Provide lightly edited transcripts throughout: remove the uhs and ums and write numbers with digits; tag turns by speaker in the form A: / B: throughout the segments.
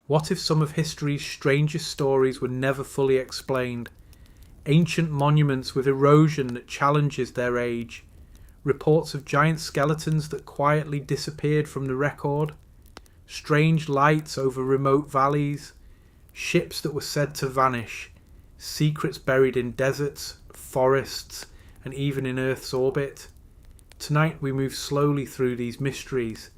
A: What if some of history's strangest stories were never fully explained? Ancient monuments with erosion that challenges their age. Reports of giant skeletons that quietly disappeared from the record. Strange lights over remote valleys. Ships that were said to vanish. Secrets buried in deserts, forests, and even in Earth's orbit. Tonight we move slowly through these mysteries.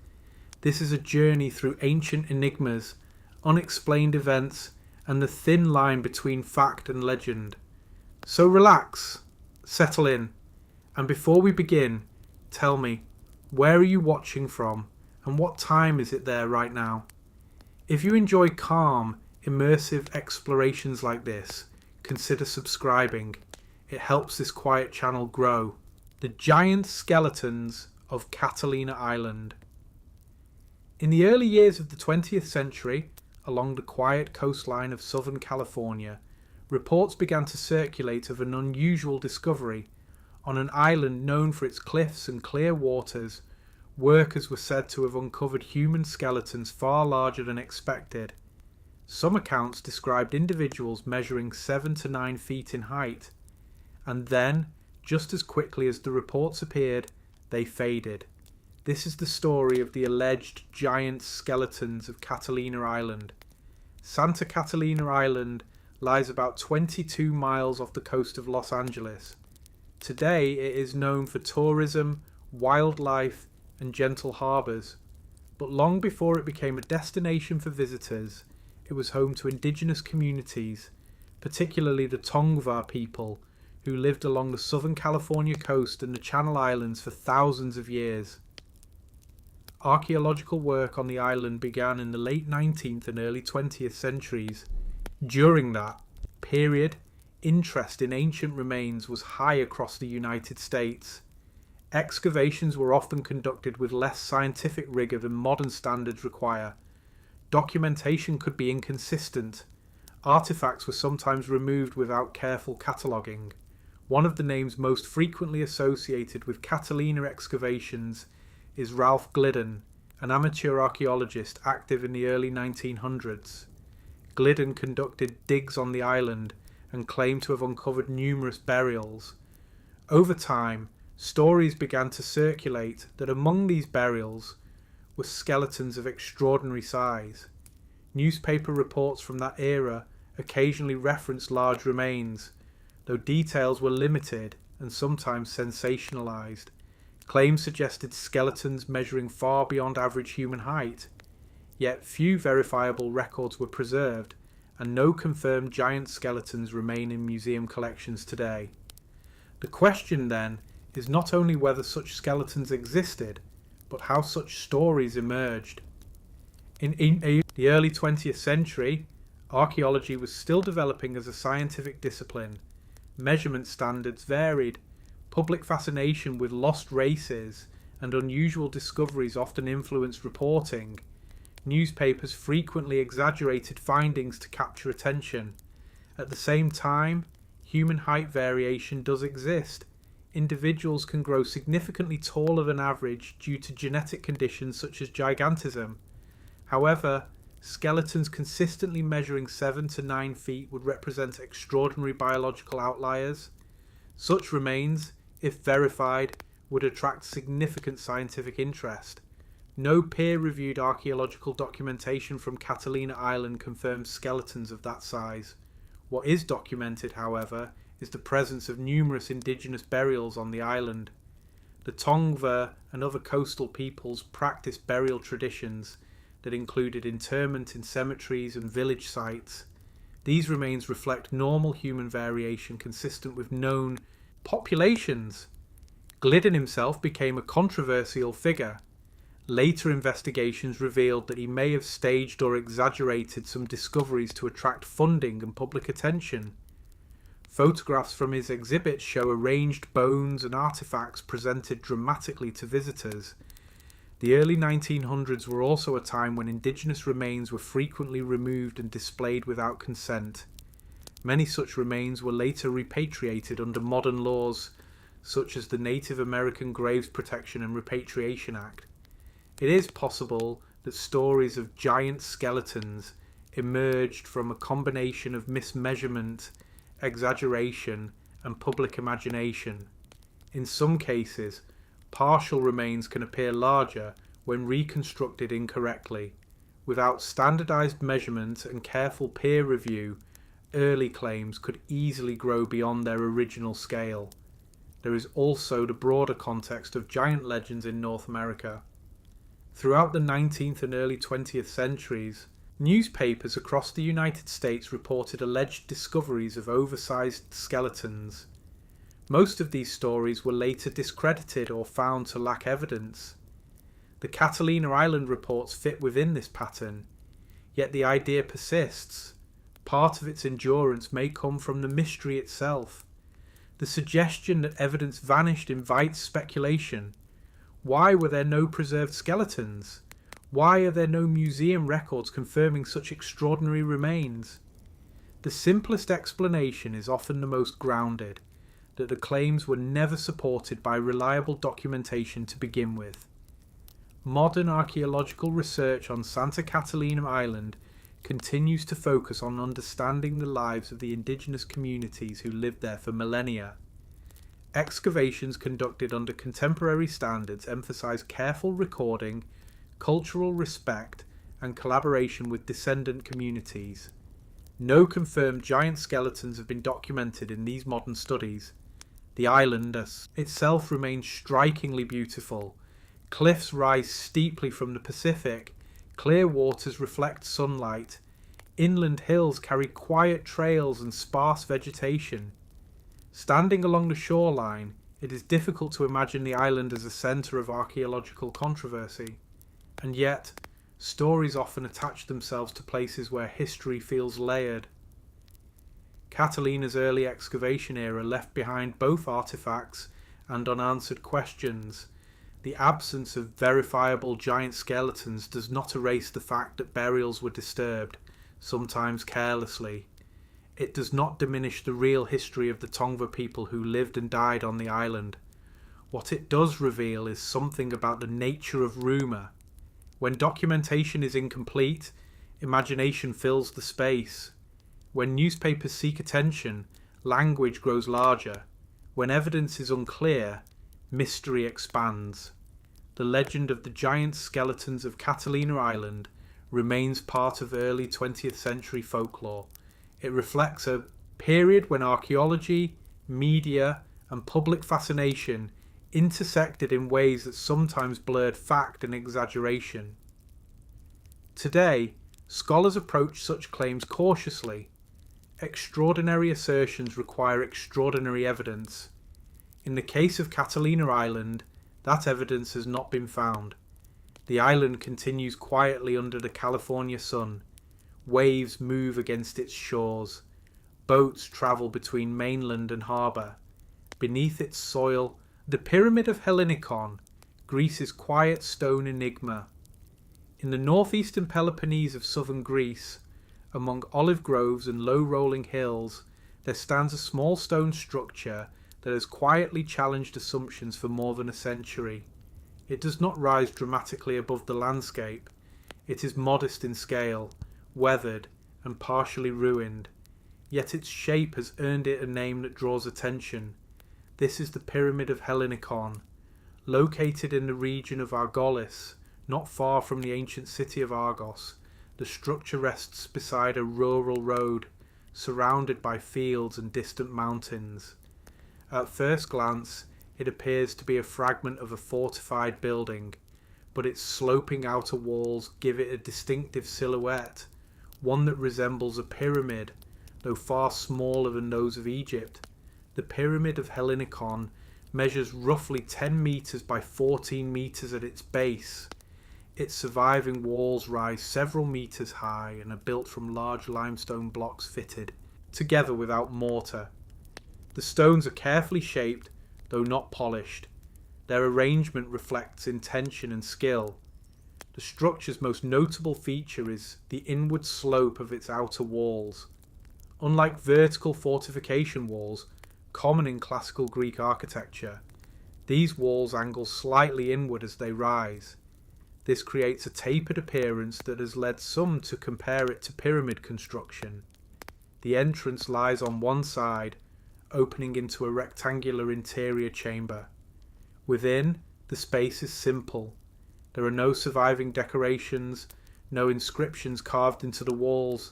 A: This is a journey through ancient enigmas, unexplained events, and the thin line between fact and legend. So relax, settle in, and before we begin, tell me, where are you watching from, and what time is it there right now? If you enjoy calm, immersive explorations like this, consider subscribing. It helps this quiet channel grow. The giant skeletons of Catalina Island. In the early years of the 20th century, along the quiet coastline of Southern California, reports began to circulate of an unusual discovery. On an island known for its cliffs and clear waters, workers were said to have uncovered human skeletons far larger than expected. Some accounts described individuals measuring 7 to 9 feet in height, and then, just as quickly as the reports appeared, they faded. This is the story of the alleged giant skeletons of Catalina Island. Santa Catalina Island lies about 22 miles off the coast of Los Angeles. Today it is known for tourism, wildlife, and gentle harbours. But long before it became a destination for visitors, it was home to indigenous communities, particularly the Tongva people, who lived along the Southern California coast and the Channel Islands for thousands of years. Archaeological work on the island began in the late 19th and early 20th centuries. During that period, interest in ancient remains was high across the United States. Excavations were often conducted with less scientific rigour than modern standards require. Documentation could be inconsistent. Artifacts were sometimes removed without careful cataloguing. One of the names most frequently associated with Catalina excavations is Ralph Glidden, an amateur archaeologist active in the early 1900s. Glidden conducted digs on the island and claimed to have uncovered numerous burials. Over time, stories began to circulate that among these burials were skeletons of extraordinary size. Newspaper reports from that era occasionally referenced large remains, though details were limited and sometimes sensationalized. Claims suggested skeletons measuring far beyond average human height, yet few verifiable records were preserved, and no confirmed giant skeletons remain in museum collections today. The question then is not only whether such skeletons existed, but how such stories emerged. In the early 20th century, archaeology was still developing as a scientific discipline. Measurement standards varied. Public fascination with lost races and unusual discoveries often influenced reporting. Newspapers frequently exaggerated findings to capture attention. At the same time, human height variation does exist. Individuals can grow significantly taller than average due to genetic conditions such as gigantism. However, skeletons consistently measuring 7 to 9 feet would represent extraordinary biological outliers. Such remains, if verified, would attract significant scientific interest. No peer-reviewed archaeological documentation from Catalina Island confirms skeletons of that size. What is documented, however, is the presence of numerous indigenous burials on the island. The Tongva and other coastal peoples practiced burial traditions that included interment in cemeteries and village sites. These remains reflect normal human variation consistent with known populations. Glidden himself became a controversial figure. Later investigations revealed that he may have staged or exaggerated some discoveries to attract funding and public attention. Photographs from his exhibits show arranged bones and artifacts presented dramatically to visitors. The early 1900s were also a time when indigenous remains were frequently removed and displayed without consent. Many such remains were later repatriated under modern laws, such as the Native American Graves Protection and Repatriation Act. It is possible that stories of giant skeletons emerged from a combination of mismeasurement, exaggeration, and public imagination. In some cases, partial remains can appear larger when reconstructed incorrectly. Without standardized measurement and careful peer review, early claims could easily grow beyond their original scale. There is also the broader context of giant legends in North America. Throughout the 19th and early 20th centuries, newspapers across the United States reported alleged discoveries of oversized skeletons. Most of these stories were later discredited or found to lack evidence. The Catalina Island reports fit within this pattern, yet the idea persists. Part of its endurance may come from the mystery itself. The suggestion that evidence vanished invites speculation. Why were there no preserved skeletons? Why are there no museum records confirming such extraordinary remains? The simplest explanation is often the most grounded, that the claims were never supported by reliable documentation to begin with. Modern archaeological research on Santa Catalina Island continues to focus on understanding the lives of the indigenous communities who lived there for millennia. Excavations conducted under contemporary standards emphasize careful recording, cultural respect, and collaboration with descendant communities. No confirmed giant skeletons have been documented in these modern studies. The island itself remains strikingly beautiful. Cliffs rise steeply from the Pacific, clear waters reflect sunlight, inland hills carry quiet trails and sparse vegetation. Standing along the shoreline, it is difficult to imagine the island as a centre of archaeological controversy. And yet, stories often attach themselves to places where history feels layered. Catalina's early excavation era left behind both artifacts and unanswered questions. The absence of verifiable giant skeletons does not erase the fact that burials were disturbed, sometimes carelessly. It does not diminish the real history of the Tongva people who lived and died on the island. What it does reveal is something about the nature of rumour. When documentation is incomplete, imagination fills the space. When newspapers seek attention, language grows larger. When evidence is unclear, mystery expands. The legend of the giant skeletons of Catalina Island remains part of early 20th century folklore. It reflects a period when archaeology, media, and public fascination intersected in ways that sometimes blurred fact and exaggeration. Today, scholars approach such claims cautiously. Extraordinary assertions require extraordinary evidence. In the case of Catalina Island, that evidence has not been found. The island continues quietly under the California sun. Waves move against its shores. Boats travel between mainland and harbour. Beneath its soil, the Pyramid of Hellinikon, Greece's quiet stone enigma. In the northeastern Peloponnese of southern Greece, among olive groves and low-rolling hills, there stands a small stone structure that has quietly challenged assumptions for more than a century. It does not rise dramatically above the landscape. It is modest in scale, weathered, and partially ruined. Yet its shape has earned it a name that draws attention. This is the Pyramid of Hellinikon. Located in the region of Argolis, not far from the ancient city of Argos, the structure rests beside a rural road, surrounded by fields and distant mountains. At first glance, it appears to be a fragment of a fortified building, but its sloping outer walls give it a distinctive silhouette, one that resembles a pyramid, though far smaller than those of Egypt. The Pyramid of Hellinikon measures roughly 10 metres by 14 metres at its base. Its surviving walls rise several metres high and are built from large limestone blocks fitted together without mortar. The stones are carefully shaped, though not polished. Their arrangement reflects intention and skill. The structure's most notable feature is the inward slope of its outer walls. Unlike vertical fortification walls, common in classical Greek architecture, these walls angle slightly inward as they rise. This creates a tapered appearance that has led some to compare it to pyramid construction. The entrance lies on one side, opening into a rectangular interior chamber. Within, the space is simple. There are no surviving decorations, no inscriptions carved into the walls.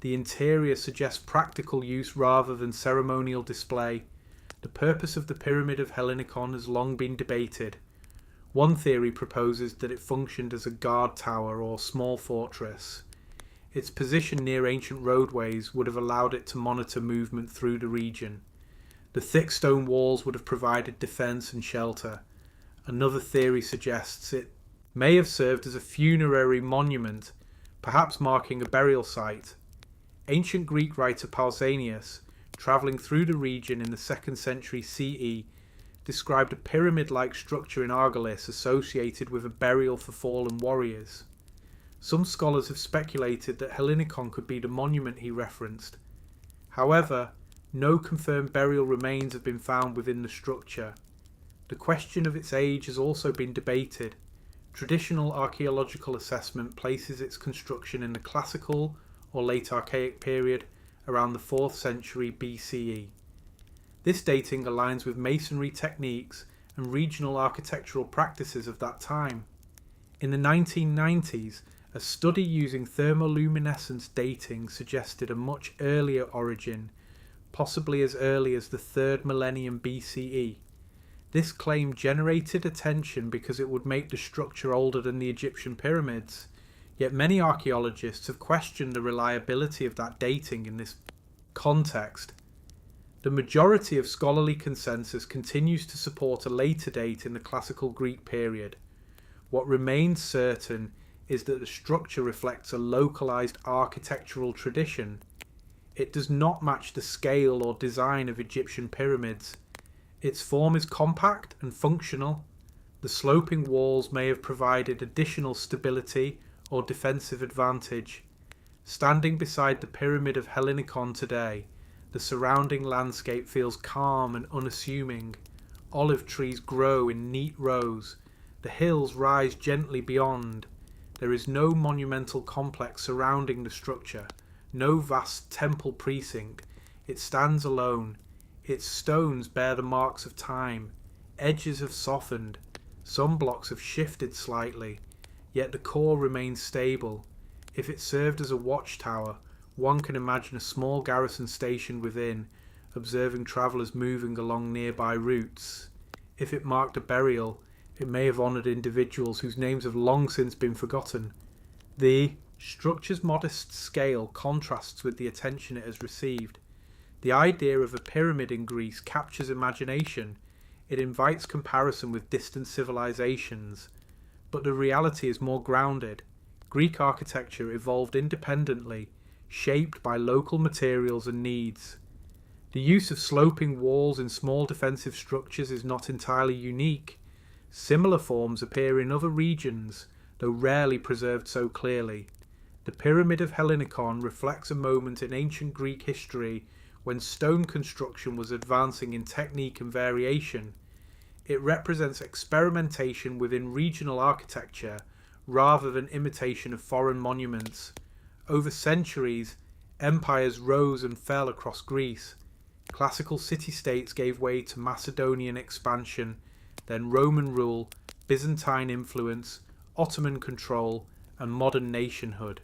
A: The interior suggests practical use rather than ceremonial display. The purpose of the Pyramid of Hellinikon has long been debated. One theory proposes that it functioned as a guard tower or small fortress. Its position near ancient roadways would have allowed it to monitor movement through the region. The thick stone walls would have provided defence and shelter. Another theory suggests it may have served as a funerary monument, perhaps marking a burial site. Ancient Greek writer Pausanias, travelling through the region in the 2nd century CE, described a pyramid-like structure in Argolis associated with a burial for fallen warriors. Some scholars have speculated that Hellinikon could be the monument he referenced. However, no confirmed burial remains have been found within the structure. The question of its age has also been debated. Traditional archaeological assessment places its construction in the Classical or Late Archaic period around the 4th century BCE. This dating aligns with masonry techniques and regional architectural practices of that time. In the 1990s, a study using thermoluminescence dating suggested a much earlier origin, possibly as early as the 3rd millennium BCE. This claim generated attention because it would make the structure older than the Egyptian pyramids, yet many archaeologists have questioned the reliability of that dating in this context. The majority of scholarly consensus continues to support a later date in the Classical Greek period. What remains certain is that the structure reflects a localized architectural tradition. It does not match the scale or design of Egyptian pyramids. Its form is compact and functional. The sloping walls may have provided additional stability or defensive advantage. Standing beside the Pyramid of Hellinikon today, the surrounding landscape feels calm and unassuming. Olive trees grow in neat rows. The hills rise gently beyond. There is no monumental complex surrounding the structure, no vast temple precinct. It stands alone. Its stones bear the marks of time. Edges have softened. Some blocks have shifted slightly, yet the core remains stable. If it served as a watchtower, one can imagine a small garrison stationed within, observing travellers moving along nearby routes. If it marked a burial, it may have honoured individuals whose names have long since been forgotten. The structure's modest scale contrasts with the attention it has received. The idea of a pyramid in Greece captures imagination. It invites comparison with distant civilizations. But the reality is more grounded. Greek architecture evolved independently, shaped by local materials and needs. The use of sloping walls in small defensive structures is not entirely unique. Similar forms appear in other regions, though rarely preserved so clearly. The Pyramid of Hellinikon reflects a moment in ancient Greek history when stone construction was advancing in technique and variation. It represents experimentation within regional architecture rather than imitation of foreign monuments. Over centuries, empires rose and fell across Greece. Classical city-states gave way to Macedonian expansion, then Roman rule, Byzantine influence, Ottoman control, and modern nationhood.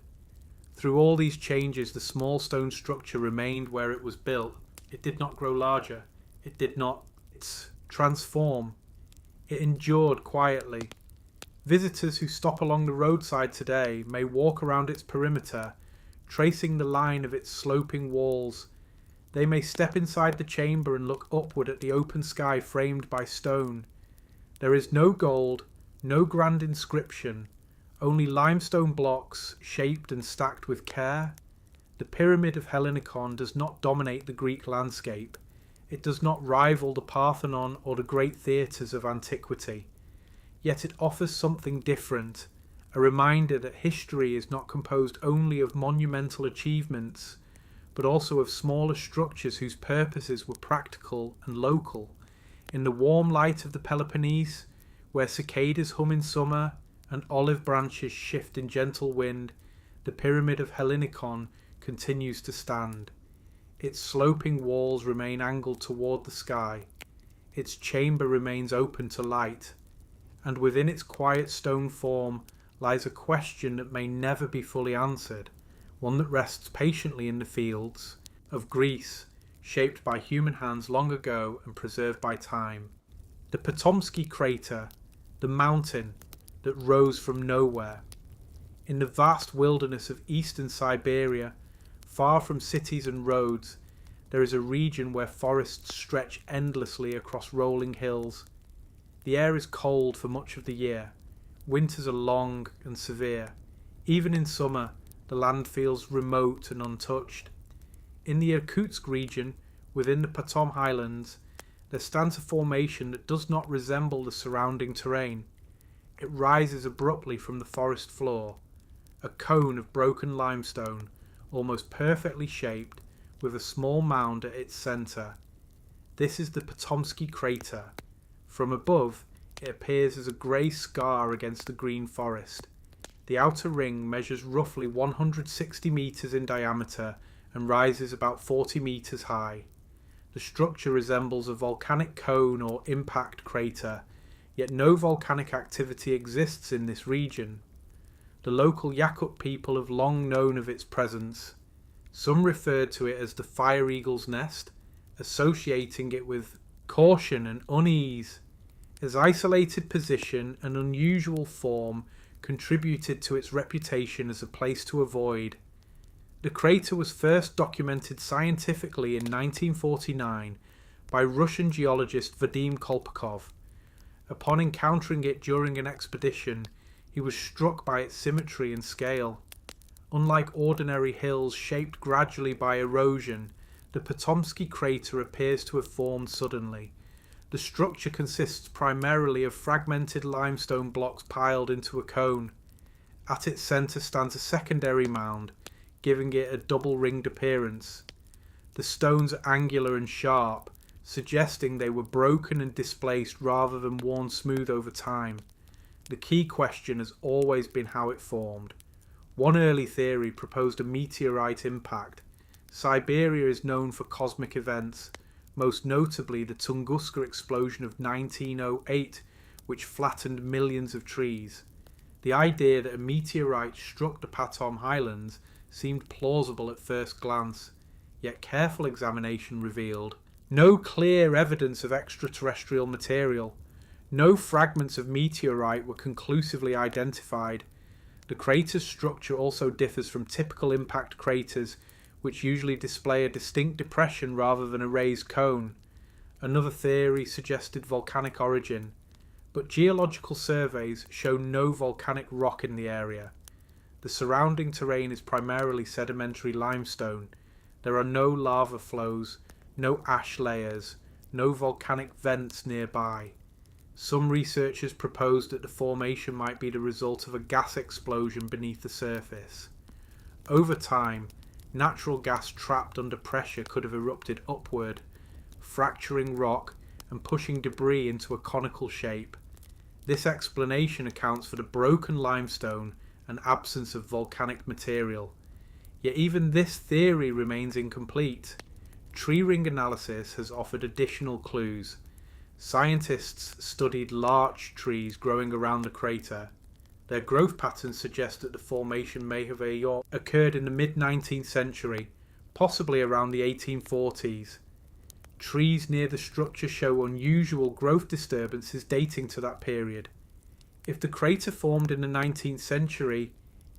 A: Through all these changes, the small stone structure remained where it was built. It did not grow larger. It did not transform. It endured quietly. Visitors who stop along the roadside today may walk around its perimeter, tracing the line of its sloping walls. They may step inside the chamber and look upward at the open sky framed by stone. There is no gold, no grand inscription, only limestone blocks shaped and stacked with care. The Pyramid of Hellinikon does not dominate the Greek landscape. It does not rival the Parthenon or the great theatres of antiquity. Yet it offers something different, a reminder that history is not composed only of monumental achievements, but also of smaller structures whose purposes were practical and local. In the warm light of the Peloponnese, where cicadas hum in summer and olive branches shift in gentle wind, the pyramid of Hellinikon continues to stand. Its sloping walls remain angled toward the sky. Its chamber remains open to light, and within its quiet stone form lies a question that may never be fully answered, one that rests patiently in the fields of Greece, shaped by human hands long ago and preserved by time. The Potomsky crater, the mountain that rose from nowhere. In the vast wilderness of eastern Siberia, far from cities and roads, there is a region where forests stretch endlessly across rolling hills. The air is cold for much of the year. Winters are long and severe. Even in summer, the land feels remote and untouched. In the Irkutsk region, within the Patom Highlands, there stands a formation that does not resemble the surrounding terrain. It rises abruptly from the forest floor, a cone of broken limestone, almost perfectly shaped, with a small mound at its centre. This is the Potomsky crater. From above, it appears as a grey scar against the green forest. The outer ring measures roughly 160 metres in diameter and rises about 40 metres high. The structure resembles a volcanic cone or impact crater, yet no volcanic activity exists in this region. The local Yakut people have long known of its presence. Some referred to it as the fire eagle's nest, associating it with caution and unease. Its isolated position and unusual form contributed to its reputation as a place to avoid. The crater was first documented scientifically in 1949 by Russian geologist Vadim Kolpakov. Upon encountering it during an expedition, he was struck by its symmetry and scale. Unlike ordinary hills shaped gradually by erosion, the Potomsky crater appears to have formed suddenly. The structure consists primarily of fragmented limestone blocks piled into a cone. At its centre stands a secondary mound, giving it a double-ringed appearance. The stones are angular and sharp, suggesting they were broken and displaced rather than worn smooth over time. The key question has always been how it formed. One early theory proposed a meteorite impact. Siberia is known for cosmic events, most notably the Tunguska explosion of 1908, which flattened millions of trees. The idea that a meteorite struck the Patom Highlands seemed plausible at first glance, yet careful examination revealed no clear evidence of extraterrestrial material. No fragments of meteorite were conclusively identified. The crater's structure also differs from typical impact craters, which usually display a distinct depression rather than a raised cone. Another theory suggested volcanic origin, but geological surveys show no volcanic rock in the area. The surrounding terrain is primarily sedimentary limestone. There are no lava flows, no ash layers, no volcanic vents nearby. Some researchers proposed that the formation might be the result of a gas explosion beneath the surface. Over time, natural gas trapped under pressure could have erupted upward, fracturing rock and pushing debris into a conical shape. This explanation accounts for the broken limestone and absence of volcanic material. Yet even this theory remains incomplete. Tree ring analysis has offered additional clues. Scientists studied larch trees growing around the crater. Their growth patterns suggest that the formation may have occurred in the mid-19th century, possibly around the 1840s. Trees near the structure show unusual growth disturbances dating to that period. If the crater formed in the 19th century,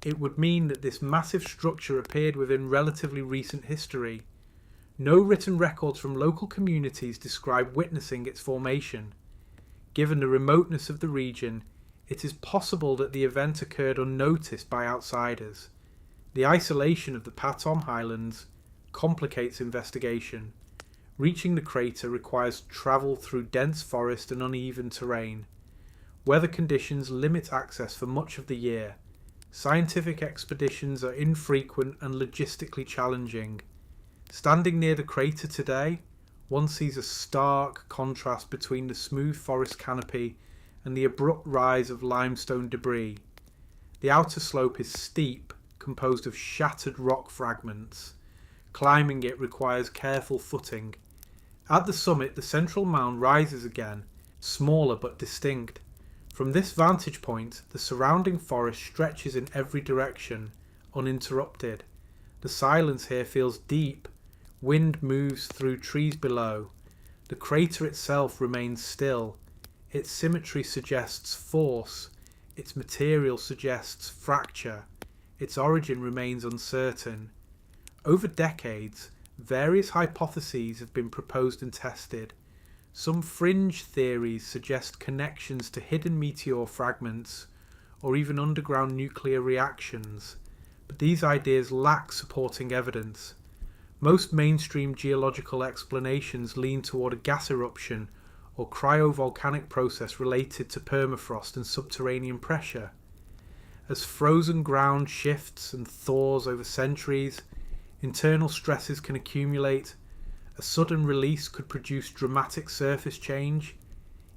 A: it would mean that this massive structure appeared within relatively recent history. No written records from local communities describe witnessing its formation. Given the remoteness of the region, it is possible that the event occurred unnoticed by outsiders. The isolation of the Patom Highlands complicates investigation. Reaching the crater requires travel through dense forest and uneven terrain. Weather conditions limit access for much of the year. Scientific expeditions are infrequent and logistically challenging. Standing near the crater today, one sees a stark contrast between the smooth forest canopy and the abrupt rise of limestone debris. The outer slope is steep, composed of shattered rock fragments. Climbing it requires careful footing. At the summit, the central mound rises again, smaller but distinct. From this vantage point, the surrounding forest stretches in every direction, uninterrupted. The silence here feels deep. Wind moves through trees below. The crater itself remains still. Its symmetry suggests force. Its material suggests fracture. Its origin remains uncertain. Over decades, various hypotheses have been proposed and tested. Some fringe theories suggest connections to hidden meteor fragments or even underground nuclear reactions, but these ideas lack supporting evidence. Most mainstream geological explanations lean toward a gas eruption or cryovolcanic process related to permafrost and subterranean pressure. As frozen ground shifts and thaws over centuries, internal stresses can accumulate. A sudden release could produce dramatic surface change.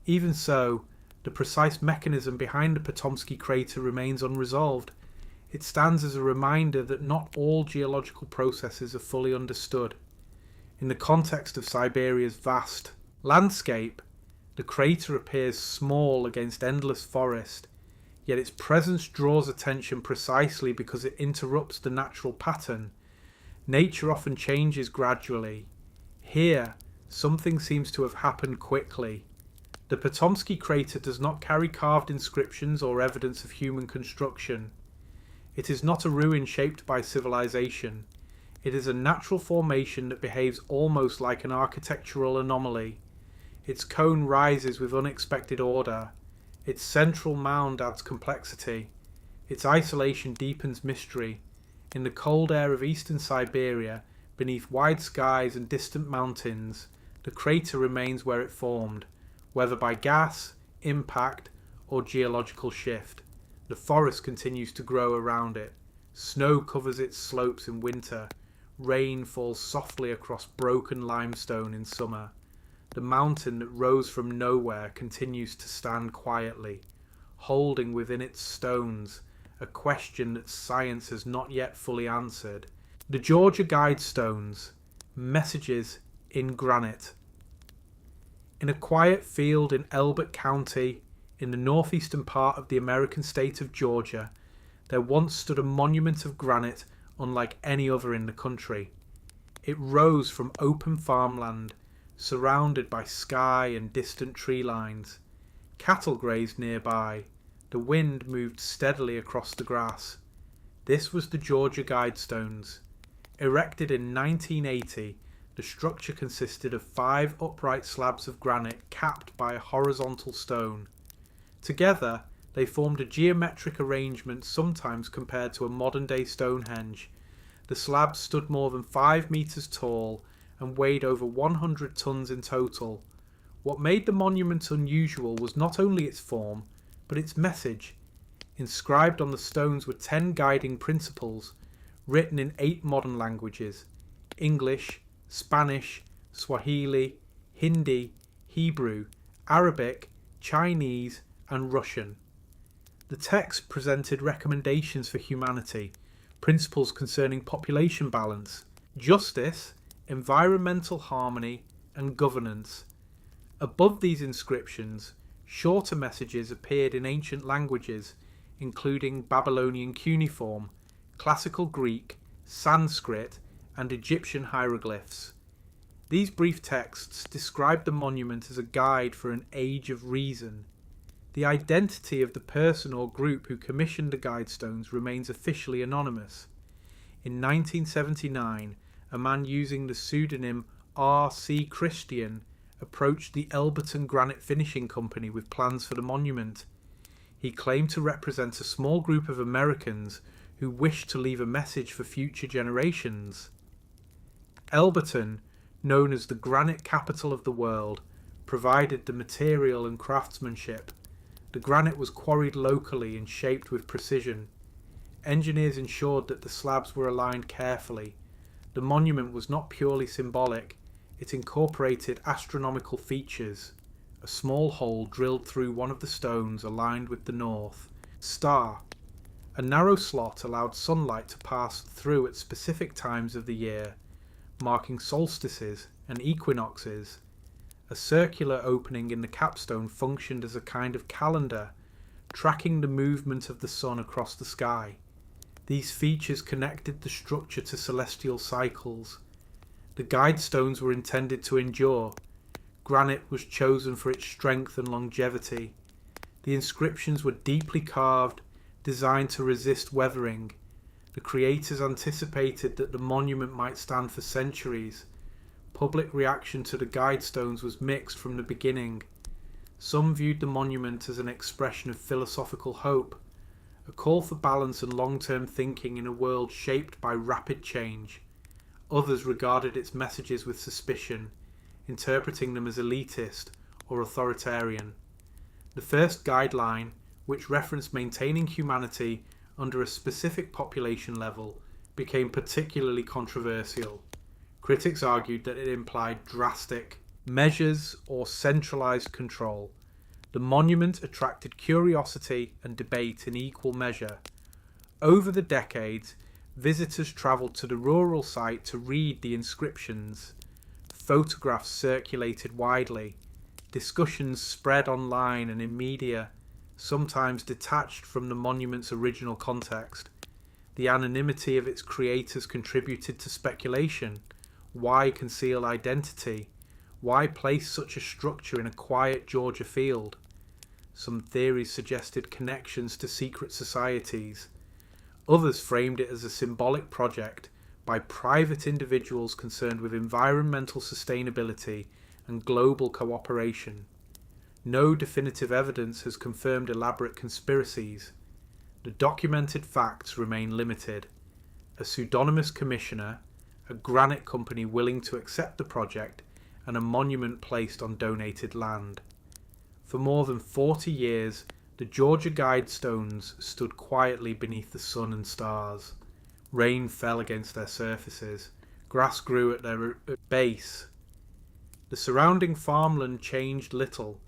A: Even so, the precise mechanism behind the Potomsky crater remains unresolved. It stands as a reminder that not all geological processes are fully understood. In the context of Siberia's vast landscape, the crater appears small against endless forest, yet its presence draws attention precisely because it interrupts the natural pattern. Nature often changes gradually. Here, something seems to have happened quickly. The Potomsky crater does not carry carved inscriptions or evidence of human construction. It is not a ruin shaped by civilization. It is a natural formation that behaves almost like an architectural anomaly. Its cone rises with unexpected order. Its central mound adds complexity. Its isolation deepens mystery. In the cold air of eastern Siberia, beneath wide skies and distant mountains, the crater remains where it formed, whether by gas, impact, or geological shift. The forest continues to grow around it. Snow covers its slopes in winter. Rain falls softly across broken limestone in summer. The mountain that rose from nowhere continues to stand quietly, holding within its stones a question that science has not yet fully answered. The Georgia Guidestones, messages in granite. In a quiet field in Elbert County, in the northeastern part of the American state of Georgia, there once stood a monument of granite unlike any other in the country. It rose from open farmland, surrounded by sky and distant tree lines. Cattle grazed nearby. The wind moved steadily across the grass. This was the Georgia Guidestones. Erected in 1980, the structure consisted of 5 upright slabs of granite capped by a horizontal stone. Together, they formed a geometric arrangement sometimes compared to a modern-day Stonehenge. The slabs stood more than 5 meters tall and weighed over 100 tons in total. What made the monument unusual was not only its form, but its message. Inscribed on the stones were 10 guiding principles, written in 8 modern languages: English, Spanish, Swahili, Hindi, Hebrew, Arabic, Chinese, and Russian. The text presented recommendations for humanity, principles concerning population balance, justice, environmental harmony, and governance. Above these inscriptions, shorter messages appeared in ancient languages, including Babylonian cuneiform, Classical Greek, Sanskrit, and Egyptian hieroglyphs. These brief texts described the monument as a guide for an age of reason. The identity of the person or group who commissioned the Guidestones remains officially anonymous. In 1979, a man using the pseudonym R.C. Christian approached the Elberton Granite Finishing Company with plans for the monument. He claimed to represent a small group of Americans who wished to leave a message for future generations. Elberton, known as the granite capital of the world, provided the material and craftsmanship. The granite was quarried locally and shaped with precision. Engineers ensured that the slabs were aligned carefully. The monument was not purely symbolic, it incorporated astronomical features. a small hole drilled through one of the stones aligned with the north. Star. A narrow slot allowed sunlight to pass through at specific times of the year, marking solstices and equinoxes. A circular opening in the capstone functioned as a kind of calendar, tracking the movement of the sun across the sky. These features connected the structure to celestial cycles. The guide stones were intended to endure. Granite was chosen for its strength and longevity. The inscriptions were deeply carved, designed to resist weathering. The creators anticipated that the monument might stand for centuries. Public reaction to the guide stones was mixed from the beginning. Some viewed the monument as an expression of philosophical hope, a call for balance and long-term thinking in a world shaped by rapid change. Others regarded its messages with suspicion, interpreting them as elitist or authoritarian. The first guideline, which referenced maintaining humanity under a specific population level, became particularly controversial. Critics argued that it implied drastic measures or centralized control. The monument attracted curiosity and debate in equal measure. Over the decades, visitors travelled to the rural site to read the inscriptions. Photographs circulated widely. Discussions spread online and in media, sometimes detached from the monument's original context. The anonymity of its creators contributed to speculation. Why conceal identity? Why place such a structure in a quiet Georgia field? Some theories suggested connections to secret societies. Others framed it as a symbolic project by private individuals concerned with environmental sustainability and global cooperation. No definitive evidence has confirmed elaborate conspiracies. The documented facts remain limited. A pseudonymous commissioner, a granite company willing to accept the project, and a monument placed on donated land. For more than 40 years, the Georgia guide stones stood quietly beneath the sun and stars. Rain fell against their surfaces. Grass grew at their base. The surrounding farmland changed little.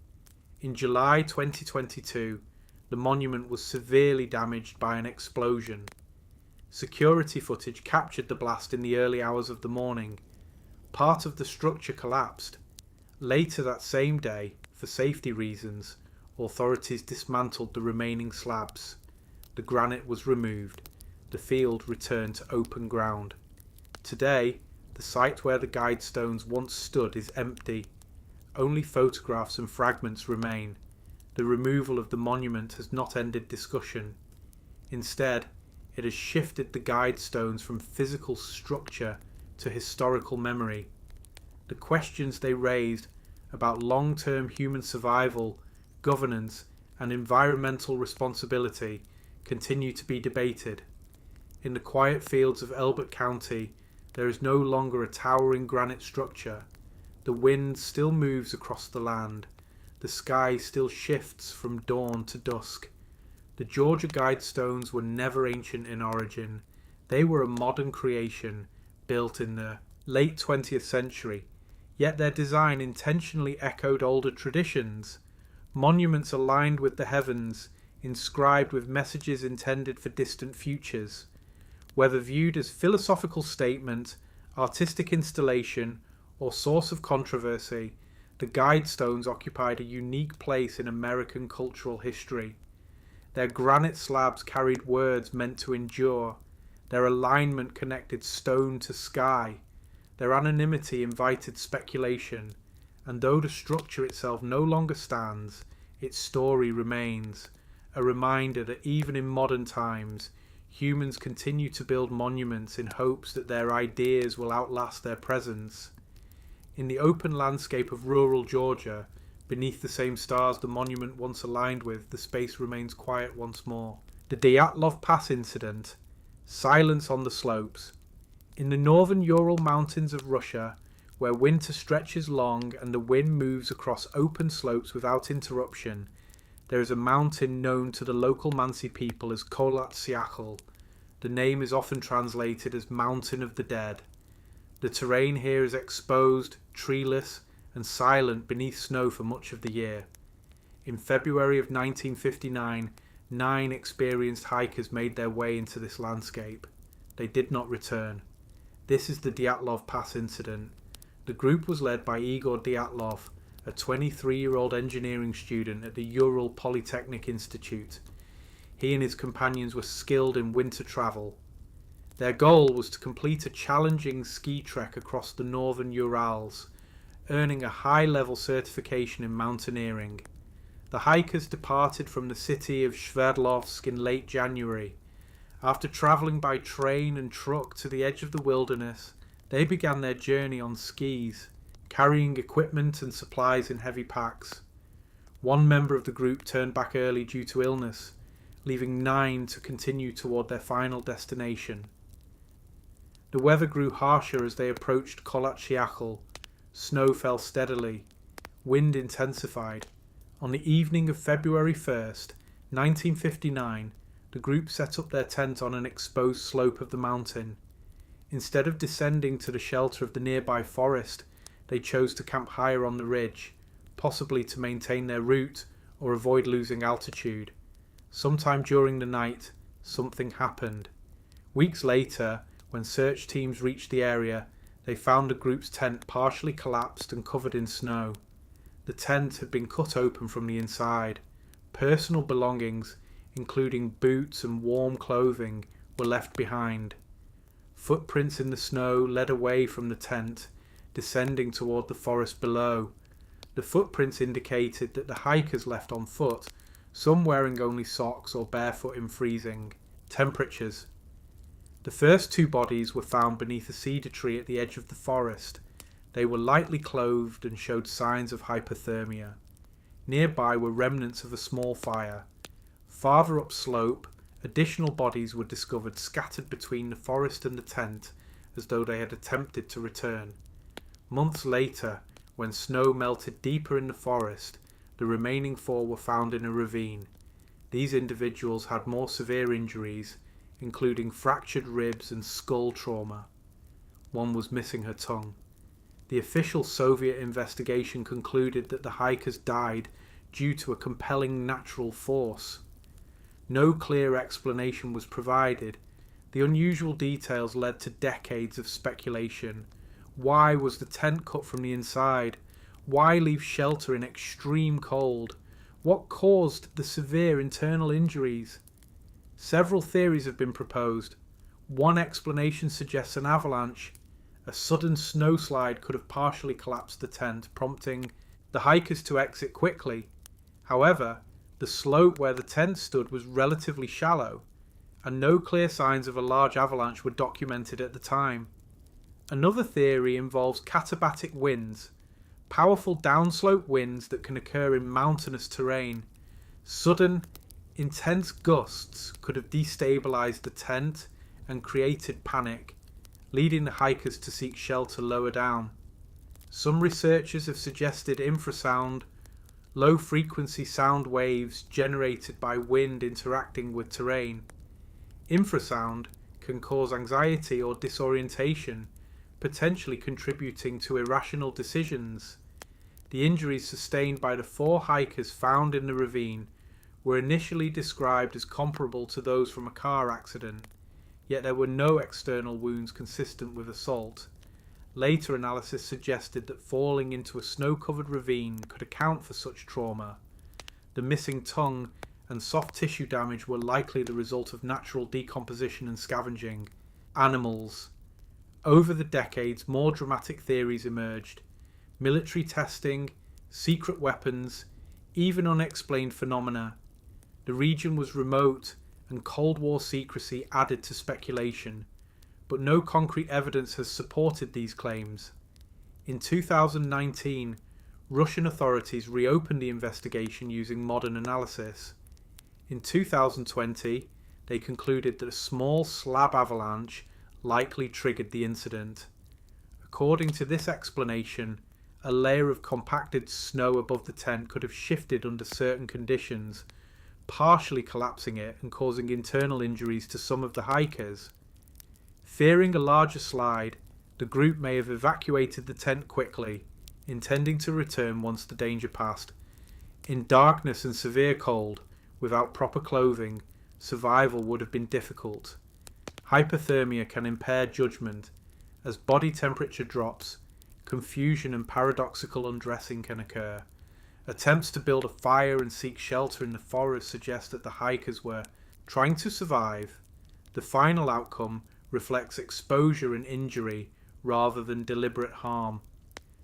A: In July 2022, the monument was severely damaged by an explosion. Security footage captured the blast in the early hours of the morning. Part of the structure collapsed. Later that same day, for safety reasons, authorities dismantled the remaining slabs. The granite was removed. The field returned to open ground. Today, the site where the guide stones once stood is empty. Only photographs and fragments remain. The removal of the monument has not ended discussion. Instead, it has shifted the guide stones from physical structure to historical memory. The questions they raised about long-term human survival, governance, and environmental responsibility continue to be debated. In the quiet fields of Elbert County, there is no longer a towering granite structure. The wind still moves across the land. The sky still shifts from dawn to dusk. The Georgia guide stones were never ancient in origin. They were a modern creation built in the late 20th century, yet their design intentionally echoed older traditions. Monuments aligned with the heavens, inscribed with messages intended for distant futures. Whether viewed as philosophical statement, artistic installation, or source of controversy, the guide stones occupied a unique place in American cultural history. Their granite slabs carried words meant to endure. Their alignment connected stone to sky. Their anonymity invited speculation. And though the structure itself no longer stands, its story remains, a reminder that even in modern times, humans continue to build monuments in hopes that their ideas will outlast their presence. In the open landscape of rural Georgia, beneath the same stars the monument once aligned with, the space remains quiet once more. The Dyatlov Pass incident. Silence on the slopes. In the northern Ural Mountains of Russia, where winter stretches long and the wind moves across open slopes without interruption, there is a mountain known to the local Mansi people as Kholat Syakhl. The name is often translated as Mountain of the Dead. The terrain here is exposed, treeless, and silent beneath snow for much of the year. In February of 1959, 9 experienced hikers made their way into this landscape. They did not return. This is the Dyatlov Pass incident. The group was led by Igor Dyatlov, a 23-year-old engineering student at the Ural Polytechnic Institute. He and his companions were skilled in winter travel. Their goal was to complete a challenging ski trek across the northern Urals, earning a high-level certification in mountaineering. The hikers departed from the city of Sverdlovsk in late January. After travelling by train and truck to the edge of the wilderness, they began their journey on skis, carrying equipment and supplies in heavy packs. One member of the group turned back early due to illness, leaving 9 to continue toward their final destination. The weather grew harsher as they approached Archaeological. Snow fell steadily. Wind intensified. On the evening of February 1st, 1959, the group set up their tent on an exposed slope of the mountain. Instead of descending to the shelter of the nearby forest, they chose to camp higher on the ridge, possibly to maintain their route or avoid losing altitude. Sometime during the night, something happened. Weeks later, when search teams reached the area, they found the group's tent partially collapsed and covered in snow. The tent had been cut open from the inside. Personal belongings, including boots and warm clothing, were left behind. Footprints in the snow led away from the tent, descending toward the forest below. The footprints indicated that the hikers left on foot, some wearing only socks or barefoot in freezing temperatures. The first 2 bodies were found beneath a cedar tree at the edge of the forest. They were lightly clothed and showed signs of hypothermia. Nearby were remnants of a small fire. Farther upslope, additional bodies were discovered scattered between the forest and the tent, as though they had attempted to return. Months later, when snow melted deeper in the forest, the remaining 4 were found in a ravine. These individuals had more severe injuries, including fractured ribs and skull trauma. One was missing her tongue. The official Soviet investigation concluded that the hikers died due to a compelling natural force. No clear explanation was provided. The unusual details led to decades of speculation. Why was the tent cut from the inside? Why leave shelter in extreme cold? What caused the severe internal injuries? Several theories have been proposed. One explanation suggests an avalanche. A sudden snowslide could have partially collapsed the tent, prompting the hikers to exit quickly. However, the slope where the tent stood was relatively shallow, and no clear signs of a large avalanche were documented at the time. Another theory involves katabatic winds, powerful downslope winds that can occur in mountainous terrain. Sudden, intense gusts could have destabilized the tent and created panic, leading the hikers to seek shelter lower down. Some researchers have suggested infrasound, low-frequency sound waves generated by wind interacting with terrain. Infrasound can cause anxiety or disorientation, potentially contributing to irrational decisions. The injuries sustained by the 4 hikers found in the ravine were initially described as comparable to those from a car accident, yet there were no external wounds consistent with assault. Later analysis suggested that falling into a snow-covered ravine could account for such trauma. The missing tongue and soft tissue damage were likely the result of natural decomposition and scavenging. Animals. Over the decades, more dramatic theories emerged. Military testing, secret weapons, even unexplained phenomena. The region was remote, and Cold War secrecy added to speculation, but no concrete evidence has supported these claims. In 2019, Russian authorities reopened the investigation using modern analysis. In 2020, they concluded that a small slab avalanche likely triggered the incident. According to this explanation, a layer of compacted snow above the tent could have shifted under certain conditions, partially collapsing it and causing internal injuries to some of the hikers. Fearing a larger slide, the group may have evacuated the tent quickly. intending to return once the danger passed. In darkness and severe cold, without proper clothing, survival would have been difficult. Hypothermia can impair judgment. As body temperature drops, confusion and paradoxical undressing can occur. Attempts to build a fire and seek shelter in the forest suggest that the hikers were trying to survive. The final outcome reflects exposure and injury rather than deliberate harm.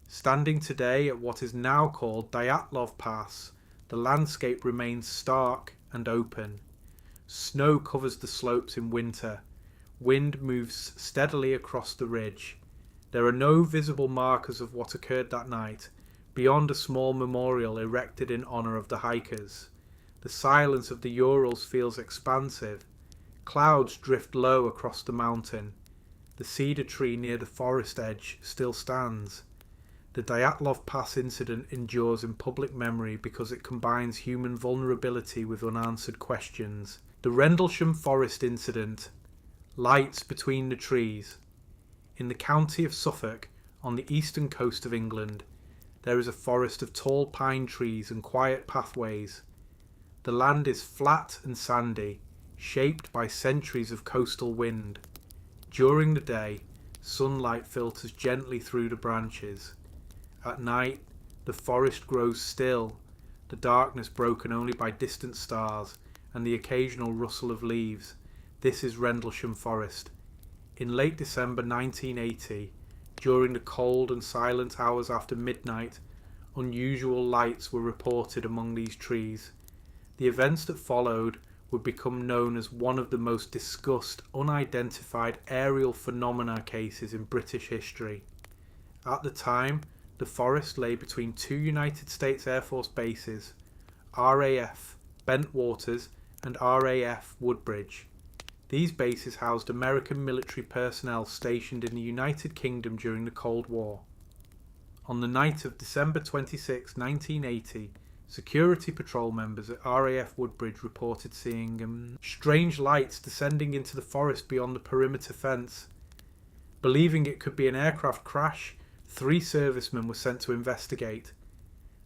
A: Standing today at what is now called Dyatlov Pass, the landscape remains stark and open. Snow covers the slopes in winter. Wind moves steadily across the ridge. There are no visible markers of what occurred that night, beyond a small memorial erected in honor of the hikers. The silence of the Urals feels expansive. Clouds drift low across the mountain. The cedar tree near the forest edge still stands. The Dyatlov Pass incident endures in public memory because it combines human vulnerability with unanswered questions. The Rendlesham Forest incident. Lights between the trees. In the county of Suffolk, on the eastern coast of England, there is a forest of tall pine trees and quiet pathways. The land is flat and sandy, shaped by centuries of coastal wind. During the day, sunlight filters gently through the branches. At night, the forest grows still, the darkness broken only by distant stars and the occasional rustle of leaves. This is Rendlesham Forest. In late December 1980, during the cold and silent hours after midnight, unusual lights were reported among these trees. The events that followed would become known as one of the most discussed, unidentified aerial phenomena cases in British history. At the time, the forest lay between two United States Air Force bases, RAF Bentwaters and RAF Woodbridge. These bases housed American military personnel stationed in the United Kingdom during the Cold War. On the night of December 26, 1980, security patrol members at RAF Woodbridge reported seeing strange lights descending into the forest beyond the perimeter fence. Believing it could be an aircraft crash, 3 servicemen were sent to investigate.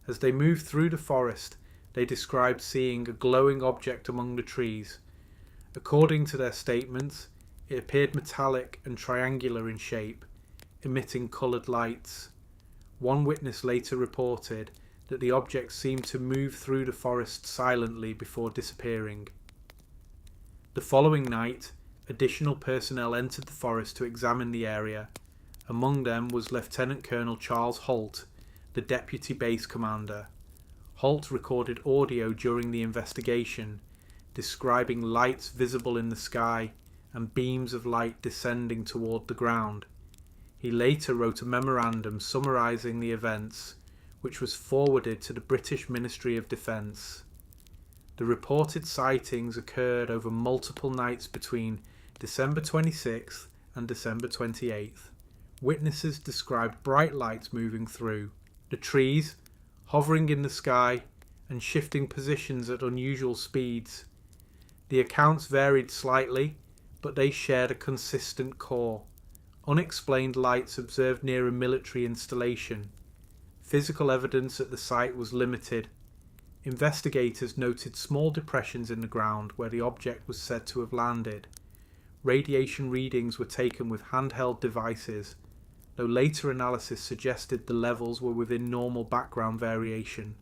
A: As they moved through the forest, they described seeing a glowing object among the trees. According to their statements, it appeared metallic and triangular in shape, emitting coloured lights. One witness later reported that the object seemed to move through the forest silently before disappearing. The following night, additional personnel entered the forest to examine the area. Among them was Lieutenant Colonel Charles Holt, the deputy base commander. Holt recorded audio during the investigation, describing lights visible in the sky and beams of light descending toward the ground. He later wrote a memorandum summarising the events, which was forwarded to the British Ministry of Defence. The reported sightings occurred over multiple nights between December 26th and December 28th. Witnesses described bright lights moving through the trees, hovering in the sky, and shifting positions at unusual speeds. The accounts varied slightly, but they shared a consistent core. Unexplained lights observed near a military installation. Physical evidence at the site was limited. Investigators noted small depressions in the ground where the object was said to have landed. Radiation readings were taken with handheld devices, though later analysis suggested the levels were within normal background variation.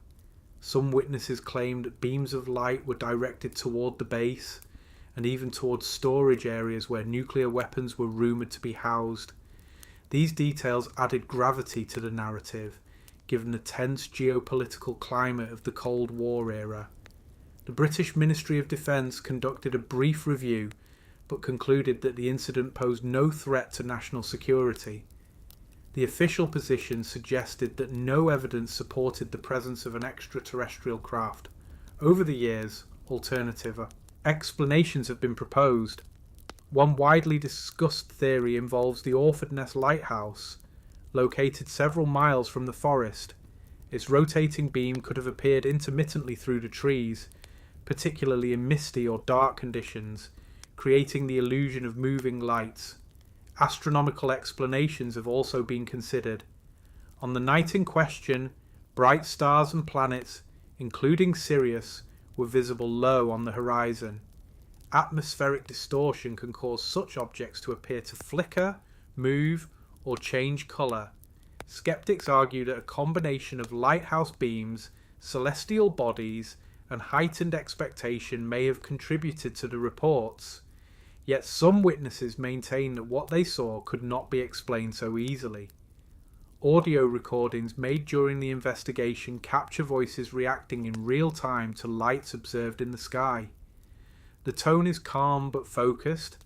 A: Some witnesses claimed that beams of light were directed toward the base, and even towards storage areas where nuclear weapons were rumoured to be housed. These details added gravity to the narrative, given the tense geopolitical climate of the Cold War era. The British Ministry of Defence conducted a brief review, but concluded that the incident posed no threat to national security. The official position suggested that no evidence supported the presence of an extraterrestrial craft. Over the years, alternative explanations have been proposed. One widely discussed theory involves the Orford Ness Lighthouse, located several miles from the forest. Its rotating beam could have appeared intermittently through the trees, particularly in misty or dark conditions, creating the illusion of moving lights. Astronomical explanations have also been considered. On the night in question, bright stars and planets, including Sirius, were visible low on the horizon. Atmospheric distortion can cause such objects to appear to flicker, move, or change colour. Skeptics argue that a combination of lighthouse beams, celestial bodies, and heightened expectation may have contributed to the reports. Yet some witnesses maintain that what they saw could not be explained so easily. Audio recordings made during the investigation capture voices reacting in real time to lights observed in the sky. The tone is calm but focused.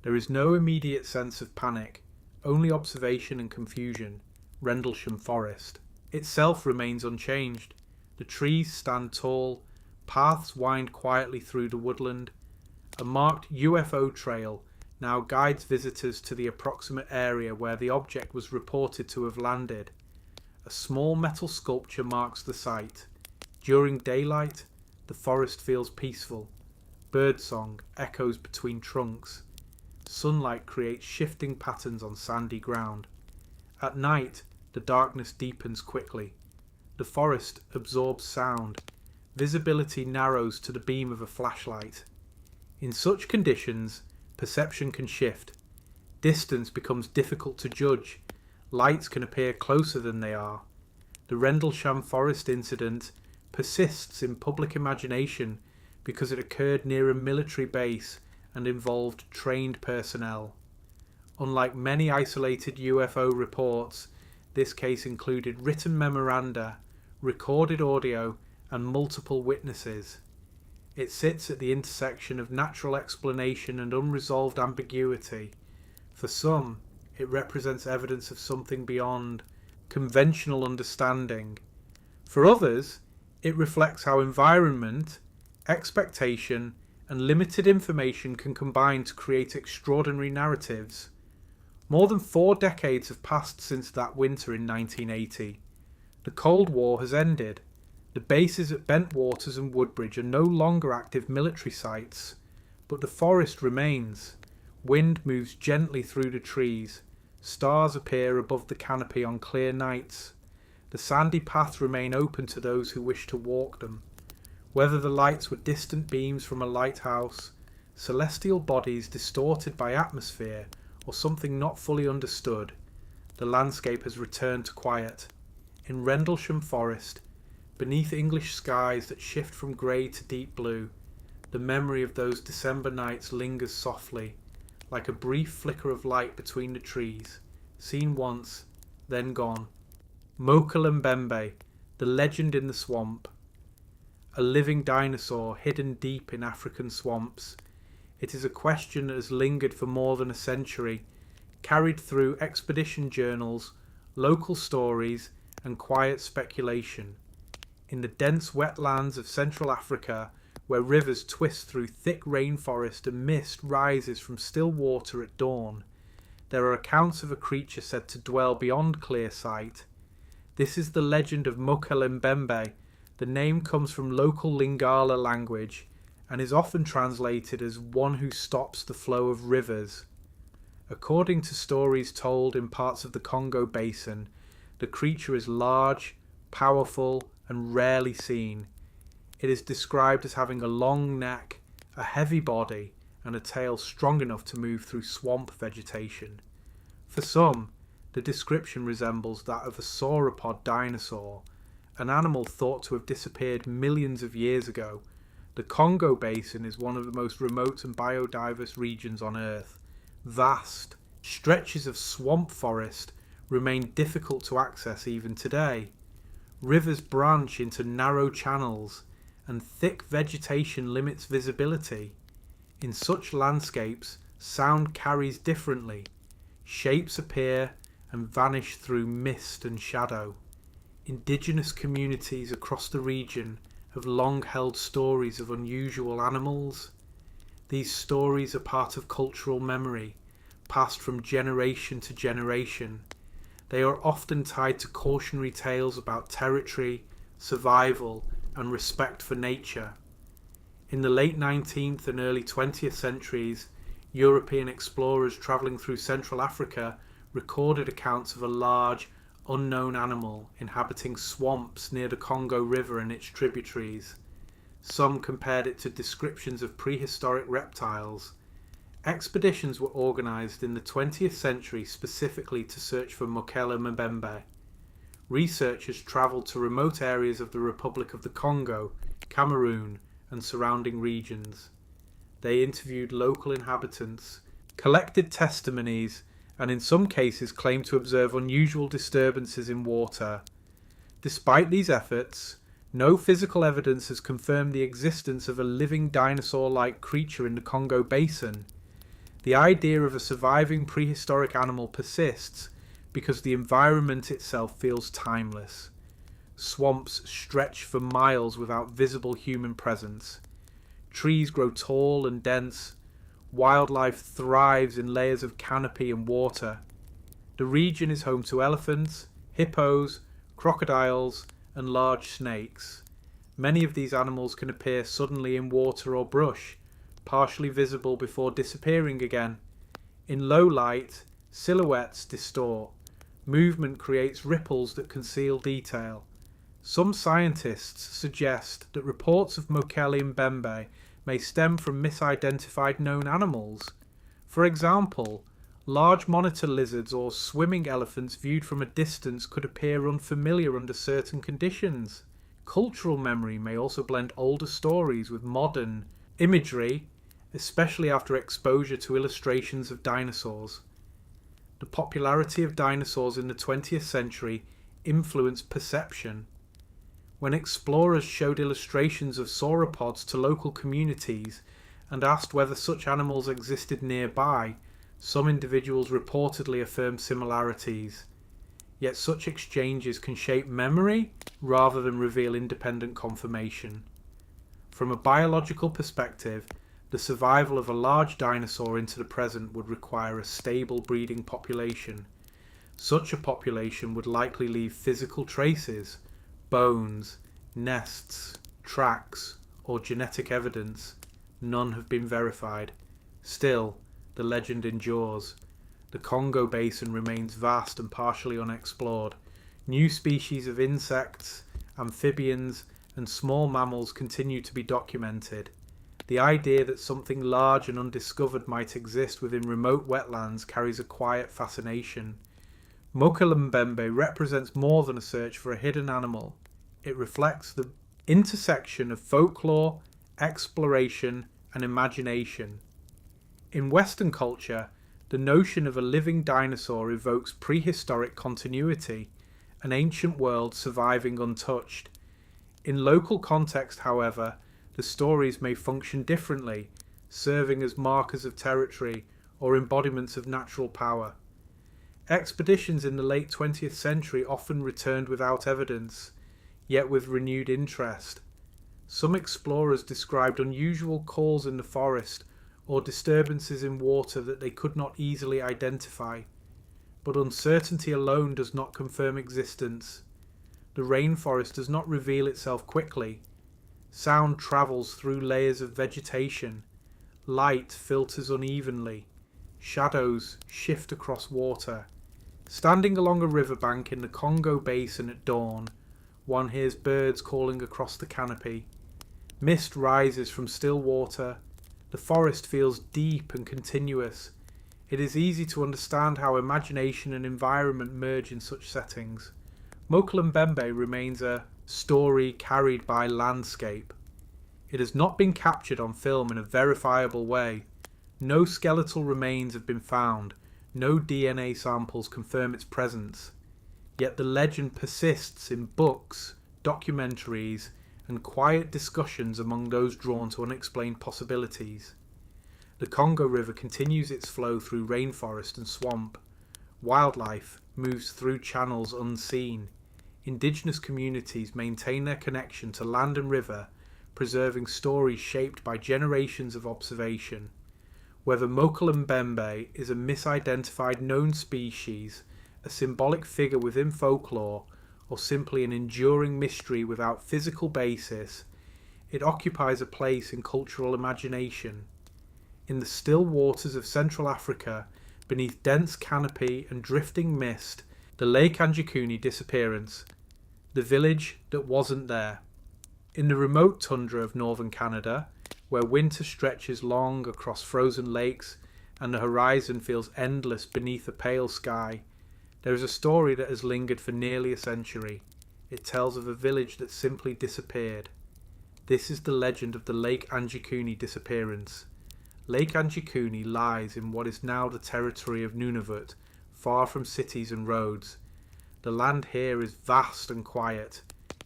A: There is no immediate sense of panic, only observation and confusion. Rendlesham Forest itself remains unchanged. The trees stand tall, paths wind quietly through the woodland. A marked UFO trail now guides visitors to the approximate area where the object was reported to have landed. A small metal sculpture marks the site. During daylight, the forest feels peaceful. Birdsong echoes between trunks. Sunlight creates shifting patterns on sandy ground. At night, the darkness deepens quickly. The forest absorbs sound. Visibility narrows to the beam of a flashlight. In such conditions, perception can shift. Distance becomes difficult to judge. Lights can appear closer than they are. The Rendlesham Forest incident persists in public imagination because it occurred near a military base and involved trained personnel. Unlike many isolated UFO reports, this case included written memoranda, recorded audio, and multiple witnesses. It sits at the intersection of natural explanation and unresolved ambiguity. For some, it represents evidence of something beyond conventional understanding. For others, it reflects how environment, expectation, and limited information can combine to create extraordinary narratives. More than 4 decades have passed since that winter in 1980. The Cold War has ended. The bases at Bentwaters and Woodbridge are no longer active military sites, but the forest remains. Wind moves gently through the trees. Stars appear above the canopy on clear nights. The sandy paths remain open to those who wish to walk them. Whether the lights were distant beams from a lighthouse, celestial bodies distorted by atmosphere, or something not fully understood, the landscape has returned to quiet. In Rendlesham Forest, beneath English skies that shift from grey to deep blue, the memory of those December nights lingers softly, like a brief flicker of light between the trees, seen once, then gone. Mokalembembe, the legend in the swamp. A living dinosaur hidden deep in African swamps. It is a question that has lingered for more than a century, carried through expedition journals, local stories, and quiet speculation. In the dense wetlands of Central Africa, where rivers twist through thick rainforest and mist rises from still water at dawn, there are accounts of a creature said to dwell beyond clear sight. This is the legend of Mokalembembe. The name comes from local Lingala language and is often translated as one who stops the flow of rivers. According to stories told in parts of the Congo basin, the creature is large, powerful, and rarely seen. It is described as having a long neck, a heavy body, and a tail strong enough to move through swamp vegetation. For some, the description resembles that of a sauropod dinosaur, an animal thought to have disappeared millions of years ago. The Congo basin is one of the most remote and biodiverse regions on Earth. Vast stretches of swamp forest remain difficult to access even today. Rivers branch into narrow channels, and thick vegetation limits visibility. In such landscapes, sound carries differently. Shapes appear and vanish through mist and shadow. Indigenous communities across the region have long held stories of unusual animals. These stories are part of cultural memory, passed from generation to generation. They are often tied to cautionary tales about territory, survival, and respect for nature. In the late 19th and early 20th centuries, European explorers travelling through Central Africa recorded accounts of a large, unknown animal inhabiting swamps near the Congo River and its tributaries. Some compared it to descriptions of prehistoric reptiles. Expeditions were organised in the 20th century specifically to search for Mokele Mbembe. Researchers travelled to remote areas of the Republic of the Congo, Cameroon, and surrounding regions. They interviewed local inhabitants, collected testimonies, and in some cases claimed to observe unusual disturbances in water. Despite these efforts, no physical evidence has confirmed the existence of a living dinosaur-like creature in the Congo Basin. The idea of a surviving prehistoric animal persists because the environment itself feels timeless. Swamps stretch for miles without visible human presence. Trees grow tall and dense. Wildlife thrives in layers of canopy and water. The region is home to elephants, hippos, crocodiles, and large snakes. Many of these animals can appear suddenly in water or brush, partially visible before disappearing again. In low light, silhouettes distort. Movement creates ripples that conceal detail. Some scientists suggest that reports of Mokele Mbembe may stem from misidentified known animals. For example, large monitor lizards or swimming elephants viewed from a distance could appear unfamiliar under certain conditions. Cultural memory may also blend older stories with modern imagery, especially after exposure to illustrations of dinosaurs. The popularity of dinosaurs in the 20th century influenced perception. When explorers showed illustrations of sauropods to local communities and asked whether such animals existed nearby, some individuals reportedly affirmed similarities. Yet such exchanges can shape memory rather than reveal independent confirmation. From a biological perspective, the survival of a large dinosaur into the present would require a stable breeding population. Such a population would likely leave physical traces, bones, nests, tracks, or genetic evidence. None have been verified. Still, the legend endures. The Congo Basin remains vast and partially unexplored. New species of insects, amphibians, and small mammals continue to be documented. The idea that something large and undiscovered might exist within remote wetlands carries a quiet fascination. Mokele Mbembe represents more than a search for a hidden animal. It reflects the intersection of folklore, exploration, and imagination. In Western culture, the notion of a living dinosaur evokes prehistoric continuity, an ancient world surviving untouched. In local context, however, the stories may function differently, serving as markers of territory or embodiments of natural power. Expeditions in the late 20th century often returned without evidence, yet with renewed interest. Some explorers described unusual calls in the forest or disturbances in water that they could not easily identify. But uncertainty alone does not confirm existence. The rainforest does not reveal itself quickly. Sound travels through layers of vegetation. Light filters unevenly. Shadows shift across water. Standing along a riverbank in the Congo Basin at dawn, one hears birds calling across the canopy. Mist rises from still water. The forest feels deep and continuous. It is easy to understand how imagination and environment merge in such settings. Mokele Mbembe remains a story carried by landscape. It has not been captured on film in a verifiable way. No skeletal remains have been found. No DNA samples confirm its presence. Yet the legend persists in books, documentaries, and quiet discussions among those drawn to unexplained possibilities. The Congo River continues its flow through rainforest and swamp. Wildlife moves through channels unseen. Indigenous communities maintain their connection to land and river, preserving stories shaped by generations of observation. Whether Mokele Mbembe is a misidentified known species, a symbolic figure within folklore, or simply an enduring mystery without physical basis, it occupies a place in cultural imagination. In the still waters of Central Africa, beneath dense canopy and drifting mist, The Lake Anjikuni disappearance. The village that wasn't there. In the remote tundra of northern Canada, where winter stretches long across frozen lakes and the horizon feels endless beneath a pale sky, there is a story that has lingered for nearly a century. It tells of a village that simply disappeared. This is the legend of the Lake Anjikuni disappearance. Lake Anjikuni lies in what is now the territory of Nunavut, far from cities and roads. The land here is vast and quiet.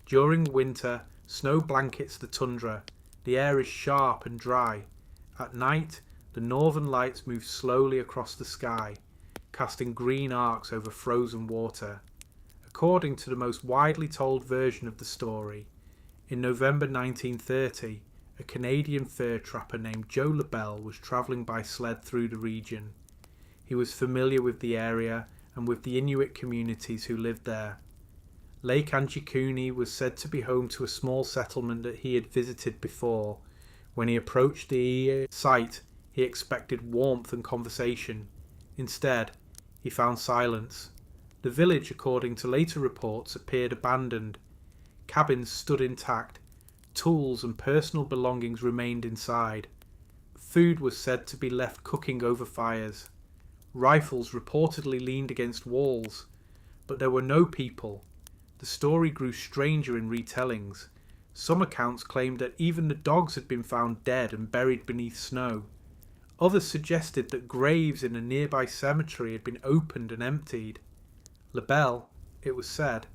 A: During winter, snow blankets the tundra. The air is sharp and dry. At night, the northern lights move slowly across the sky, casting green arcs over frozen water. According to the most widely told version of the story, in November 1930, a Canadian fur trapper named Joe LaBelle was travelling by sled through the region. He was familiar with the area and with the Inuit communities who lived there. Lake Anjikuni was said to be home to a small settlement that he had visited before. When he approached the site, he expected warmth and conversation. Instead, he found silence. The village, according to later reports, appeared abandoned. Cabins stood intact. Tools and personal belongings remained inside. Food was said to be left cooking over fires. Rifles reportedly leaned against walls, but there were no people. The story grew stranger in retellings. Some accounts claimed that even the dogs had been found dead and buried beneath snow. Others suggested that graves in a nearby cemetery had been opened and emptied. LaBelle, it was said,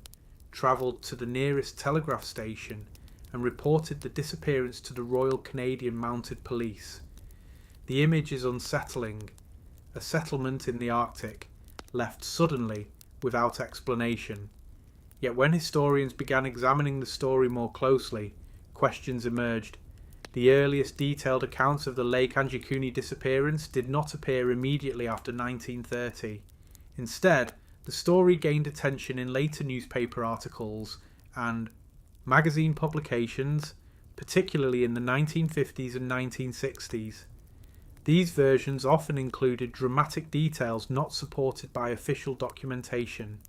A: travelled to the nearest telegraph station and reported the disappearance to the Royal Canadian Mounted Police. The image is unsettling. A settlement in the Arctic, left suddenly without explanation. Yet when historians began examining the story more closely, questions emerged. The earliest detailed accounts of the Lake Anjikuni disappearance did not appear immediately after 1930. Instead, the story gained attention in later newspaper articles and magazine publications, particularly in the 1950s and 1960s. These versions often included dramatic details not supported by official documentation.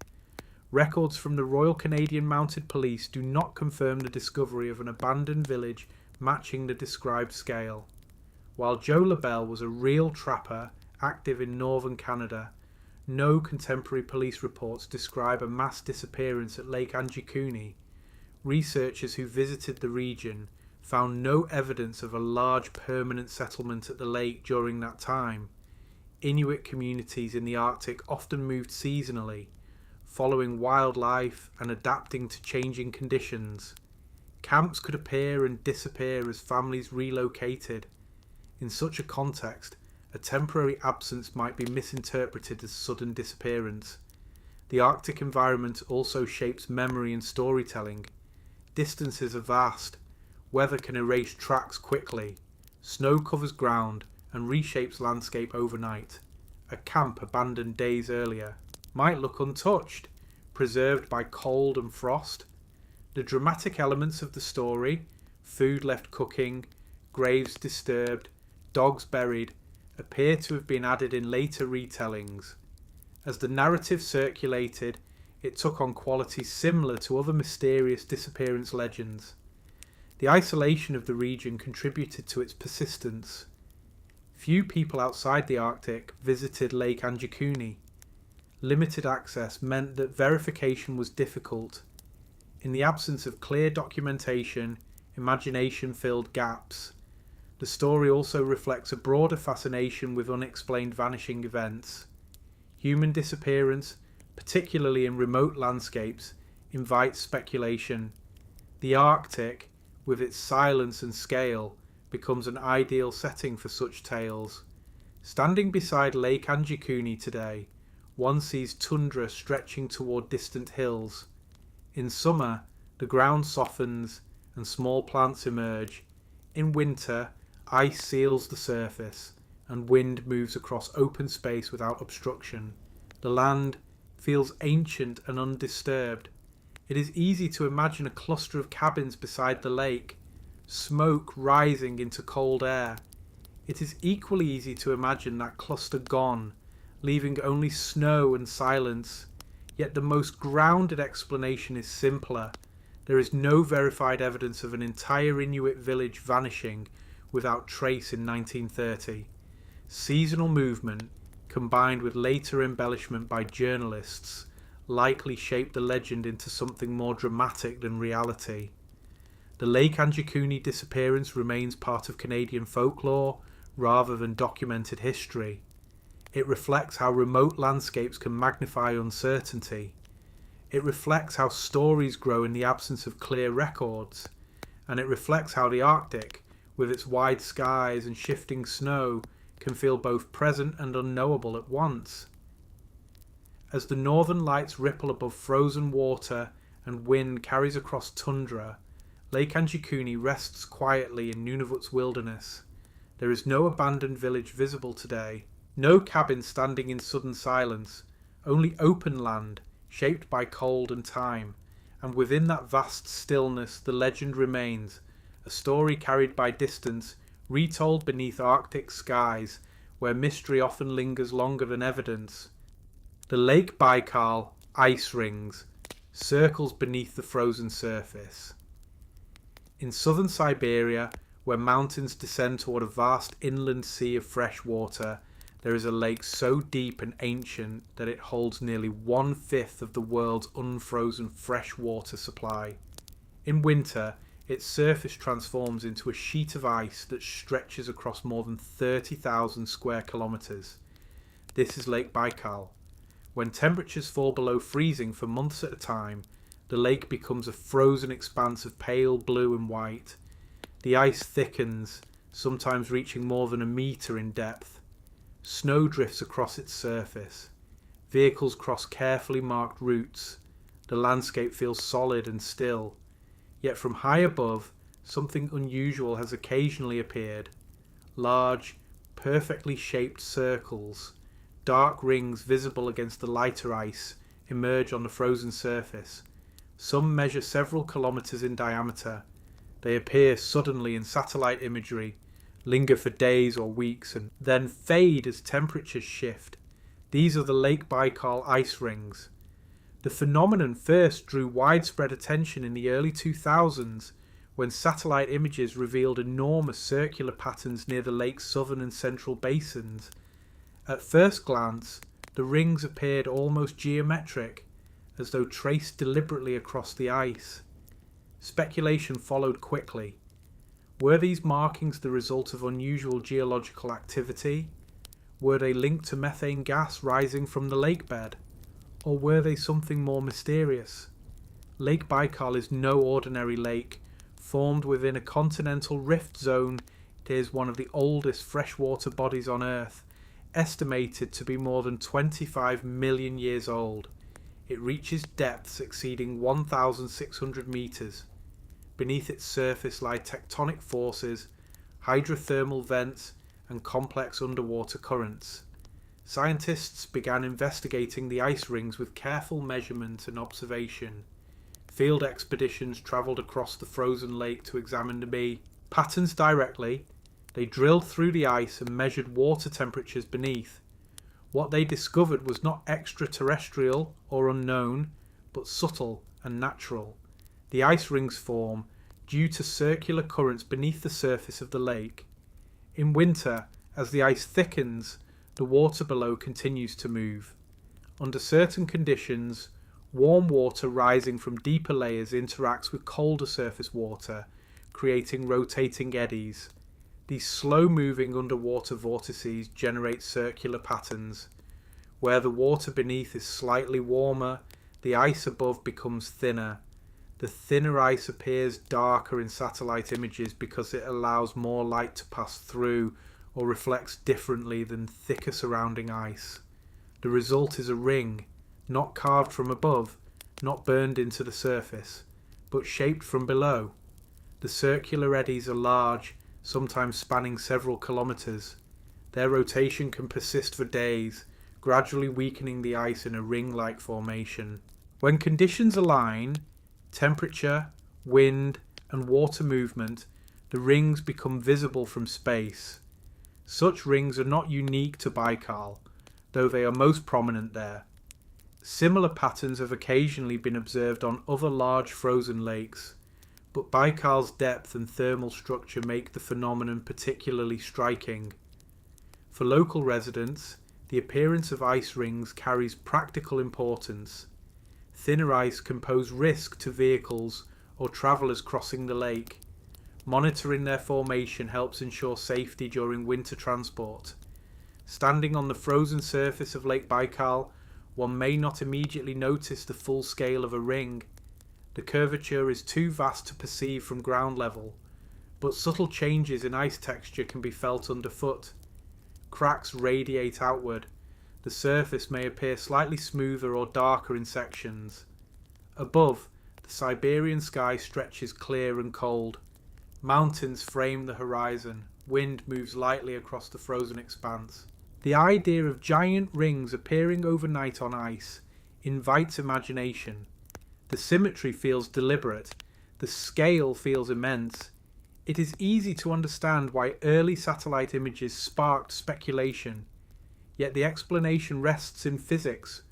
A: Records from the Royal Canadian Mounted Police do not confirm the discovery of an abandoned village matching the described scale. While Joe LaBelle was a real trapper active in northern Canada, no contemporary police reports describe a mass disappearance at Lake Anjikuni. Researchers who visited the region found no evidence of a large permanent settlement at the lake during that time. Inuit communities in the Arctic often moved seasonally, following wildlife and adapting to changing conditions. Camps could appear and disappear as families relocated. In such a context, a temporary absence might be misinterpreted as sudden disappearance. The Arctic environment also shapes memory and storytelling. Distances are vast. Weather can erase tracks quickly. Snow covers ground and reshapes landscape overnight. A camp abandoned days earlier might look untouched, preserved by cold and frost. The dramatic elements of the story, food left cooking, graves disturbed, dogs buried, appear to have been added in later retellings. As the narrative circulated, it took on qualities similar to other mysterious disappearance legends. The isolation of the region contributed to its persistence. Few people outside the Arctic visited Lake Anjikuni. Limited access meant that verification was difficult. In the absence of clear documentation, imagination filled gaps. The story also reflects a broader fascination with unexplained vanishing events. Human disappearance, particularly in remote landscapes, invites speculation. The Arctic, with its silence and scale, becomes an ideal setting for such tales. Standing beside Lake Anjikuni today, one sees tundra stretching toward distant hills. In summer, the ground softens and small plants emerge. In winter, ice seals the surface and wind moves across open space without obstruction. The land feels ancient and undisturbed. It is easy to imagine a cluster of cabins beside the lake, smoke rising into cold air. It is equally easy to imagine that cluster gone, leaving only snow and silence. Yet the most grounded explanation is simpler. There is no verified evidence of an entire Inuit village vanishing without trace in 1930. Seasonal movement, combined with later embellishment by journalists, likely shaped the legend into something more dramatic than reality. The Lake Anjikuni disappearance remains part of Canadian folklore rather than documented history. It reflects how remote landscapes can magnify uncertainty. It reflects how stories grow in the absence of clear records. And it reflects how the Arctic, with its wide skies and shifting snow, can feel both present and unknowable at once. As the northern lights ripple above frozen water and wind carries across tundra, Lake Anjikuni rests quietly in Nunavut's wilderness. There is no abandoned village visible today, no cabin standing in sudden silence, only open land shaped by cold and time, and within that vast stillness the legend remains, a story carried by distance, retold beneath Arctic skies, where mystery often lingers longer than evidence. The Lake Baikal, ice rings, circles beneath the frozen surface. In southern Siberia, where mountains descend toward a vast inland sea of fresh water, there is a lake so deep and ancient that it holds nearly 1/5 of the world's unfrozen fresh water supply. In winter, its surface transforms into a sheet of ice that stretches across more than 30,000 square kilometres. This is Lake Baikal. When temperatures fall below freezing for months at a time, the lake becomes a frozen expanse of pale blue and white. The ice thickens, sometimes reaching more than a metre in depth. Snow drifts across its surface. Vehicles cross carefully marked routes. The landscape feels solid and still. Yet from high above, something unusual has occasionally appeared. Large, perfectly shaped circles, dark rings visible against the lighter ice, emerge on the frozen surface. Some measure several kilometres in diameter. They appear suddenly in satellite imagery, linger for days or weeks, and then fade as temperatures shift. These are the Lake Baikal ice rings. The phenomenon first drew widespread attention in the early 2000s when satellite images revealed enormous circular patterns near the lake's southern and central basins. At first glance, the rings appeared almost geometric, as though traced deliberately across the ice. Speculation followed quickly. Were these markings the result of unusual geological activity? Were they linked to methane gas rising from the lake bed? Or were they something more mysterious? Lake Baikal is no ordinary lake. Formed within a continental rift zone, it is one of the oldest freshwater bodies on Earth, estimated to be more than 25 million years old. It reaches depths exceeding 1,600 metres. Beneath its surface lie tectonic forces, hydrothermal vents, and complex underwater currents. Scientists began investigating the ice rings with careful measurement and observation. Field expeditions travelled across the frozen lake to examine the patterns directly. They drilled through the ice and measured water temperatures beneath. What they discovered was not extraterrestrial or unknown, but subtle and natural. The ice rings form due to circular currents beneath the surface of the lake. In winter, as the ice thickens, the water below continues to move. Under certain conditions, warm water rising from deeper layers interacts with colder surface water, creating rotating eddies. These slow-moving underwater vortices generate circular patterns. Where the water beneath is slightly warmer, the ice above becomes thinner. The thinner ice appears darker in satellite images because it allows more light to pass through or reflects differently than thicker surrounding ice. The result is a ring, not carved from above, not burned into the surface, but shaped from below. The circular eddies are large, sometimes spanning several kilometres. Their rotation can persist for days, gradually weakening the ice in a ring-like formation. When conditions align, temperature, wind, and water movement, the rings become visible from space. Such rings are not unique to Baikal, though they are most prominent there. Similar patterns have occasionally been observed on other large frozen lakes, but Baikal's depth and thermal structure make the phenomenon particularly striking. For local residents, the appearance of ice rings carries practical importance. Thinner ice can pose risk to vehicles or travellers crossing the lake. Monitoring their formation helps ensure safety during winter transport. Standing on the frozen surface of Lake Baikal, one may not immediately notice the full scale of a ring. The curvature is too vast to perceive from ground level, but subtle changes in ice texture can be felt underfoot. Cracks radiate outward. The surface may appear slightly smoother or darker in sections. Above, the Siberian sky stretches clear and cold. Mountains frame the horizon. Wind moves lightly across the frozen expanse. The idea of giant rings appearing overnight on ice invites imagination. The symmetry feels deliberate. The scale feels immense. It is easy to understand why early satellite images sparked speculation. Yet the explanation rests in physics.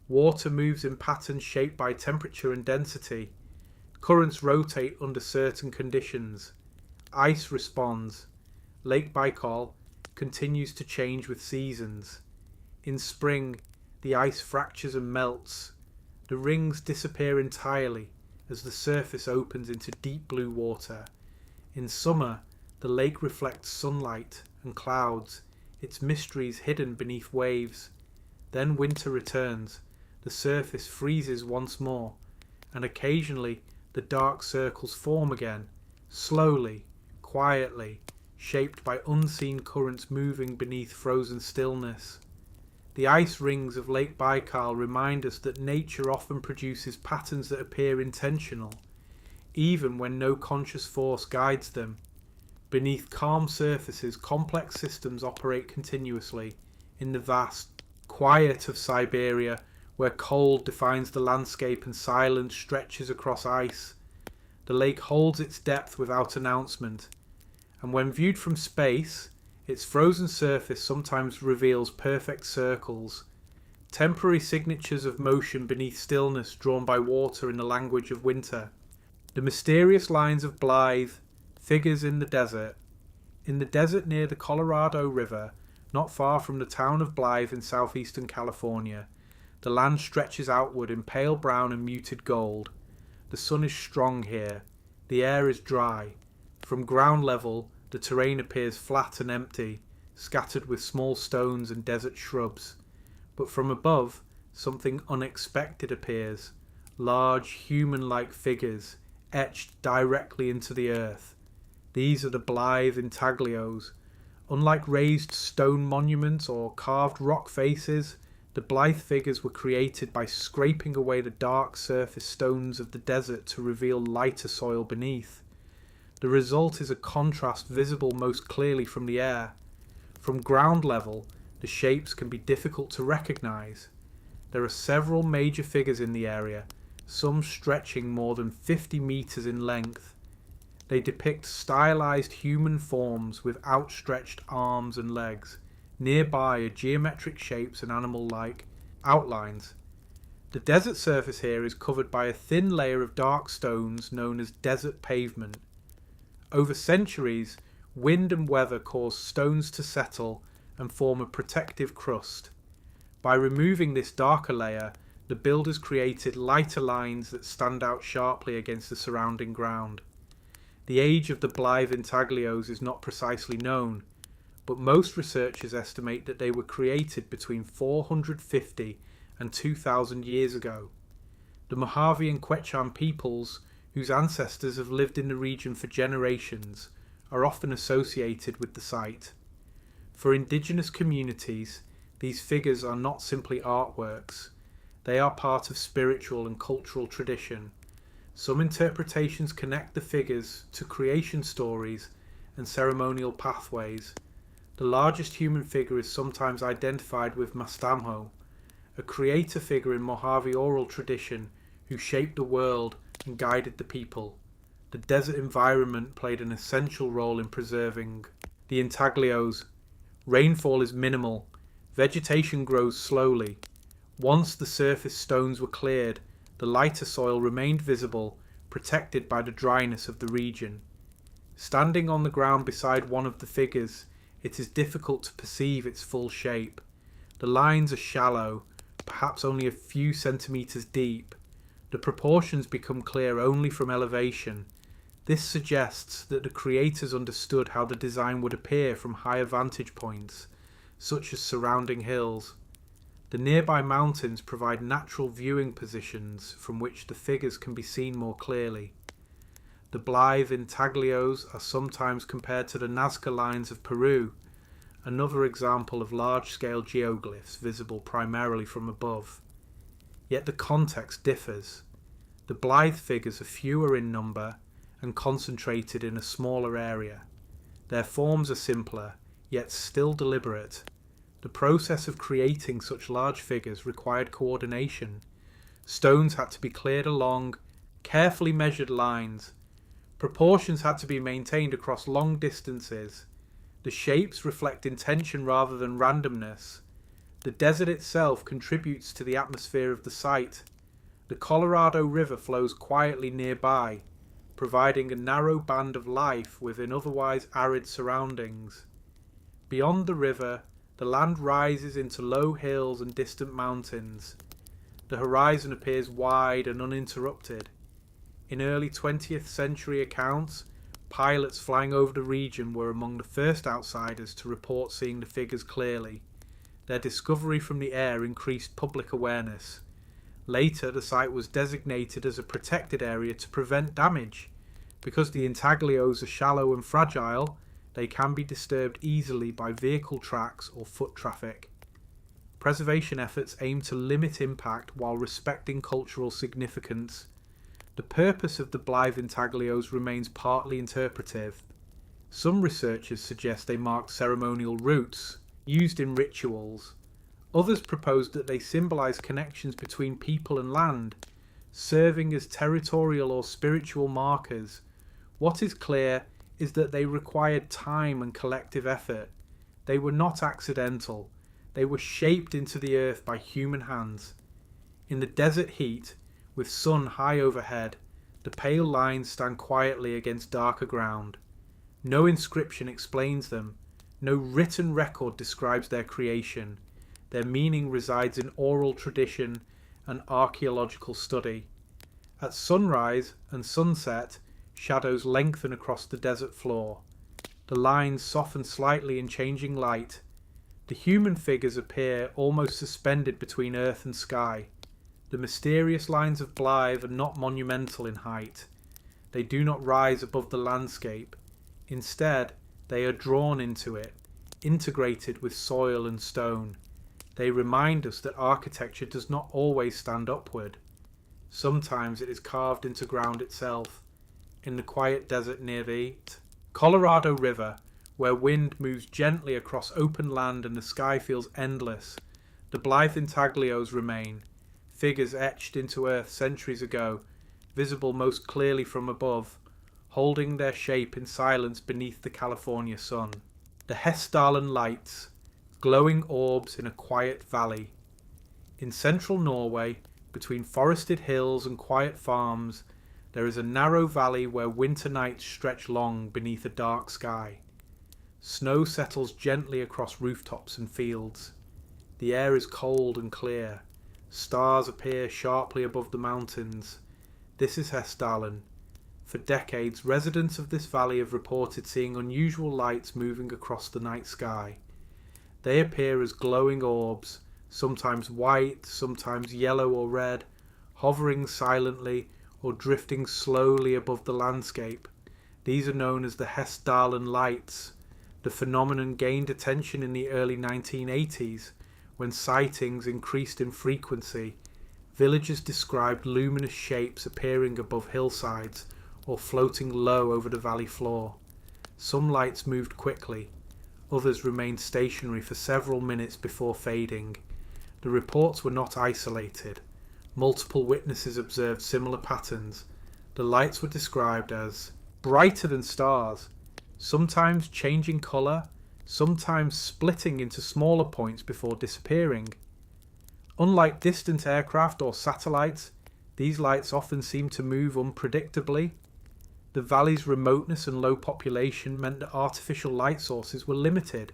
A: Water moves in patterns shaped by temperature and density. Currents rotate under certain conditions. Ice responds. Lake Baikal continues to change with seasons. In spring, the ice fractures and melts. The rings disappear entirely as the surface opens into deep blue water. In summer, the lake reflects sunlight and clouds, its mysteries hidden beneath waves. Then winter returns, the surface freezes once more, and occasionally the dark circles form again, slowly, quietly, shaped by unseen currents moving beneath frozen stillness. The ice rings of Lake Baikal remind us that nature often produces patterns that appear intentional, even when no conscious force guides them. Beneath calm surfaces, complex systems operate continuously. In the vast quiet of Siberia, where cold defines the landscape and silence stretches across ice, the lake holds its depth without announcement. And when viewed from space, its frozen surface sometimes reveals perfect circles, temporary signatures of motion beneath stillness drawn by water in the language of winter. The mysterious lines of Blythe, figures in the desert. In the desert near the Colorado River, not far from the town of Blythe in southeastern California, the land stretches outward in pale brown and muted gold. The sun is strong here. The air is dry. From ground level, the terrain appears flat and empty, scattered with small stones and desert shrubs. But from above, something unexpected appears. Large, human-like figures, etched directly into the earth. These are the Blythe intaglios. Unlike raised stone monuments or carved rock faces, the Blythe figures were created by scraping away the dark surface stones of the desert to reveal lighter soil beneath. The result is a contrast visible most clearly from the air. From ground level, the shapes can be difficult to recognize. There are several major figures in the area, some stretching more than 50 meters in length. They depict stylized human forms with outstretched arms and legs. Nearby are geometric shapes and animal-like outlines. The desert surface here is covered by a thin layer of dark stones known as desert pavement. Over centuries, wind and weather cause stones to settle and form a protective crust. By removing this darker layer, the builders created lighter lines that stand out sharply against the surrounding ground. The age of the Blythe intaglios is not precisely known, but most researchers estimate that they were created between 450 and 2,000 years ago. The Mojave and Quechan peoples, whose ancestors have lived in the region for generations, are often associated with the site. For indigenous communities, these figures are not simply artworks. They are part of spiritual and cultural tradition. Some interpretations connect the figures to creation stories and ceremonial pathways. The largest human figure is sometimes identified with Mastamho, a creator figure in Mojave oral tradition who shaped the world and guided the people. The desert environment played an essential role in preserving the intaglios. Rainfall is minimal. Vegetation grows slowly. Once the surface stones were cleared, the lighter soil remained visible, protected by the dryness of the region. Standing on the ground beside one of the figures, it is difficult to perceive its full shape. The lines are shallow, perhaps only a few centimetres deep. The proportions become clear only from elevation. This suggests that the creators understood how the design would appear from higher vantage points, such as surrounding hills. The nearby mountains provide natural viewing positions from which the figures can be seen more clearly. The Blythe intaglios are sometimes compared to the Nazca lines of Peru, another example of large-scale geoglyphs visible primarily from above. Yet the context differs. The Blythe figures are fewer in number and concentrated in a smaller area. Their forms are simpler, yet still deliberate. The process of creating such large figures required coordination. Stones had to be cleared along carefully measured lines. Proportions had to be maintained across long distances. The shapes reflect intention rather than randomness. The desert itself contributes to the atmosphere of the site. The Colorado River flows quietly nearby, providing a narrow band of life within otherwise arid surroundings. Beyond the river, the land rises into low hills and distant mountains. The horizon appears wide and uninterrupted. In early 20th century accounts, pilots flying over the region were among the first outsiders to report seeing the figures clearly. Their discovery from the air increased public awareness. Later, the site was designated as a protected area to prevent damage. Because the intaglios are shallow and fragile, they can be disturbed easily by vehicle tracks or foot traffic. Preservation efforts aim to limit impact while respecting cultural significance. The purpose of the Blythe intaglios remains partly interpretive. Some researchers suggest they marked ceremonial routes, used in rituals. Others propose that they symbolize connections between people and land, serving as territorial or spiritual markers. What is clear is that they required time and collective effort. They were not accidental. They were shaped into the earth by human hands. In the desert heat, with sun high overhead, the pale lines stand quietly against darker ground. No inscription explains them. No written record describes their creation. Their meaning resides in oral tradition and archaeological study. At sunrise and sunset, shadows lengthen across the desert floor. The lines soften slightly in changing light. The human figures appear almost suspended between earth and sky. The mysterious lines of Blythe are not monumental in height. They do not rise above the landscape. Instead, they are drawn into it, integrated with soil and stone. They remind us that architecture does not always stand upward. Sometimes it is carved into ground itself. In the quiet desert near the Colorado River, where wind moves gently across open land and the sky feels endless, the Blythe intaglios remain, figures etched into earth centuries ago, visible most clearly from above, holding their shape in silence beneath the California sun. The Hessdalen lights, glowing orbs in a quiet valley. In central Norway, between forested hills and quiet farms, there is a narrow valley where winter nights stretch long beneath a dark sky. Snow settles gently across rooftops and fields. The air is cold and clear. Stars appear sharply above the mountains. This is Hessdalen. For decades, residents of this valley have reported seeing unusual lights moving across the night sky. They appear as glowing orbs, sometimes white, sometimes yellow or red, hovering silently or drifting slowly above the landscape. These are known as the Hessdalen lights. The phenomenon gained attention in the early 1980s when sightings increased in frequency. Villagers described luminous shapes appearing above hillsides or floating low over the valley floor. Some lights moved quickly. Others remained stationary for several minutes before fading. The reports were not isolated. Multiple witnesses observed similar patterns. The lights were described as brighter than stars, sometimes changing colour, sometimes splitting into smaller points before disappearing. Unlike distant aircraft or satellites, these lights often seem to move unpredictably. The valley's remoteness and low population meant that artificial light sources were limited.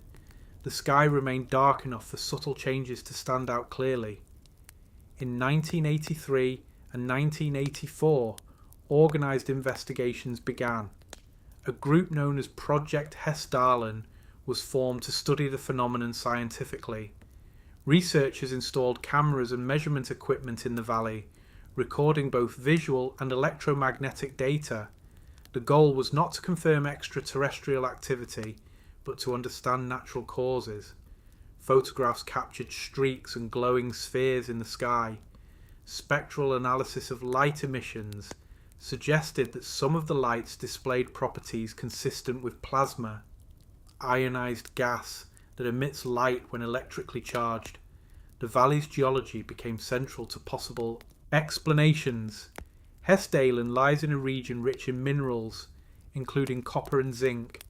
A: The sky remained dark enough for subtle changes to stand out clearly. In 1983 and 1984, organised investigations began. A group known as Project Hessdalen was formed to study the phenomenon scientifically. Researchers installed cameras and measurement equipment in the valley, recording both visual and electromagnetic data. The goal was not to confirm extraterrestrial activity, but to understand natural causes. Photographs captured streaks and glowing spheres in the sky. Spectral analysis of light emissions suggested that some of the lights displayed properties consistent with plasma, ionized gas that emits light when electrically charged. The valley's geology became central to possible explanations. Hessdalen lies in a region rich in minerals, including copper and zinc.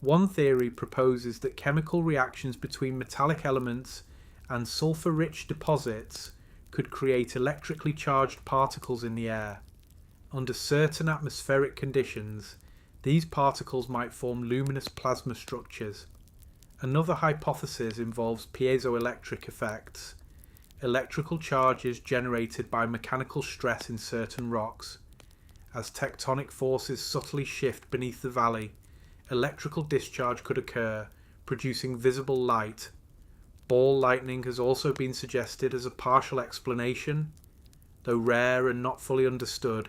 A: One theory proposes that chemical reactions between metallic elements and sulfur-rich deposits could create electrically charged particles in the air. Under certain atmospheric conditions, these particles might form luminous plasma structures. Another hypothesis involves piezoelectric effects, electrical charges generated by mechanical stress in certain rocks. As tectonic forces subtly shift beneath the valley, electrical discharge could occur, producing visible light. Ball lightning has also been suggested as a partial explanation. Though rare and not fully understood,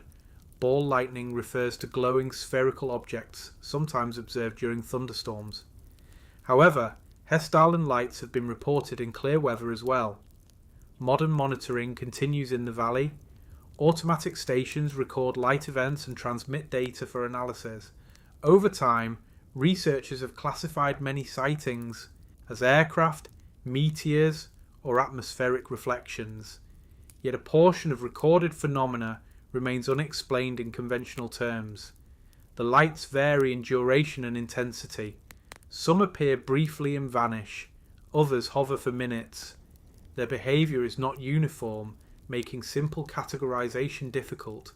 A: ball lightning refers to glowing spherical objects, sometimes observed during thunderstorms. However, Hessdalen lights have been reported in clear weather as well. Modern monitoring continues in the valley. Automatic stations record light events and transmit data for analysis. Over time, researchers have classified many sightings as aircraft, meteors, or atmospheric reflections. Yet a portion of recorded phenomena remains unexplained in conventional terms. The lights vary in duration and intensity. Some appear briefly and vanish, others hover for minutes. Their behaviour is not uniform, making simple categorization difficult.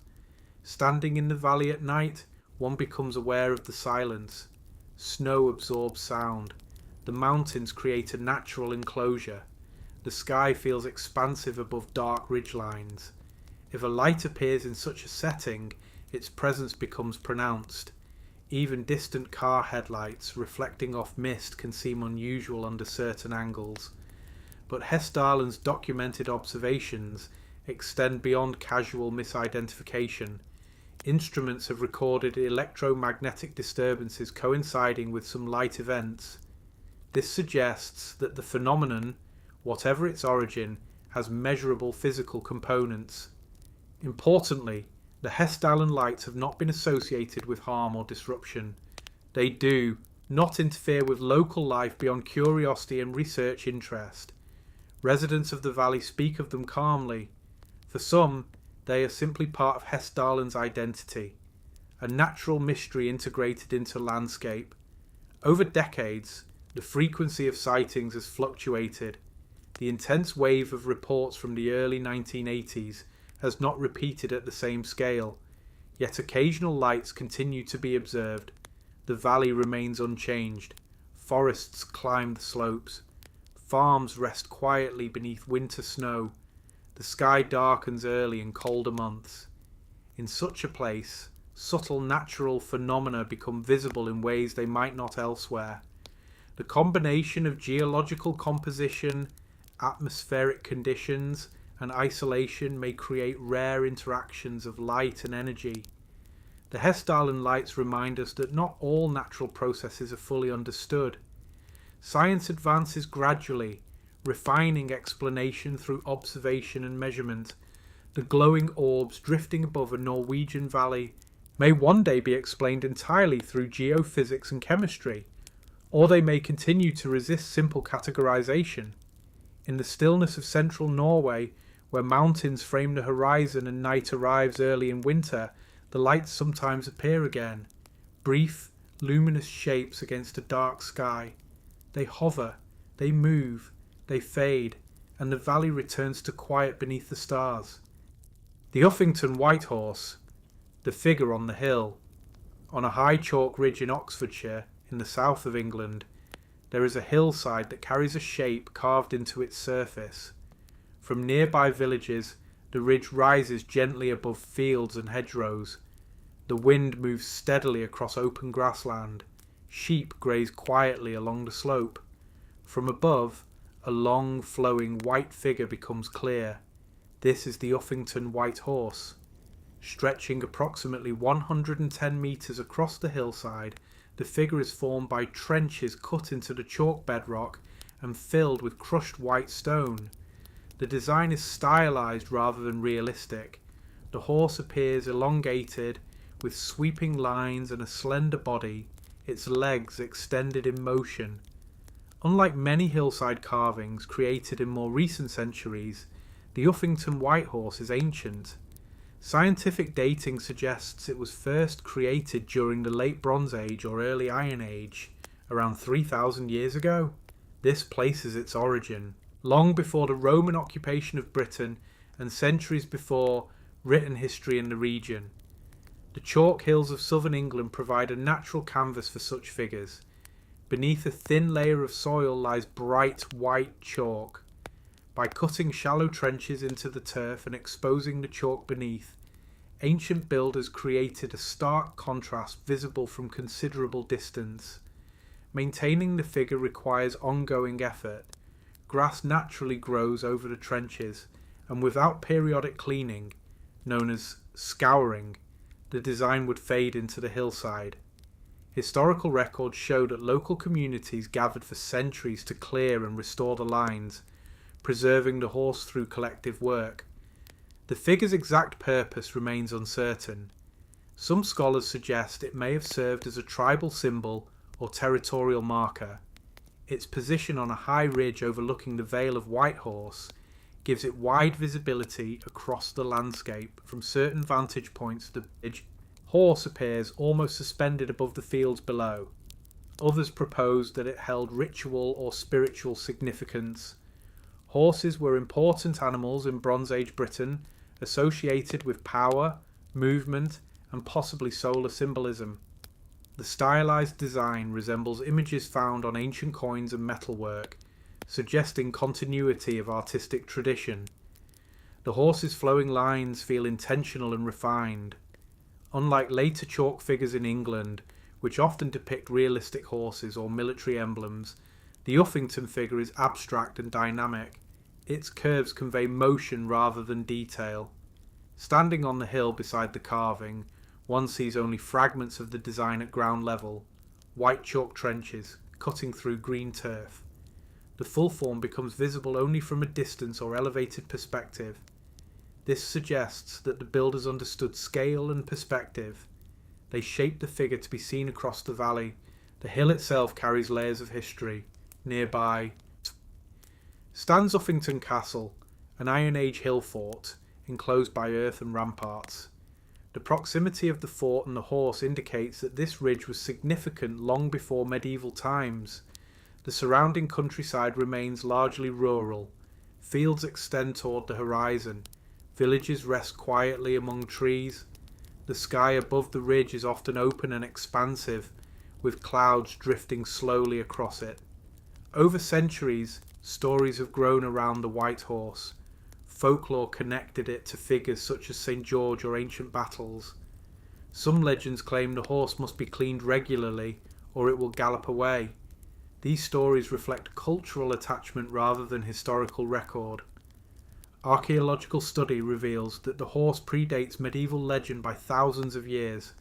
A: Standing in the valley at night, one becomes aware of the silence. Snow absorbs sound. The mountains create a natural enclosure. The sky feels expansive above dark ridgelines. If a light appears in such a setting, its presence becomes pronounced. Even distant car headlights reflecting off mist can seem unusual under certain angles. But Hessdalen's documented observations extend beyond casual misidentification. Instruments have recorded electromagnetic disturbances coinciding with some light events. This suggests that the phenomenon, whatever its origin, has measurable physical components. Importantly, the Hessdalen lights have not been associated with harm or disruption. They do not interfere with local life beyond curiosity and research interest. Residents of the valley speak of them calmly. For some, they are simply part of Hessdalen's identity, a natural mystery integrated into landscape. Over decades, the frequency of sightings has fluctuated. The intense wave of reports from the early 1980s has not repeated at the same scale, yet occasional lights continue to be observed. The valley remains unchanged. Forests climb the slopes. Farms rest quietly beneath winter snow. The sky darkens early in colder months. In such a place, subtle natural phenomena become visible in ways they might not elsewhere. The combination of geological composition, atmospheric conditions, and isolation may create rare interactions of light and energy. The Hessdalen lights remind us that not all natural processes are fully understood. Science advances gradually, refining explanation through observation and measurement. The glowing orbs drifting above a Norwegian valley may one day be explained entirely through geophysics and chemistry, or they may continue to resist simple categorization. In the stillness of central Norway, where mountains frame the horizon and night arrives early in winter, the lights sometimes appear again, brief, luminous shapes against a dark sky. They hover, they move, they fade, and the valley returns to quiet beneath the stars. The Uffington White Horse, the figure on the hill. On a high chalk ridge in Oxfordshire, in the south of England, there is a hillside that carries a shape carved into its surface. From nearby villages, the ridge rises gently above fields and hedgerows. The wind moves steadily across open grassland. Sheep graze quietly along the slope. From above, a long, flowing white figure becomes clear. This is the Uffington White Horse. Stretching approximately 110 metres across the hillside, the figure is formed by trenches cut into the chalk bedrock and filled with crushed white stone. The design is stylised rather than realistic. The horse appears elongated, with sweeping lines and a slender body, its legs extended in motion. Unlike many hillside carvings created in more recent centuries, the Uffington White Horse is ancient. Scientific dating suggests it was first created during the Late Bronze Age or Early Iron Age, around 3,000 years ago. This places its origin long before the Roman occupation of Britain and centuries before written history in the region. The chalk hills of southern England provide a natural canvas for such figures. Beneath a thin layer of soil lies bright white chalk. By cutting shallow trenches into the turf and exposing the chalk beneath, ancient builders created a stark contrast visible from considerable distance. Maintaining the figure requires ongoing effort. Grass naturally grows over the trenches, and without periodic cleaning, known as scouring, the design would fade into the hillside. Historical records show that local communities gathered for centuries to clear and restore the lines, preserving the horse through collective work. The figure's exact purpose remains uncertain. Some scholars suggest it may have served as a tribal symbol or territorial marker. Its position on a high ridge overlooking the Vale of Whitehorse gives it wide visibility across the landscape. From certain vantage points, the horse appears almost suspended above the fields below. Others propose that it held ritual or spiritual significance. Horses were important animals in Bronze Age Britain, associated with power, movement, and possibly solar symbolism. The stylized design resembles images found on ancient coins and metalwork, suggesting continuity of artistic tradition. The horse's flowing lines feel intentional and refined. Unlike later chalk figures in England, which often depict realistic horses or military emblems, the Uffington figure is abstract and dynamic. Its curves convey motion rather than detail. Standing on the hill beside the carving, one sees only fragments of the design at ground level, white chalk trenches cutting through green turf. The full form becomes visible only from a distance or elevated perspective. This suggests that the builders understood scale and perspective. They shaped the figure to be seen across the valley. The hill itself carries layers of history. Nearby stands Uffington Castle, an Iron Age hill fort, enclosed by earthen ramparts. The proximity of the fort and the horse indicates that this ridge was significant long before medieval times. The surrounding countryside remains largely rural. Fields extend toward the horizon. Villages rest quietly among trees. The sky above the ridge is often open and expansive, with clouds drifting slowly across it. Over centuries, stories have grown around the White Horse. Folklore connected it to figures such as St. George or ancient battles. Some legends claim the horse must be cleaned regularly or it will gallop away. These stories reflect cultural attachment rather than historical record. Archaeological study reveals that the horse predates medieval legend by thousands of years.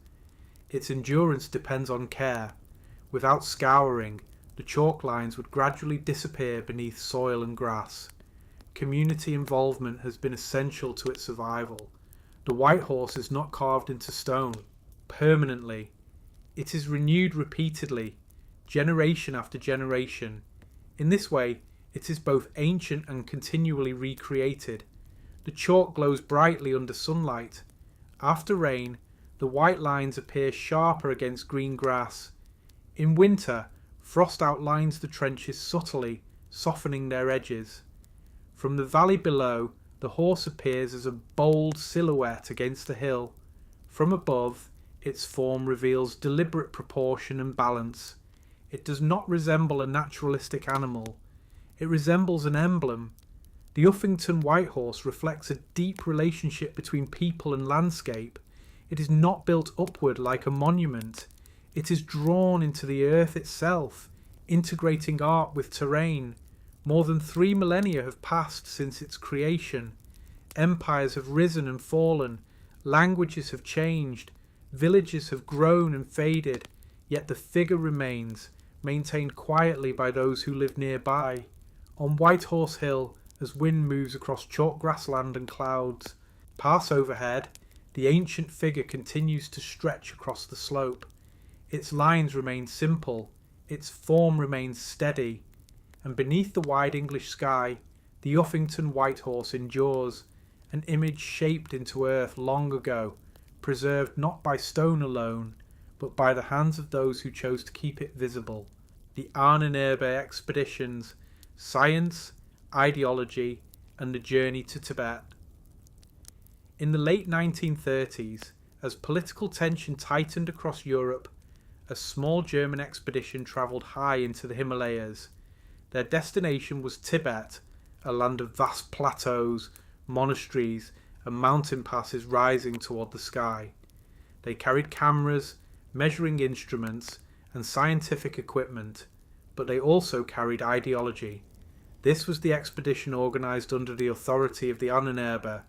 A: Its endurance depends on care. Without scouring, the chalk lines would gradually disappear beneath soil and grass. Community involvement has been essential to its survival. The White Horse is not carved into stone permanently. It is renewed repeatedly, generation after generation. In this way, it is both ancient and continually recreated. The chalk glows brightly under sunlight. After rain, the white lines appear sharper against green grass. In winter, frost outlines the trenches subtly, softening their edges. From the valley below, the horse appears as a bold silhouette against the hill. From above, its form reveals deliberate proportion and balance. It does not resemble a naturalistic animal. It resembles an emblem. The Uffington White Horse reflects a deep relationship between people and landscape. It is not built upward like a monument. It is drawn into the earth itself, integrating art with terrain. More than 3 millennia have passed since its creation. Empires have risen and fallen. Languages have changed. Villages have grown and faded. Yet the figure remains, maintained quietly by those who live nearby. On White Horse Hill, as wind moves across chalk grassland and clouds pass overhead, the ancient figure continues to stretch across the slope. Its lines remain simple, its form remains steady, and beneath the wide English sky, the Uffington White Horse endures, an image shaped into earth long ago, preserved not by stone alone, but by the hands of those who chose to keep it visible. The Ahnenerbe expeditions, science, ideology, and the journey to Tibet. In the late 1930s, as political tension tightened across Europe, a small German expedition travelled high into the Himalayas. Their destination was Tibet, a land of vast plateaus, monasteries, and mountain passes rising toward the sky. They carried cameras, measuring instruments, and scientific equipment, but they also carried ideology. This was the expedition organised under the authority of the Ahnenerbe,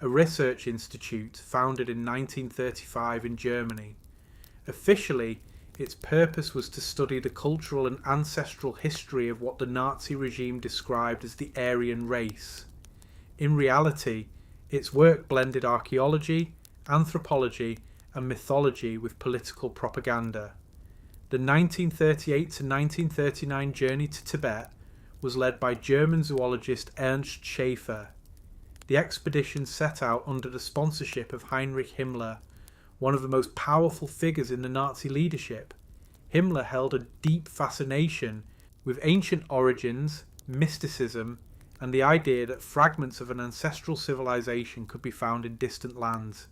A: a research institute founded in 1935 in Germany. Officially, its purpose was to study the cultural and ancestral history of what the Nazi regime described as the Aryan race. In reality, its work blended archaeology, anthropology, and mythology with political propaganda. The 1938 to 1939 journey to Tibet was led by German zoologist Ernst Schaefer. The expedition set out under the sponsorship of Heinrich Himmler, one of the most powerful figures in the Nazi leadership. Himmler held a deep fascination with ancient origins, mysticism, and the idea that fragments of an ancestral civilization could be found in distant lands.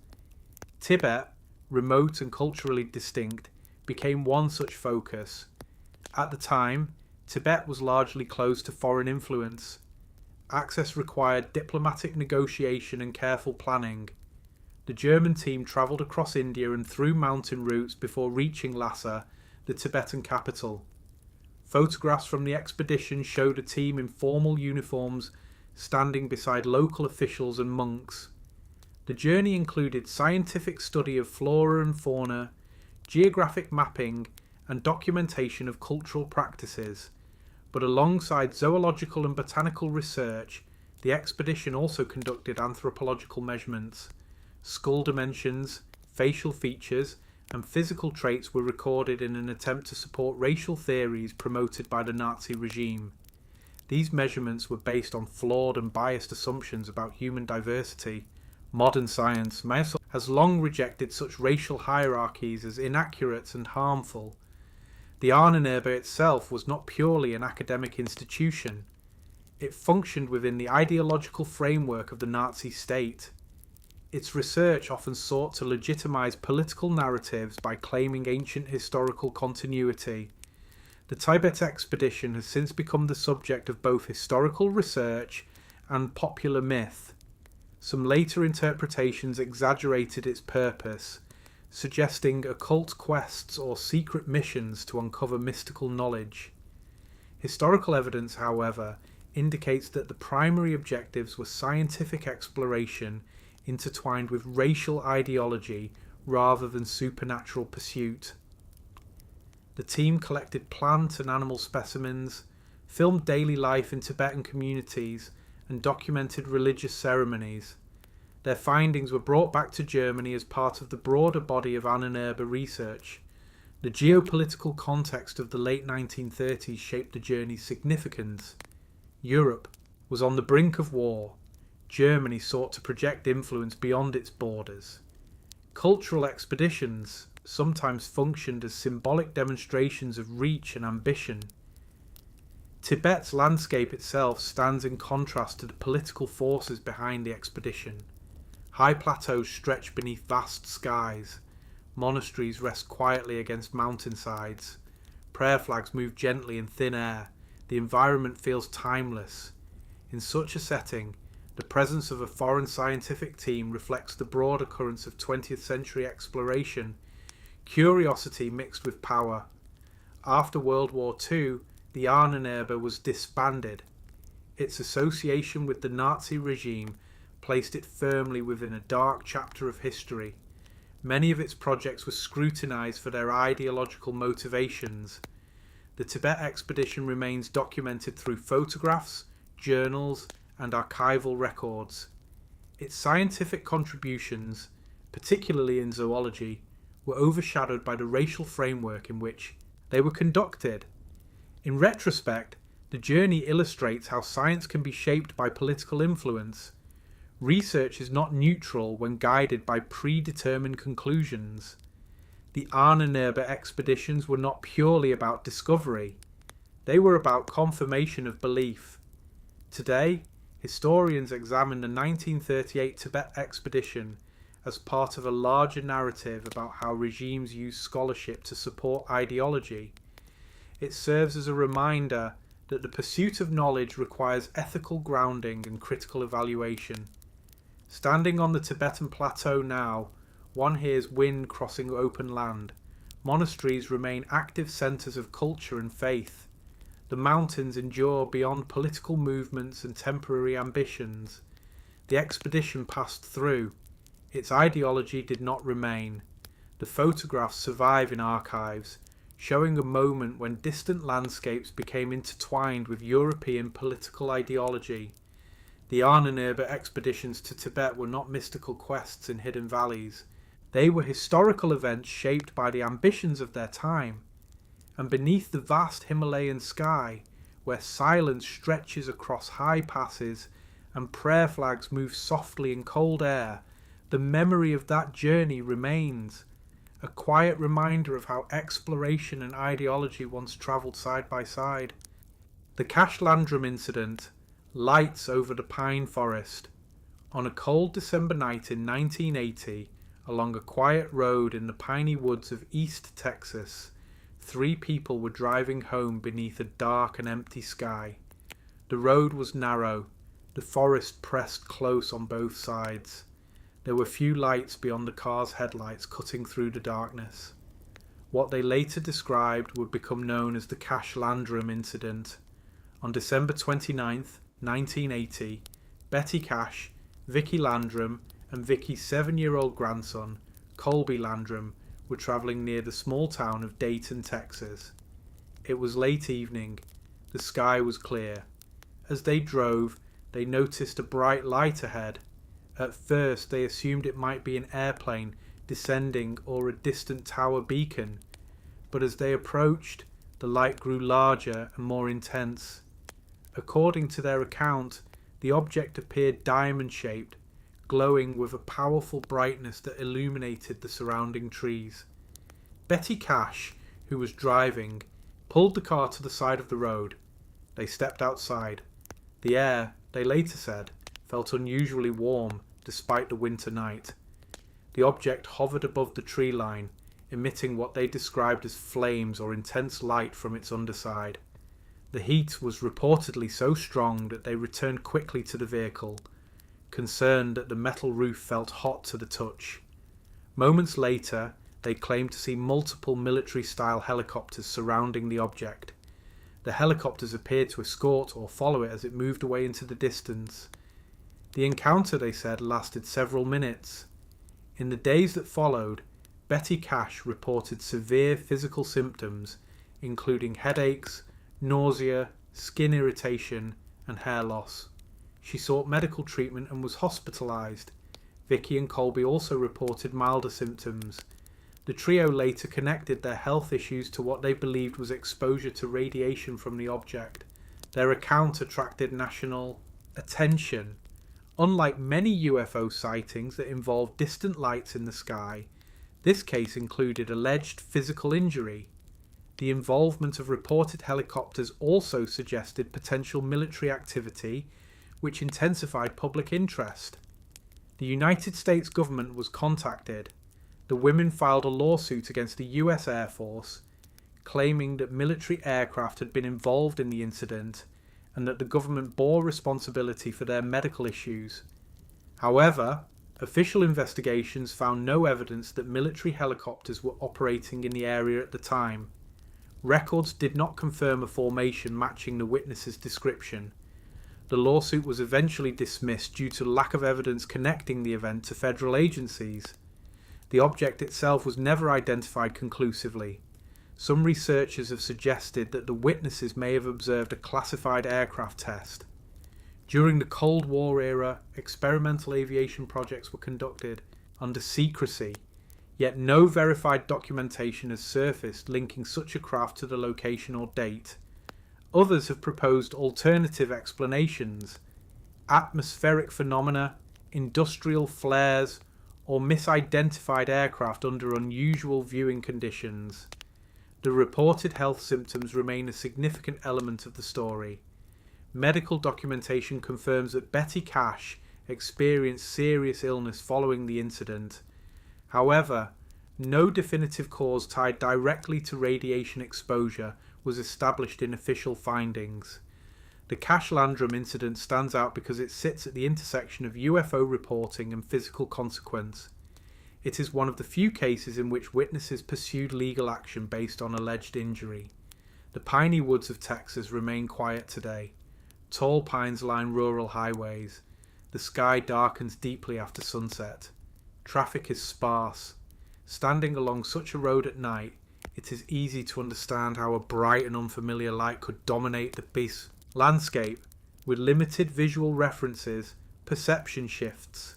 A: Tibet, remote and culturally distinct, became one such focus. At the time, Tibet was largely closed to foreign influence. Access required diplomatic negotiation and careful planning. The German team travelled across India and through mountain routes before reaching Lhasa, the Tibetan capital. Photographs from the expedition showed a team in formal uniforms standing beside local officials and monks. The journey included scientific study of flora and fauna, geographic mapping, and documentation of cultural practices. But alongside zoological and botanical research, the expedition also conducted anthropological measurements. Skull dimensions, facial features, and physical traits were recorded in an attempt to support racial theories promoted by the Nazi regime. These measurements were based on flawed and biased assumptions about human diversity. Modern science has long rejected such racial hierarchies as inaccurate and harmful. The Ahnenerbe itself was not purely an academic institution. It functioned within the ideological framework of the Nazi state. Its research often sought to legitimize political narratives by claiming ancient historical continuity. The Tibet expedition has since become the subject of both historical research and popular myth. Some later interpretations exaggerated its purpose, suggesting occult quests or secret missions to uncover mystical knowledge. Historical evidence, however, indicates that the primary objectives were scientific exploration intertwined with racial ideology rather than supernatural pursuit. The team collected plant and animal specimens, filmed daily life in Tibetan communities, and documented religious ceremonies. Their findings were brought back to Germany as part of the broader body of Ahnenerbe research. The geopolitical context of the late 1930s shaped the journey's significance. Europe was on the brink of war. Germany sought to project influence beyond its borders. Cultural expeditions sometimes functioned as symbolic demonstrations of reach and ambition. Tibet's landscape itself stands in contrast to the political forces behind the expedition. High plateaus stretch beneath vast skies. Monasteries rest quietly against mountainsides. Prayer flags move gently in thin air. The environment feels timeless. In such a setting, the presence of a foreign scientific team reflects the broader currents of 20th century exploration, curiosity mixed with power. After World War II, the Ahnenerbe was disbanded. Its association with the Nazi regime placed it firmly within a dark chapter of history. Many of its projects were scrutinized for their ideological motivations. The Tibet expedition remains documented through photographs, journals, and archival records. Its scientific contributions, particularly in zoology, were overshadowed by the racial framework in which they were conducted. In retrospect, the journey illustrates how science can be shaped by political influence. Research is not neutral when guided by predetermined conclusions. The Ahnenerbe expeditions were not purely about discovery. They were about confirmation of belief. Today, historians examine the 1938 Tibet expedition as part of a larger narrative about how regimes use scholarship to support ideology. It serves as a reminder that the pursuit of knowledge requires ethical grounding and critical evaluation. Standing on the Tibetan plateau now, one hears wind crossing open land. Monasteries remain active centres of culture and faith. The mountains endure beyond political movements and temporary ambitions. The expedition passed through. Its ideology did not remain. The photographs survive in archives, showing a moment when distant landscapes became intertwined with European political ideology. The Ahnenerbe expeditions to Tibet were not mystical quests in hidden valleys. They were historical events shaped by the ambitions of their time. And beneath the vast Himalayan sky, where silence stretches across high passes and prayer flags move softly in cold air, the memory of that journey remains. A quiet reminder of how exploration and ideology once travelled side by side. The Cache Landrum incident, lights over the pine forest. On a cold December night in 1980, along a quiet road in the piney woods of East Texas, 3 people were driving home beneath a dark and empty sky. The road was narrow, the forest pressed close on both sides. There were few lights beyond the car's headlights cutting through the darkness. What they later described would become known as the Cache Landrum incident. On December 29, 1980, Betty Cache, Vicky Landrum, and Vicky's 7-year-old grandson, Colby Landrum, were travelling near the small town of Dayton, Texas. It was late evening. The sky was clear. As they drove, they noticed a bright light ahead. At first they assumed it might be an airplane descending or a distant tower beacon, but as they approached, the light grew larger and more intense. According to their account, the object appeared diamond-shaped, glowing with a powerful brightness that illuminated the surrounding trees. Betty Cache, who was driving, pulled the car to the side of the road. They stepped outside. The air, they later said, felt unusually warm despite the winter night. The object hovered above the tree line, emitting what they described as flames or intense light from its underside. The heat was reportedly so strong that they returned quickly to the vehicle, concerned that the metal roof felt hot to the touch. Moments later, they claimed to see multiple military-style helicopters surrounding the object. The helicopters appeared to escort or follow it as it moved away into the distance. The encounter, they said, lasted several minutes. In the days that followed, Betty Cache reported severe physical symptoms, including headaches, nausea, skin irritation, and hair loss. She sought medical treatment and was hospitalized. Vicky and Colby also reported milder symptoms. The trio later connected their health issues to what they believed was exposure to radiation from the object. Their account attracted national attention. Unlike many UFO sightings that involved distant lights in the sky, this case included alleged physical injury. The involvement of reported helicopters also suggested potential military activity, which intensified public interest. The United States government was contacted. The women filed a lawsuit against the US Air Force, claiming that military aircraft had been involved in the incident and that the government bore responsibility for their medical issues. However, official investigations found no evidence that military helicopters were operating in the area at the time. Records did not confirm a formation matching the witness's description. The lawsuit was eventually dismissed due to lack of evidence connecting the event to federal agencies. The object itself was never identified conclusively. Some researchers have suggested that the witnesses may have observed a classified aircraft test. During the Cold War era, experimental aviation projects were conducted under secrecy, yet no verified documentation has surfaced linking such a craft to the location or date. Others have proposed alternative explanations: atmospheric phenomena, industrial flares, or misidentified aircraft under unusual viewing conditions. The reported health symptoms remain a significant element of the story. Medical documentation confirms that Betty Cash experienced serious illness following the incident. However, no definitive cause tied directly to radiation exposure was established in official findings. The Cash Landrum incident stands out because it sits at the intersection of UFO reporting and physical consequence. It is one of the few cases in which witnesses pursued legal action based on alleged injury. The piney woods of Texas remain quiet today. Tall pines line rural highways. The sky darkens deeply after sunset. Traffic is sparse. Standing along such a road at night, it is easy to understand how a bright and unfamiliar light could dominate the peace landscape. With limited visual references, perception shifts.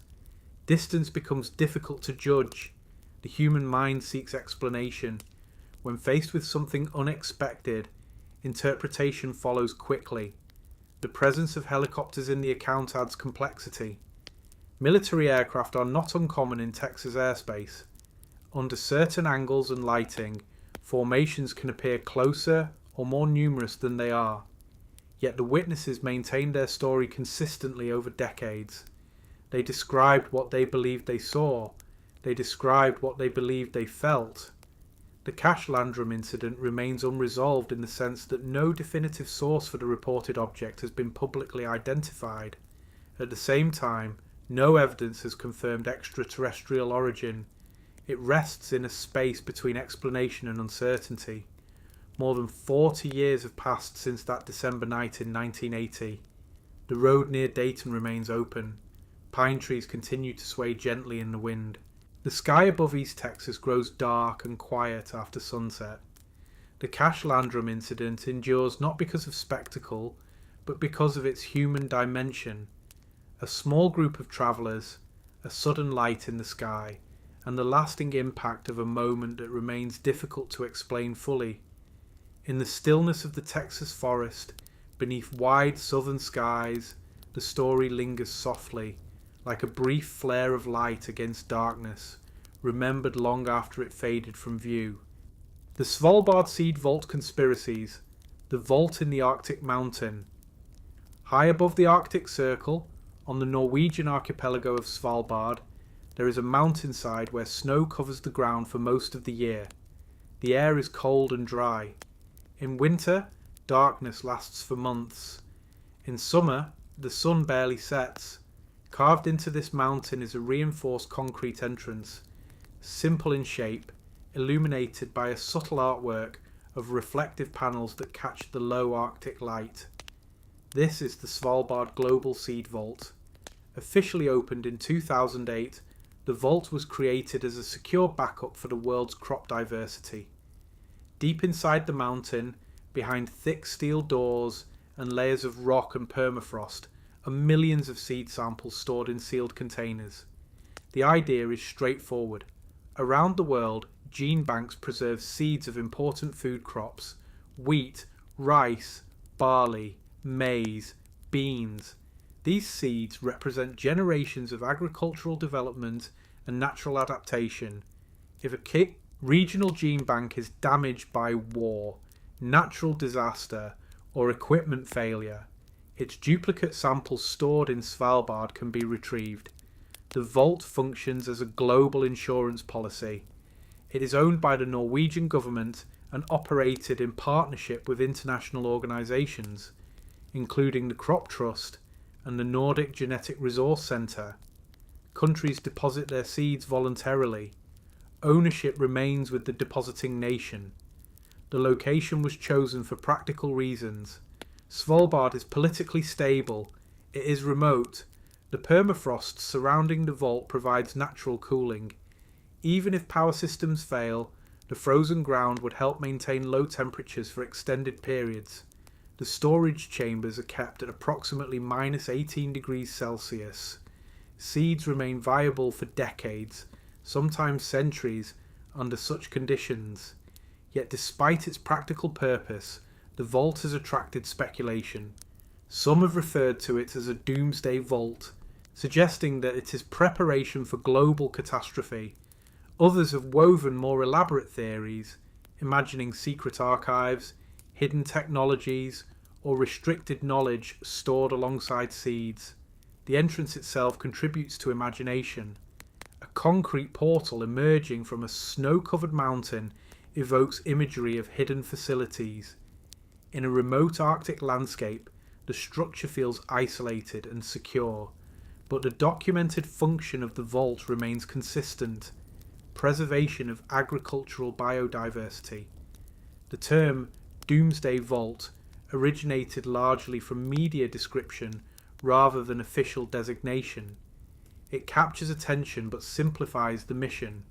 A: Distance becomes difficult to judge. The human mind seeks explanation. When faced with something unexpected, interpretation follows quickly. The presence of helicopters in the account adds complexity. Military aircraft are not uncommon in Texas airspace. Under certain angles and lighting, formations can appear closer or more numerous than they are. Yet the witnesses maintained their story consistently over decades. They described what they believed they saw. They described what they believed they felt. The Cash Landrum incident remains unresolved in the sense that no definitive source for the reported object has been publicly identified. At the same time, no evidence has confirmed extraterrestrial origin. It rests in a space between explanation and uncertainty. More than 40 years have passed since that December night in 1980. The road near Dayton remains open. Pine trees continue to sway gently in the wind. The sky above East Texas grows dark and quiet after sunset. The Cash Landrum incident endures not because of spectacle, but because of its human dimension. A small group of travellers, a sudden light in the sky, and the lasting impact of a moment that remains difficult to explain fully. In the stillness of the Texas forest, beneath wide southern skies, the story lingers softly, like a brief flare of light against darkness, remembered long after it faded from view. The Svalbard Seed Vault Conspiracies, the vault in the Arctic mountain. High above the Arctic Circle, on the Norwegian archipelago of Svalbard, there is a mountainside where snow covers the ground for most of the year. The air is cold and dry. In winter, darkness lasts for months. In summer, the sun barely sets. Carved into this mountain is a reinforced concrete entrance, simple in shape, illuminated by a subtle artwork of reflective panels that catch the low Arctic light. This is the Svalbard Global Seed Vault. Officially opened in 2008, the vault was created as a secure backup for the world's crop diversity. Deep inside the mountain, behind thick steel doors and layers of rock and permafrost, are millions of seed samples stored in sealed containers. The idea is straightforward. Around the world, gene banks preserve seeds of important food crops: wheat, rice, barley, maize, beans. These seeds represent generations of agricultural development and natural adaptation. If a Regional gene bank is damaged by war, natural disaster, or equipment failure. Its duplicate samples stored in Svalbard can be retrieved. The vault functions as a global insurance policy. It is owned by the Norwegian government and operated in partnership with international organisations, including the Crop Trust and the Nordic Genetic Resource Centre. Countries deposit their seeds voluntarily. Ownership remains with the depositing nation. The location was chosen for practical reasons. Svalbard is politically stable. It is remote. The permafrost surrounding the vault provides natural cooling. Even if power systems fail, the frozen ground would help maintain low temperatures for extended periods. The storage chambers are kept at approximately minus 18 degrees Celsius. Seeds remain viable for decades, sometimes centuries, under such conditions. Yet despite its practical purpose, the vault has attracted speculation. Some have referred to it as a doomsday vault, suggesting that it is preparation for global catastrophe. Others have woven more elaborate theories, imagining secret archives, hidden technologies, or restricted knowledge stored alongside seeds. The entrance itself contributes to imagination. A concrete portal emerging from a snow-covered mountain evokes imagery of hidden facilities. In a remote Arctic landscape, the structure feels isolated and secure, but the documented function of the vault remains consistent: preservation of agricultural biodiversity. The term Doomsday Vault originated largely from media description rather than official designation. It captures attention but simplifies the mission.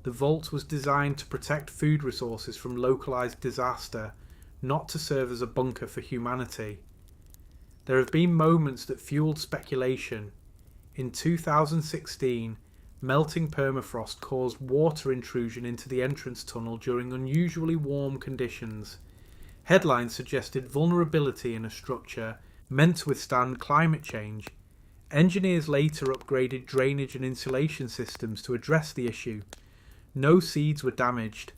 A: The vault was designed to protect food resources from localized disaster, not to serve as a bunker for humanity. There have been moments that fueled speculation. In 2016, melting permafrost caused water intrusion into the entrance tunnel during unusually warm conditions. Headlines suggested vulnerability in a structure meant to withstand climate change. Engineers later upgraded drainage and insulation systems to address the issue. No seeds were damaged.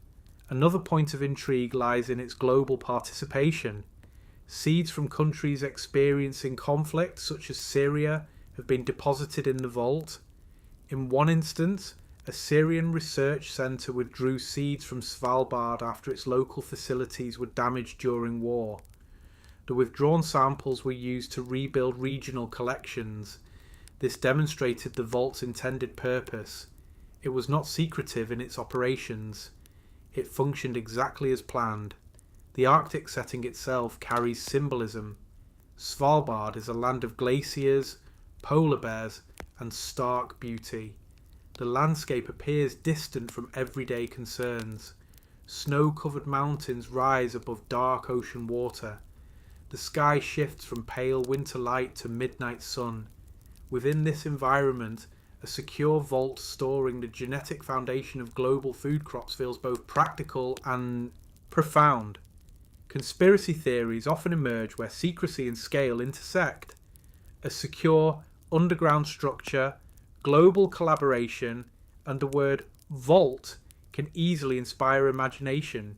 A: Another point of intrigue lies in its global participation. Seeds from countries experiencing conflict, such as Syria, have been deposited in the vault. In one instance, a Syrian research centre withdrew seeds from Svalbard after its local facilities were damaged during war. The withdrawn samples were used to rebuild regional collections. This demonstrated the vault's intended purpose. It was not secretive in its operations. It functioned exactly as planned. The Arctic setting itself carries symbolism. Svalbard is a land of glaciers, polar bears, and stark beauty. The landscape appears distant from everyday concerns. Snow-covered mountains rise above dark ocean water. The sky shifts from pale winter light to midnight sun. Within this environment, a secure vault storing the genetic foundation of global food crops feels both practical and profound. Conspiracy theories often emerge where secrecy and scale intersect. A secure, underground structure, global collaboration, and the word vault can easily inspire imagination.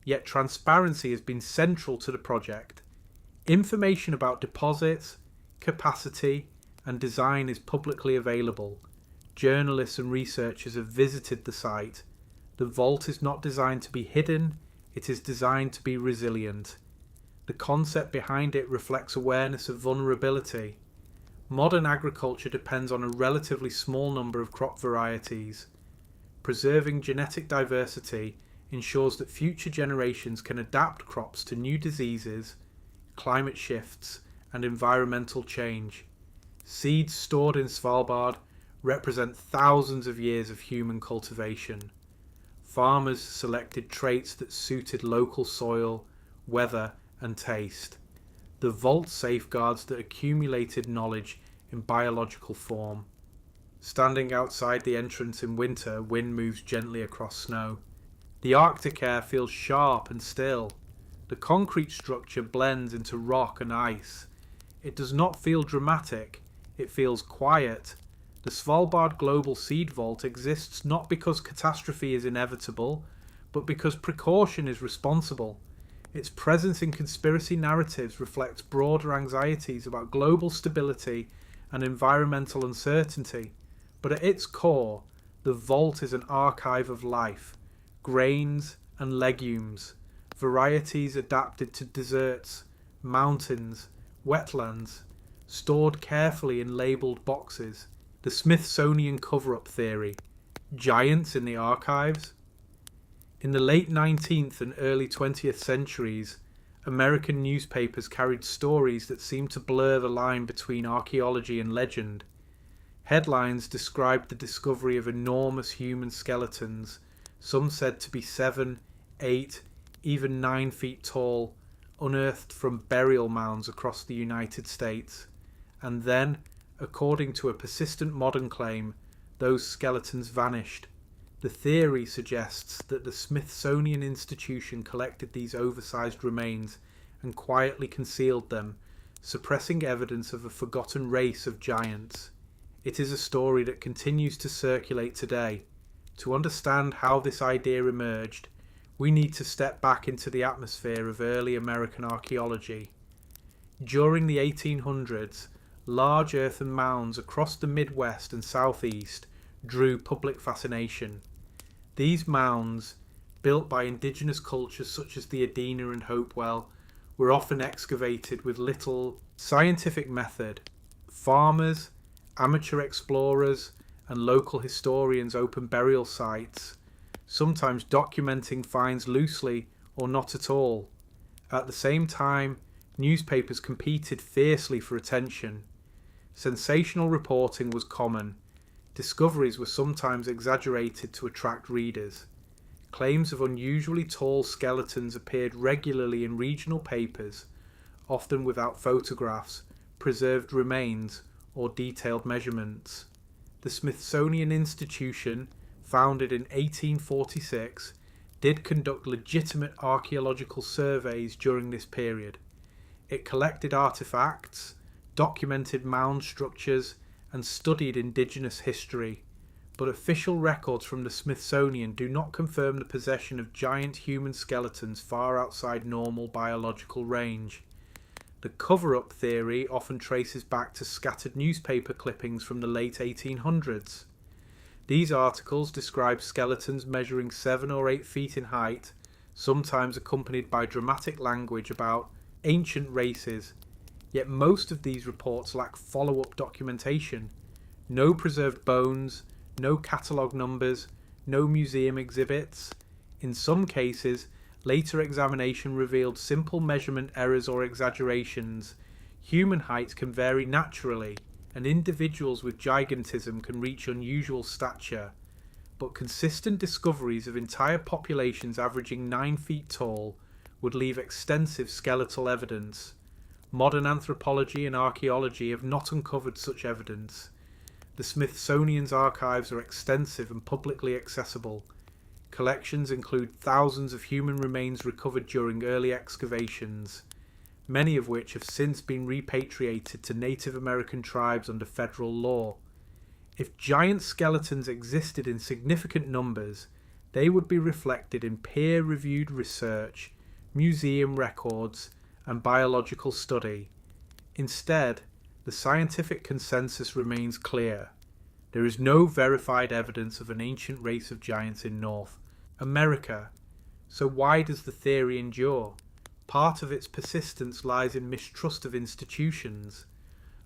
A: Yet transparency has been central to the project. Information about deposits, capacity, and design is publicly available. Journalists and researchers have visited the site. The vault is not designed to be hidden, it is designed to be resilient. The concept behind it reflects awareness of vulnerability. Modern agriculture depends on a relatively small number of crop varieties. Preserving genetic diversity ensures that future generations can adapt crops to new diseases, climate shifts, and environmental change. Seeds stored in Svalbard represent thousands of years of human cultivation. Farmers selected traits that suited local soil, weather, and taste. The vault safeguards the accumulated knowledge in biological form. Standing outside the entrance in winter, wind moves gently across snow. The Arctic air feels sharp and still. The concrete structure blends into rock and ice. It does not feel dramatic, it feels quiet. The Svalbard Global Seed Vault exists not because catastrophe is inevitable, but because precaution is responsible. Its presence in conspiracy narratives reflects broader anxieties about global stability and environmental uncertainty, but at its core, the vault is an archive of life, grains and legumes, varieties adapted to deserts, mountains, wetlands, stored carefully in labelled boxes. The Smithsonian cover-up theory, giants in the archives. In the late 19th and early 20th centuries, American newspapers carried stories that seemed to blur the line between archaeology and legend. Headlines described the discovery of enormous human skeletons, some said to be 7, 8, even 9 feet tall, unearthed from burial mounds across the United States. And then, according to a persistent modern claim, those skeletons vanished. The theory suggests that the Smithsonian Institution collected these oversized remains and quietly concealed them, suppressing evidence of a forgotten race of giants. It is a story that continues to circulate today. To understand how this idea emerged, we need to step back into the atmosphere of early American archaeology. During the 1800s, large earthen mounds across the Midwest and Southeast drew public fascination. These mounds, built by indigenous cultures such as the Adena and Hopewell, were often excavated with little scientific method. Farmers, amateur explorers, and local historians opened burial sites, sometimes documenting finds loosely or not at all. At the same time, newspapers competed fiercely for attention. Sensational reporting was common. Discoveries were sometimes exaggerated to attract readers. Claims of unusually tall skeletons appeared regularly in regional papers, often without photographs, preserved remains, or detailed measurements. The Smithsonian Institution, founded in 1846, did conduct legitimate archaeological surveys during this period. It collected artifacts, documented mound structures, and studied indigenous history, but official records from the Smithsonian do not confirm the possession of giant human skeletons far outside normal biological range. The cover-up theory often traces back to scattered newspaper clippings from the late 1800s. These articles describe skeletons measuring 7 or 8 feet in height, sometimes accompanied by dramatic language about ancient races. Yet most of these reports lack follow-up documentation. No preserved bones, no catalogue numbers, no museum exhibits. In some cases, later examination revealed simple measurement errors or exaggerations. Human height can vary naturally, and individuals with gigantism can reach unusual stature. But consistent discoveries of entire populations averaging 9 feet tall would leave extensive skeletal evidence. Modern anthropology and archaeology have not uncovered such evidence. The Smithsonian's archives are extensive and publicly accessible. Collections include thousands of human remains recovered during early excavations, many of which have since been repatriated to Native American tribes under federal law. If giant skeletons existed in significant numbers, they would be reflected in peer-reviewed research, museum records, and biological study. Instead, the scientific consensus remains clear. There is no verified evidence of an ancient race of giants in North America. So why does the theory endure? Part of its persistence lies in mistrust of institutions.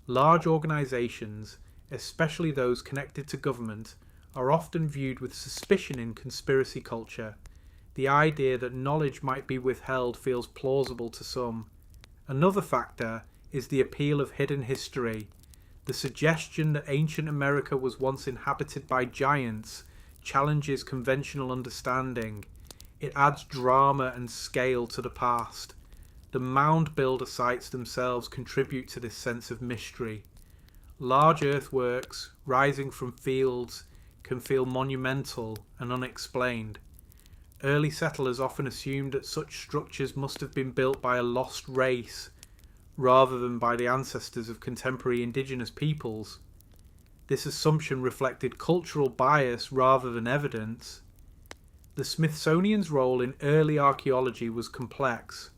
A: Large organizations, especially those connected to government, are often viewed with suspicion in conspiracy culture. The idea that knowledge might be withheld feels plausible to some. Another factor is the appeal of hidden history. The suggestion that ancient America was once inhabited by giants challenges conventional understanding. It adds drama and scale to the past. The mound builder sites themselves contribute to this sense of mystery. Large earthworks rising from fields can feel monumental and unexplained. Early settlers often assumed that such structures must have been built by a lost race, rather than by the ancestors of contemporary indigenous peoples. This assumption reflected cultural bias rather than evidence. The Smithsonian's role in early archaeology was complex.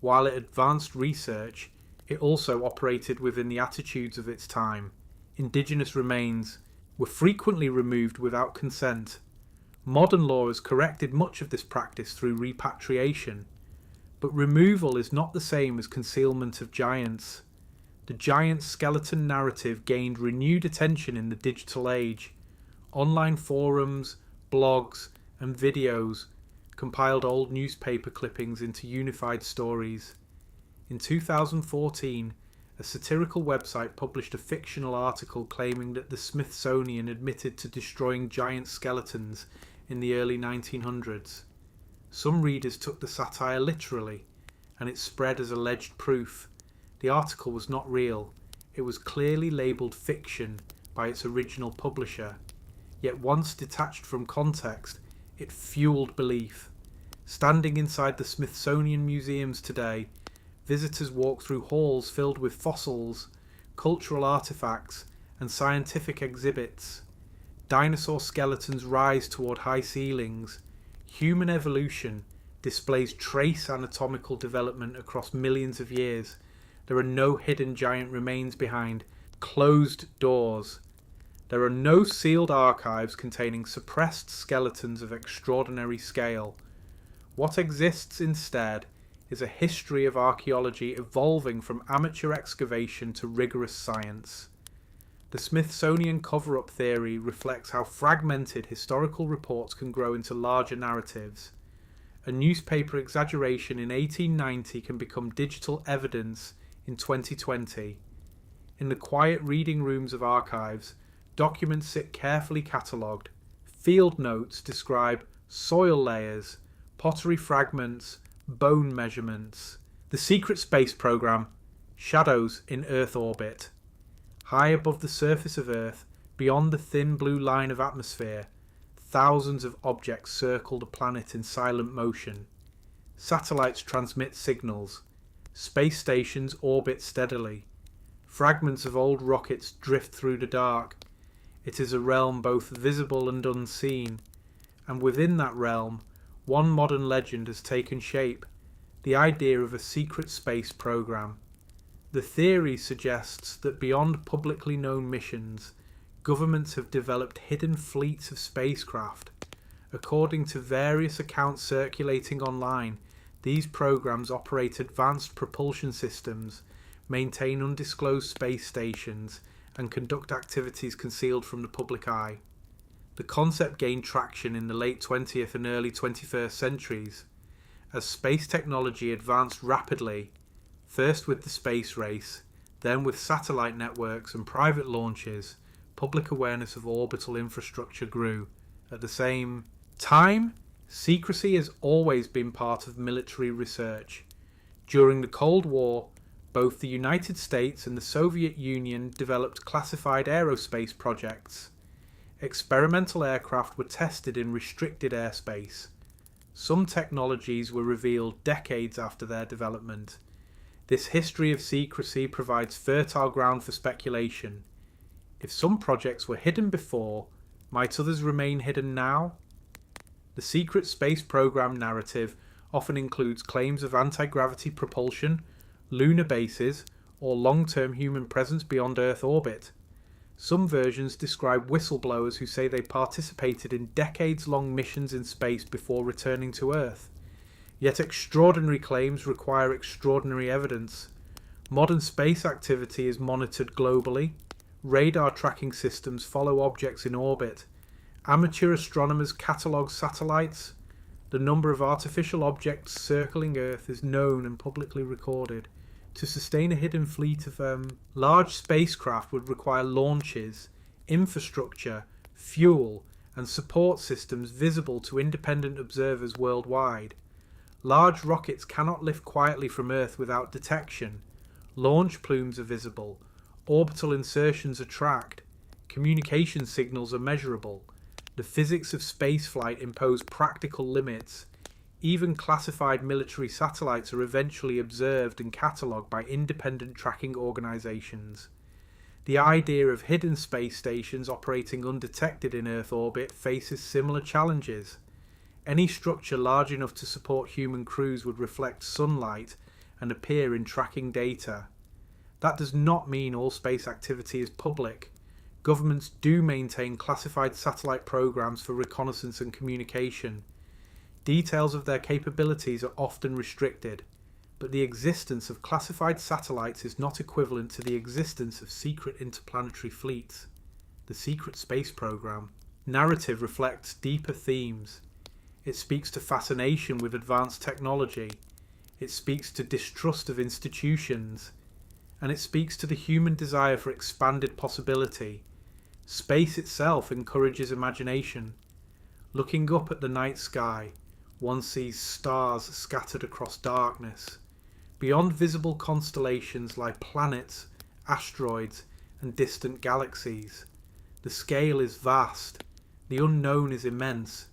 A: While it advanced research, it also operated within the attitudes of its time. Indigenous remains were frequently removed without consent. Modern law has corrected much of this practice through repatriation, but removal is not the same as concealment of giants. The giant skeleton narrative gained renewed attention in the digital age. Online forums, blogs, and videos compiled old newspaper clippings into unified stories. In 2014, a satirical website published a fictional article claiming that the Smithsonian admitted to destroying giant skeletons in the early 1900s. Some readers took the satire literally, and it spread as alleged proof. The article was not real. It was clearly labelled fiction by its original publisher. Yet once detached from context, it fueled belief. Standing inside the Smithsonian museums today, visitors walk through halls filled with fossils, cultural artifacts, and scientific exhibits. Dinosaur skeletons rise toward high ceilings. Human evolution displays trace anatomical development across millions of years. There are no hidden giant remains behind closed doors. There are no sealed archives containing suppressed skeletons of extraordinary scale. What exists instead is a history of archaeology evolving from amateur excavation to rigorous science. The Smithsonian cover-up theory reflects how fragmented historical reports can grow into larger narratives. A newspaper exaggeration in 1890 can become digital evidence in 2020. In the quiet reading rooms of archives, documents sit carefully catalogued. Field notes describe soil layers, pottery fragments, bone measurements. The secret space program, shadows in Earth orbit. High above the surface of Earth, beyond the thin blue line of atmosphere, thousands of objects circle the planet in silent motion. Satellites transmit signals. Space stations orbit steadily. Fragments of old rockets drift through the dark. It is a realm both visible and unseen, and within that realm, one modern legend has taken shape, the idea of a secret space program. The theory suggests that beyond publicly known missions, governments have developed hidden fleets of spacecraft. According to various accounts circulating online, these programs operate advanced propulsion systems, maintain undisclosed space stations, and conduct activities concealed from the public eye. The concept gained traction in the late 20th and early 21st centuries. As space technology advanced rapidly, first with the space race, then with satellite networks and private launches, public awareness of orbital infrastructure grew. At the same time, secrecy has always been part of military research. During the Cold War, both the United States and the Soviet Union developed classified aerospace projects. Experimental aircraft were tested in restricted airspace. Some technologies were revealed decades after their development. This history of secrecy provides fertile ground for speculation. If some projects were hidden before, might others remain hidden now? The secret space program narrative often includes claims of anti-gravity propulsion, lunar bases, or long-term human presence beyond Earth orbit. Some versions describe whistleblowers who say they participated in decades-long missions in space before returning to Earth. Yet extraordinary claims require extraordinary evidence. Modern space activity is monitored globally. Radar tracking systems follow objects in orbit. Amateur astronomers catalogue satellites. The number of artificial objects circling Earth is known and publicly recorded. To sustain a hidden fleet of large spacecraft would require launches, infrastructure, fuel, and support systems visible to independent observers worldwide. Large rockets cannot lift quietly from Earth without detection. Launch plumes are visible. Orbital insertions are tracked. Communication signals are measurable. The physics of spaceflight impose practical limits. Even classified military satellites are eventually observed and catalogued by independent tracking organizations. The idea of hidden space stations operating undetected in Earth orbit faces similar challenges. Any structure large enough to support human crews would reflect sunlight and appear in tracking data. That does not mean all space activity is public. Governments do maintain classified satellite programs for reconnaissance and communication. Details of their capabilities are often restricted, but the existence of classified satellites is not equivalent to the existence of secret interplanetary fleets. The secret space program narrative reflects deeper themes. It speaks to fascination with advanced technology. It speaks to distrust of institutions. And it speaks to the human desire for expanded possibility. Space itself encourages imagination. Looking up at the night sky, one sees stars scattered across darkness. Beyond visible constellations lie planets, asteroids, and distant galaxies. The scale is vast. The unknown is immense.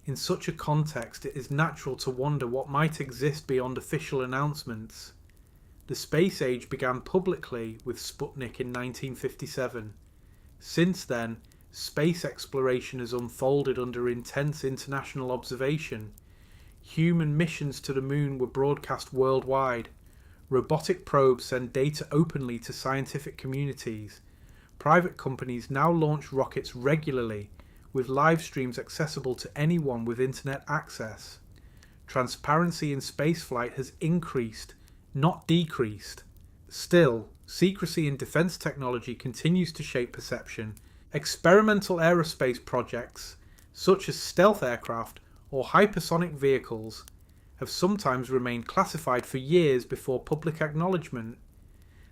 A: In such a context, it is natural to wonder what might exist beyond official announcements. The space age began publicly with Sputnik in 1957. Since then, space exploration has unfolded under intense international observation. Human missions to the moon were broadcast worldwide. Robotic probes send data openly to scientific communities. Private companies now launch rockets regularly, with live streams accessible to anyone with internet access. Transparency in spaceflight has increased, not decreased. Still, secrecy in defense technology continues to shape perception. Experimental aerospace projects, such as stealth aircraft or hypersonic vehicles, have sometimes remained classified for years before public acknowledgement.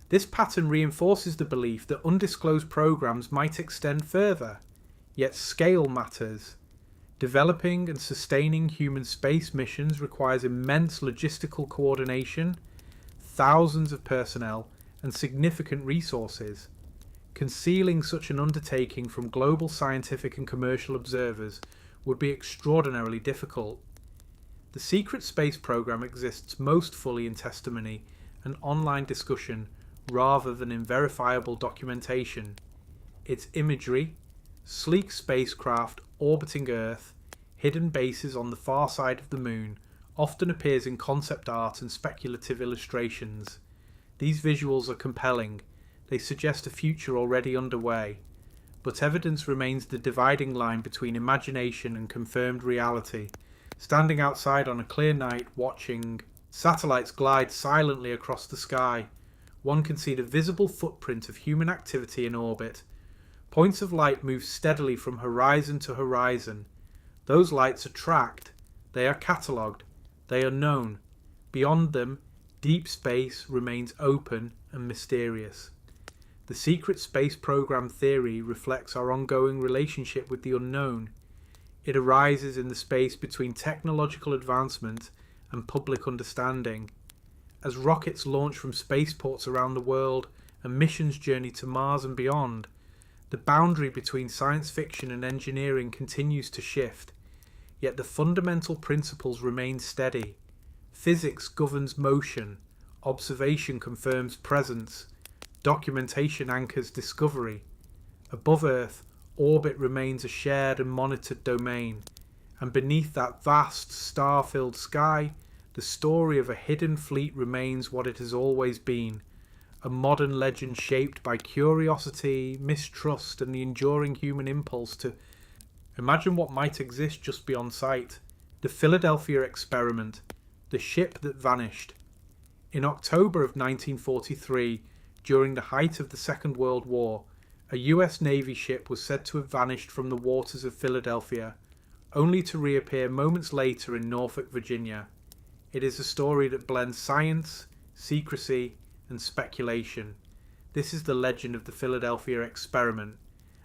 A: This pattern reinforces the belief that undisclosed programs might extend further. Yet scale matters. Developing and sustaining human space missions requires immense logistical coordination, thousands of personnel, and significant resources. Concealing such an undertaking from global scientific and commercial observers would be extraordinarily difficult. The secret space program exists most fully in testimony and online discussion rather than in verifiable documentation. Its imagery, sleek spacecraft orbiting Earth, hidden bases on the far side of the moon, often appears in concept art and speculative illustrations. These visuals are compelling. They suggest a future already underway. But evidence remains the dividing line between imagination and confirmed reality. Standing outside on a clear night watching satellites glide silently across the sky, one can see the visible footprint of human activity in orbit. Points of light move steadily from horizon to horizon. Those lights are tracked. They are catalogued. They are known. Beyond them, deep space remains open and mysterious. The secret space program theory reflects our ongoing relationship with the unknown. It arises in the space between technological advancement and public understanding. As rockets launch from spaceports around the world and missions journey to Mars and beyond, the boundary between science fiction and engineering continues to shift. Yet the fundamental principles remain steady. Physics governs motion, observation confirms presence, documentation anchors discovery. Above Earth, orbit remains a shared and monitored domain, and beneath that vast star-filled sky, the story of a hidden fleet remains what it has always been, a modern legend shaped by curiosity, mistrust, and the enduring human impulse to imagine what might exist just beyond sight. The Philadelphia experiment, the ship that vanished. In October of 1943, during the height of the Second World War, a US Navy ship was said to have vanished from the waters of Philadelphia, only to reappear moments later in Norfolk, Virginia. It is a story that blends science, secrecy, and speculation. This is the legend of the Philadelphia experiment.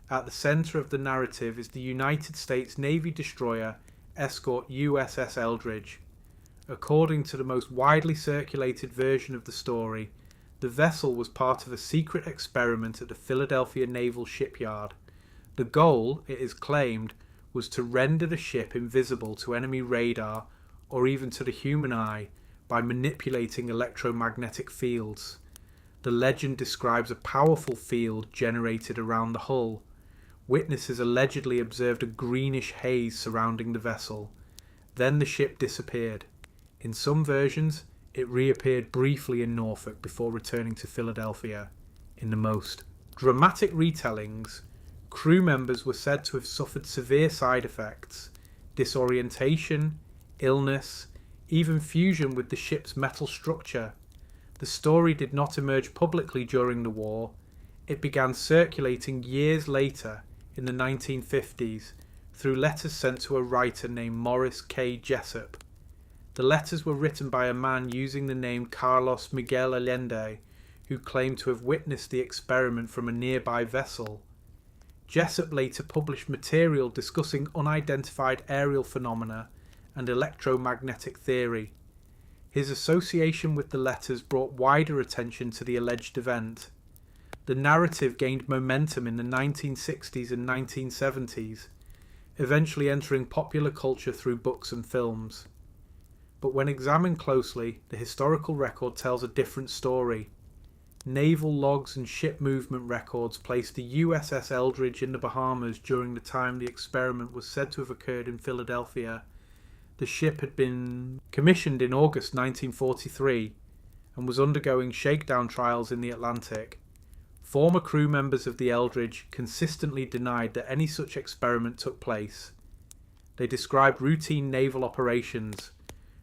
A: At the center of the narrative is the United States Navy destroyer escort USS Eldridge. According to the most widely circulated version of the story, the vessel was part of a secret experiment at the Philadelphia Naval Shipyard. The goal, it is claimed, was to render the ship invisible to enemy radar or even to the human eye by manipulating electromagnetic fields. The legend describes a powerful field generated around the hull. Witnesses allegedly observed a greenish haze surrounding the vessel. Then the ship disappeared. In some versions, it reappeared briefly in Norfolk before returning to Philadelphia. In the most dramatic retellings, crew members were said to have suffered severe side effects, disorientation, illness, even fusion with the ship's metal structure. The story did not emerge publicly during the war. It began circulating years later, in the 1950s, through letters sent to a writer named Morris K. Jessup. The letters were written by a man using the name Carlos Miguel Allende, who claimed to have witnessed the experiment from a nearby vessel. Jessup later published material discussing unidentified aerial phenomena and electromagnetic theory. His association with the letters brought wider attention to the alleged event. The narrative gained momentum in the 1960s and 1970s, eventually entering popular culture through books and films. But when examined closely, the historical record tells a different story. Naval logs and ship movement records place the USS Eldridge in the Bahamas during the time the experiment was said to have occurred in Philadelphia. The ship had been commissioned in August 1943 and was undergoing shakedown trials in the Atlantic. Former crew members of the Eldridge consistently denied that any such experiment took place. They described routine naval operations.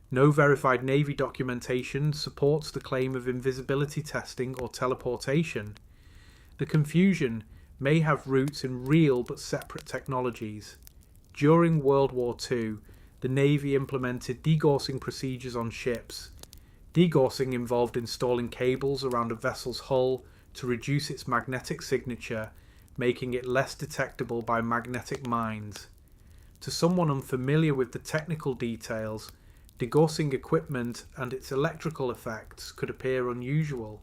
A: No verified Navy documentation supports the claim of invisibility testing or teleportation. The confusion may have roots in real but separate technologies. During World War II, the Navy implemented degaussing procedures on ships. Degaussing involved installing cables around a vessel's hull to reduce its magnetic signature, making it less detectable by magnetic mines. To someone unfamiliar with the technical details, degaussing equipment and its electrical effects could appear unusual.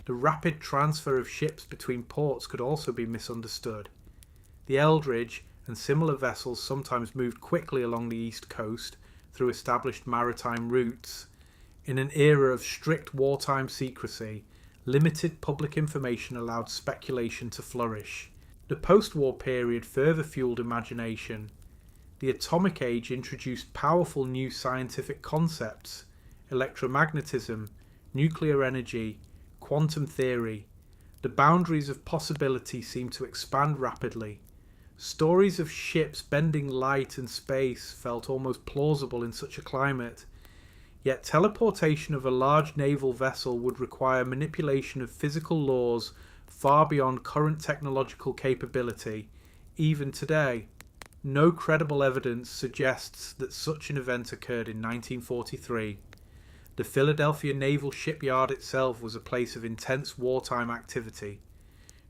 A: The rapid transfer of ships between ports could also be misunderstood. The Eldridge and similar vessels sometimes moved quickly along the east coast through established maritime routes. In an era of strict wartime secrecy, limited public information allowed speculation to flourish. The post-war period further fueled imagination. The atomic age introduced powerful new scientific concepts: electromagnetism, nuclear energy, quantum theory. The boundaries of possibility seemed to expand rapidly. Stories of ships bending light and space felt almost plausible in such a climate. Yet teleportation of a large naval vessel would require manipulation of physical laws far beyond current technological capability, even today. No credible evidence suggests that such an event occurred in 1943. The Philadelphia Naval Shipyard itself was a place of intense wartime activity.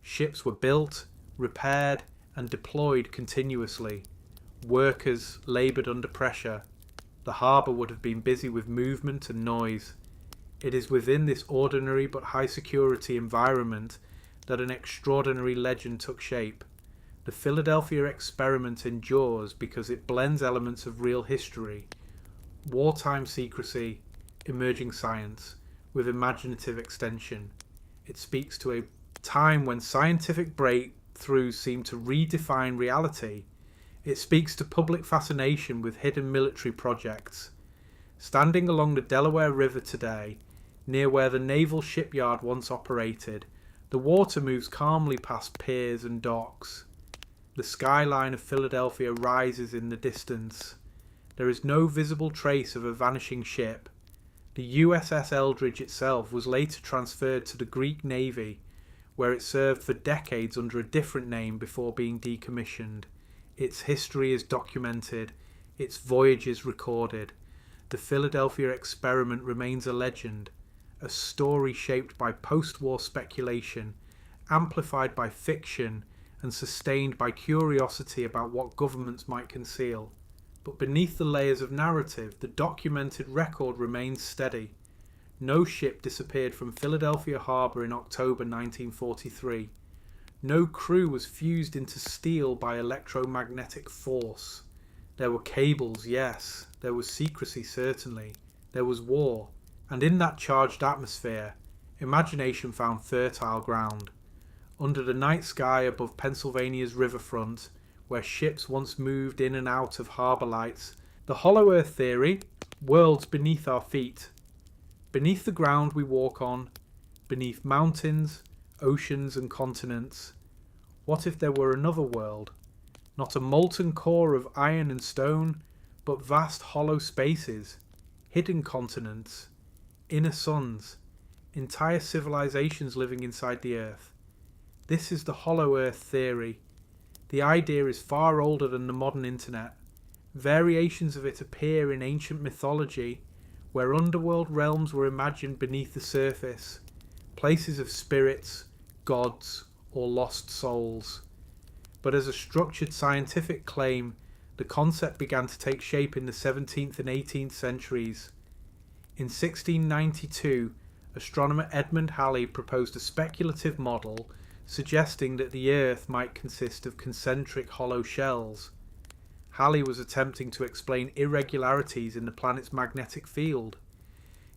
A: Ships were built, repaired, and deployed continuously. Workers laboured under pressure. The harbour would have been busy with movement and noise. It is within this ordinary but high security environment that an extraordinary legend took shape. The Philadelphia experiment endures because it blends elements of real history, wartime secrecy, emerging science, with imaginative extension. It speaks to a time when scientific breakthroughs seem to redefine reality. It speaks to public fascination with hidden military projects. Standing along the Delaware River today, near where the naval shipyard once operated, the water moves calmly past piers and docks. The skyline of Philadelphia rises in the distance. There is no visible trace of a vanishing ship. The USS Eldridge itself was later transferred to the Greek Navy, where it served for decades under a different name before being decommissioned. Its history is documented, its voyages recorded. The Philadelphia experiment remains a legend, a story shaped by post-war speculation, amplified by fiction, and sustained by curiosity about what governments might conceal. But beneath the layers of narrative, the documented record remains steady. No ship disappeared from Philadelphia Harbour in October 1943. No crew was fused into steel by electromagnetic force. There were cables, yes. There was secrecy, certainly. There was war. And in that charged atmosphere, imagination found fertile ground. Under the night sky above Pennsylvania's riverfront, where ships once moved in and out of harbour lights, the hollow earth theory, worlds beneath our feet. Beneath the ground we walk on, beneath mountains, oceans and continents. What if there were another world? Not a molten core of iron and stone, but vast hollow spaces, hidden continents, inner suns, entire civilizations living inside the earth. This is the hollow earth theory. The idea is far older than the modern internet. Variations of it appear in ancient mythology, where underworld realms were imagined beneath the surface, places of spirits, gods, or lost souls. But as a structured scientific claim, the concept began to take shape in the 17th and 18th centuries. In 1692, astronomer Edmund Halley proposed a speculative model suggesting that the Earth might consist of concentric hollow shells. Halley was attempting to explain irregularities in the planet's magnetic field.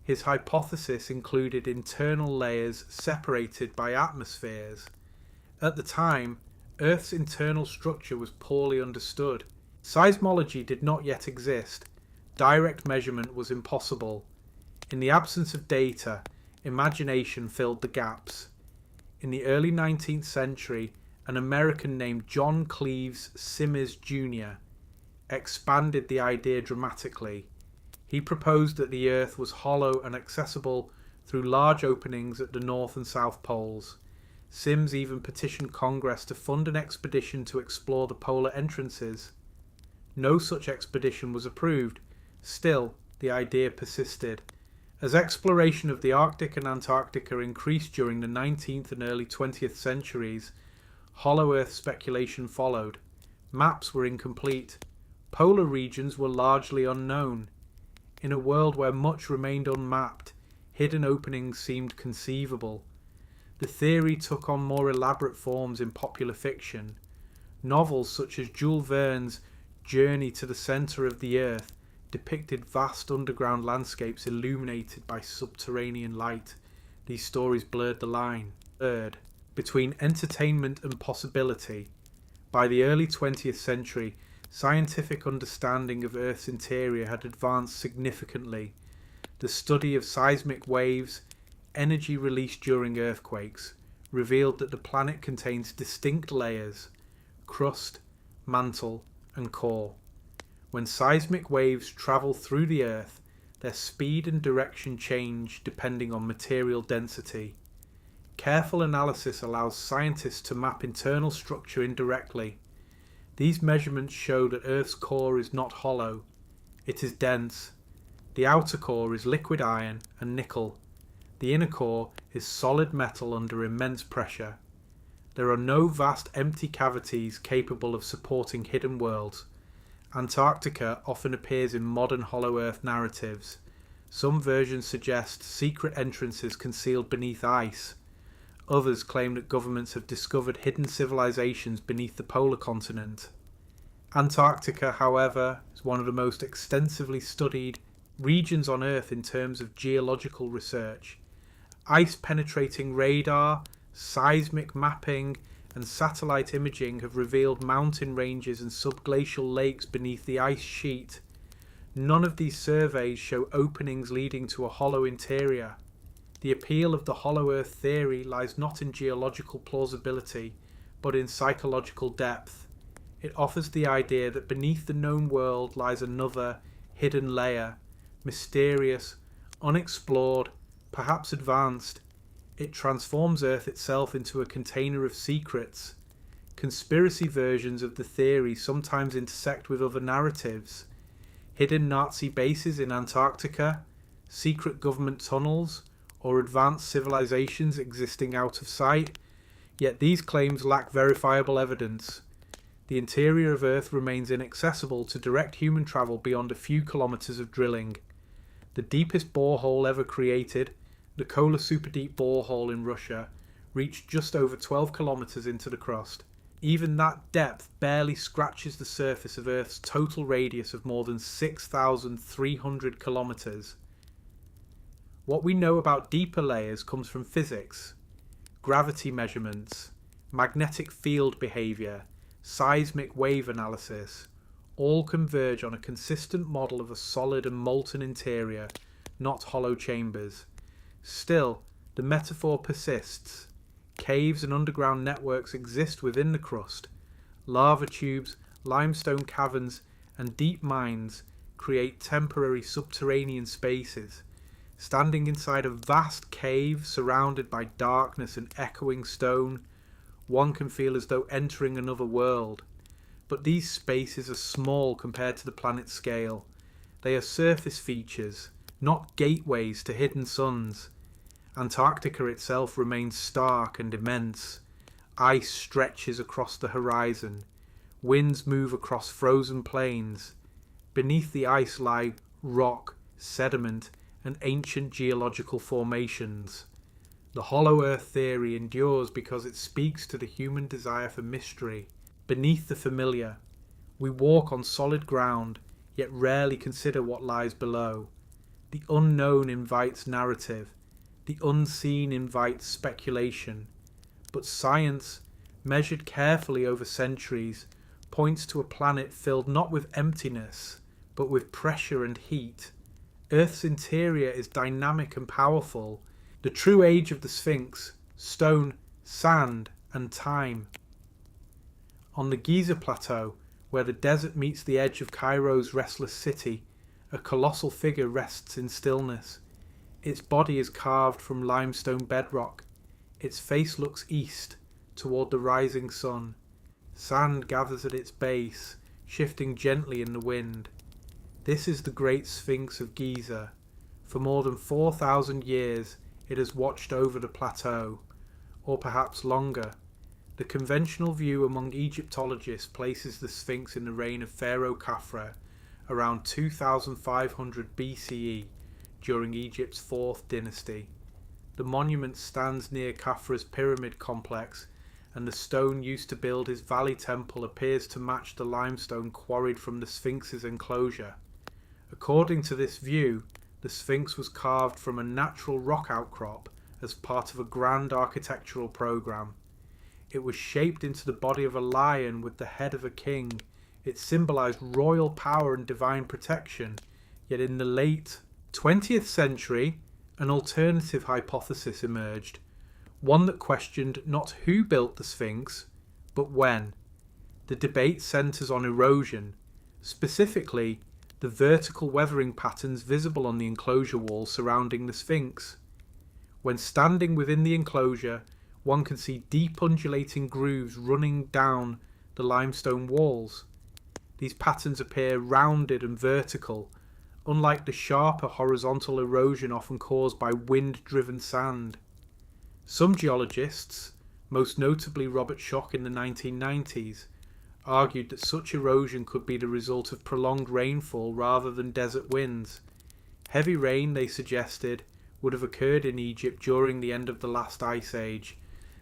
A: His hypothesis included internal layers separated by atmospheres. At the time, Earth's internal structure was poorly understood. Seismology did not yet exist. Direct measurement was impossible. In the absence of data, imagination filled the gaps. In the early 19th century, an American named John Cleves Simms Jr. expanded the idea dramatically. He proposed that the Earth was hollow and accessible through large openings at the North and South Poles. Simms even petitioned Congress to fund an expedition to explore the polar entrances. No such expedition was approved. Still, the idea persisted. As exploration of the Arctic and Antarctica increased during the 19th and early 20th centuries, hollow Earth speculation followed. Maps were incomplete. Polar regions were largely unknown. In a world where much remained unmapped, hidden openings seemed conceivable. The theory took on more elaborate forms in popular fiction. Novels such as Jules Verne's Journey to the Centre of the Earth depicted vast underground landscapes illuminated by subterranean light. These stories blurred the line between entertainment and possibility. By the early 20th century, scientific understanding of Earth's interior had advanced significantly. The study of seismic waves, energy released during earthquakes, revealed that the planet contains distinct layers: crust, mantle, and core. When seismic waves travel through the Earth, their speed and direction change depending on material density. Careful analysis allows scientists to map internal structure indirectly. These measurements show that Earth's core is not hollow. It is dense. The outer core is liquid iron and nickel. The inner core is solid metal under immense pressure. There are no vast empty cavities capable of supporting hidden worlds. Antarctica often appears in modern hollow Earth narratives. Some versions suggest secret entrances concealed beneath ice. Others claim that governments have discovered hidden civilizations beneath the polar continent. Antarctica, however, is one of the most extensively studied regions on Earth in terms of geological research. Ice-penetrating radar, seismic mapping, and satellite imaging have revealed mountain ranges and subglacial lakes beneath the ice sheet. None of these surveys show openings leading to a hollow interior. The appeal of the hollow Earth theory lies not in geological plausibility, but in psychological depth. It offers the idea that beneath the known world lies another, hidden layer, mysterious, unexplored, perhaps advanced. It transforms Earth itself into a container of secrets. Conspiracy versions of the theory sometimes intersect with other narratives. Hidden Nazi bases in Antarctica, secret government tunnels, or advanced civilizations existing out of sight. Yet these claims lack verifiable evidence. The interior of Earth remains inaccessible to direct human travel beyond a few kilometers of drilling. The deepest borehole ever created, the Kola Superdeep borehole in Russia, reached just over 12 kilometers into the crust. Even that depth barely scratches the surface of Earth's total radius of more than 6,300 kilometers. What we know about deeper layers comes from physics, gravity measurements, magnetic field behavior, seismic wave analysis, all converge on a consistent model of a solid and molten interior, not hollow chambers. Still, the metaphor persists. Caves and underground networks exist within the crust. Lava tubes, limestone caverns, and deep mines create temporary subterranean spaces. Standing inside a vast cave surrounded by darkness and echoing stone, one can feel as though entering another world. But these spaces are small compared to the planet's scale. They are surface features, not gateways to hidden suns. Antarctica itself remains stark and immense. Ice stretches across the horizon. Winds move across frozen plains. Beneath the ice lie rock, sediment, and ancient geological formations. The hollow earth theory endures because it speaks to the human desire for mystery. Beneath the familiar, we walk on solid ground, yet rarely consider what lies below. The unknown invites narrative. The unseen invites speculation. But science, measured carefully over centuries, points to a planet filled not with emptiness, but with pressure and heat. Earth's interior is dynamic and powerful. The true age of the Sphinx, stone, sand, and time. On the Giza Plateau, where the desert meets the edge of Cairo's restless city, a colossal figure rests in stillness. Its body is carved from limestone bedrock. Its face looks east, toward the rising sun. Sand gathers at its base, shifting gently in the wind. This is the Great Sphinx of Giza. For more than 4,000 years it has watched over the plateau, or perhaps longer. The conventional view among Egyptologists places the Sphinx in the reign of Pharaoh Khafre around 2500 BCE during Egypt's 4th dynasty. The monument stands near Khafre's pyramid complex, and the stone used to build his valley temple appears to match the limestone quarried from the Sphinx's enclosure. According to this view, the Sphinx was carved from a natural rock outcrop as part of a grand architectural program. It was shaped into the body of a lion with the head of a king. It symbolized royal power and divine protection. Yet in the late 20th century, an alternative hypothesis emerged, one that questioned not who built the Sphinx, but when. The debate centers on erosion, specifically the vertical weathering patterns visible on the enclosure wall surrounding the Sphinx. When standing within the enclosure, one can see deep undulating grooves running down the limestone walls. These patterns appear rounded and vertical, unlike the sharper horizontal erosion often caused by wind-driven sand. Some geologists, most notably Robert Schoch in the 1990s, argued that such erosion could be the result of prolonged rainfall rather than desert winds. Heavy rain, they suggested, would have occurred in Egypt during the end of the last ice age,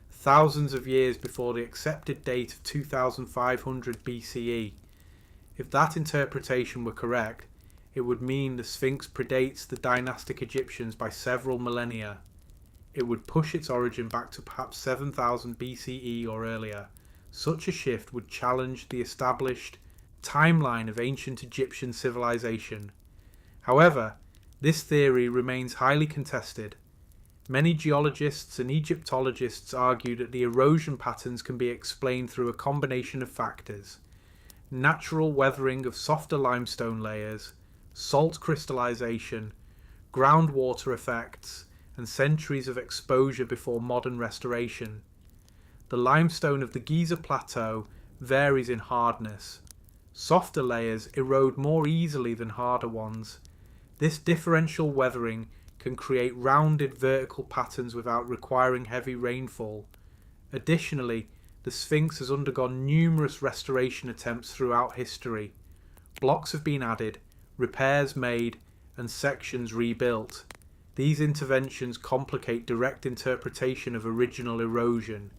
A: thousands of years before the accepted date of 2500 BCE. If that interpretation were correct, it would mean the Sphinx predates the dynastic Egyptians by several millennia. It would push its origin back to perhaps 7000 BCE or earlier. Such a shift would challenge the established timeline of ancient Egyptian civilization. However, this theory remains highly contested. Many geologists and Egyptologists argue that the erosion patterns can be explained through a combination of factors: natural weathering of softer limestone layers, salt crystallization, groundwater effects, and centuries of exposure before modern restoration. The limestone of the Giza Plateau varies in hardness. Softer layers erode more easily than harder ones. This differential weathering can create rounded vertical patterns without requiring heavy rainfall. Additionally, the Sphinx has undergone numerous restoration attempts throughout history. Blocks have been added, repairs made, and sections rebuilt. These interventions complicate direct interpretation of original erosion.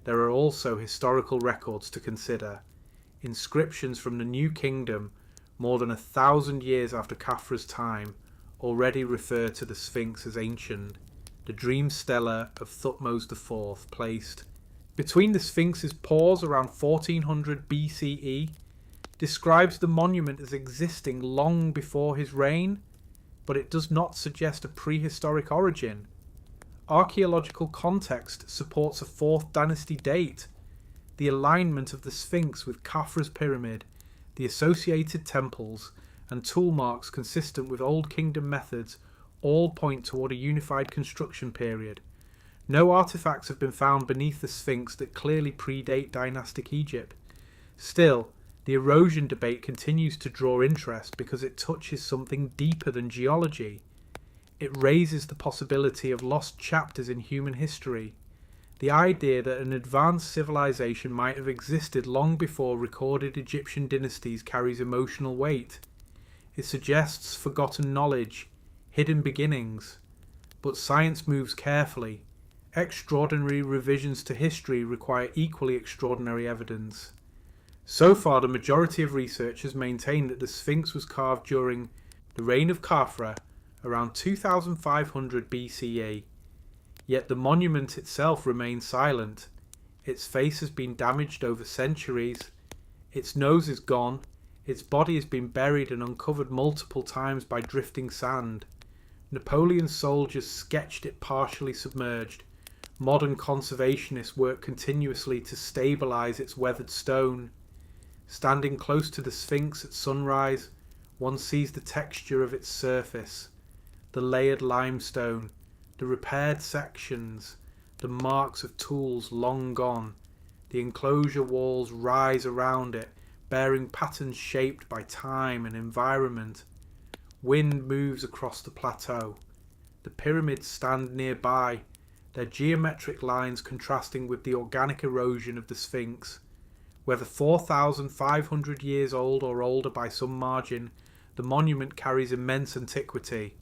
A: There are also historical records to consider. Inscriptions from the New Kingdom, more than 1,000 years after Khafre's time, already refer to the Sphinx as ancient, the dream stela of Thutmose IV, placed between the Sphinx's paws around 1400 BCE, describes the monument as existing long before his reign, but it does not suggest a prehistoric origin. Archaeological context supports a 4th dynasty date. The alignment of the Sphinx with Khafra's pyramid, the associated temples, and tool marks consistent with Old Kingdom methods all point toward a unified construction period. No artifacts have been found beneath the Sphinx that clearly predate dynastic Egypt. Still, the erosion debate continues to draw interest because it touches something deeper than geology. It raises the possibility of lost chapters in human history. The idea that an advanced civilization might have existed long before recorded Egyptian dynasties carries emotional weight. It suggests forgotten knowledge, hidden beginnings. But science moves carefully. Extraordinary revisions to history require equally extraordinary evidence. So far, the majority of researchers maintain that the Sphinx was carved during the reign of Khafra around 2500 BCE. Yet the monument itself remains silent. Its face has been damaged over centuries. Its nose is gone. Its body has been buried and uncovered multiple times by drifting sand. Napoleon's soldiers sketched it partially submerged. Modern conservationists work continuously to stabilize its weathered stone. Standing close to the Sphinx at sunrise, one sees the texture of its surface, the layered limestone, the repaired sections, the marks of tools long gone. The enclosure walls rise around it, bearing patterns shaped by time and environment. Wind moves across the plateau. The pyramids stand nearby, their geometric lines contrasting with the organic erosion of the Sphinx. Whether 4,500 years old or older by some margin, the monument carries immense antiquity.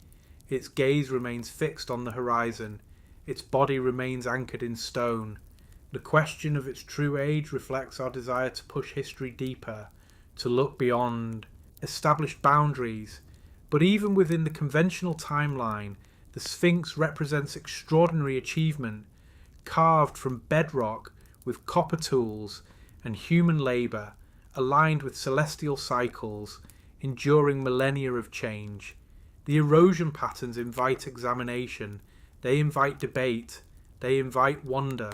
A: Its gaze remains fixed on the horizon. Its body remains anchored in stone. The question of its true age reflects our desire to push history deeper, to look beyond established boundaries. But even within the conventional timeline, the Sphinx represents extraordinary achievement, carved from bedrock with copper tools and human labour, aligned with celestial cycles, enduring millennia of change. The erosion patterns invite examination, they invite debate, they invite wonder,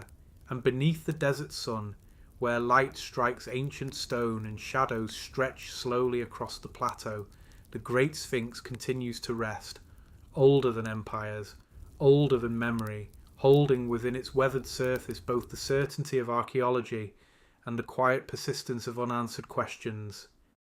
A: and beneath the desert sun, where light strikes ancient stone and shadows stretch slowly across the plateau, the great Sphinx continues to rest, older than empires, older than memory, holding within its weathered surface both the certainty of archaeology and the quiet persistence of unanswered questions.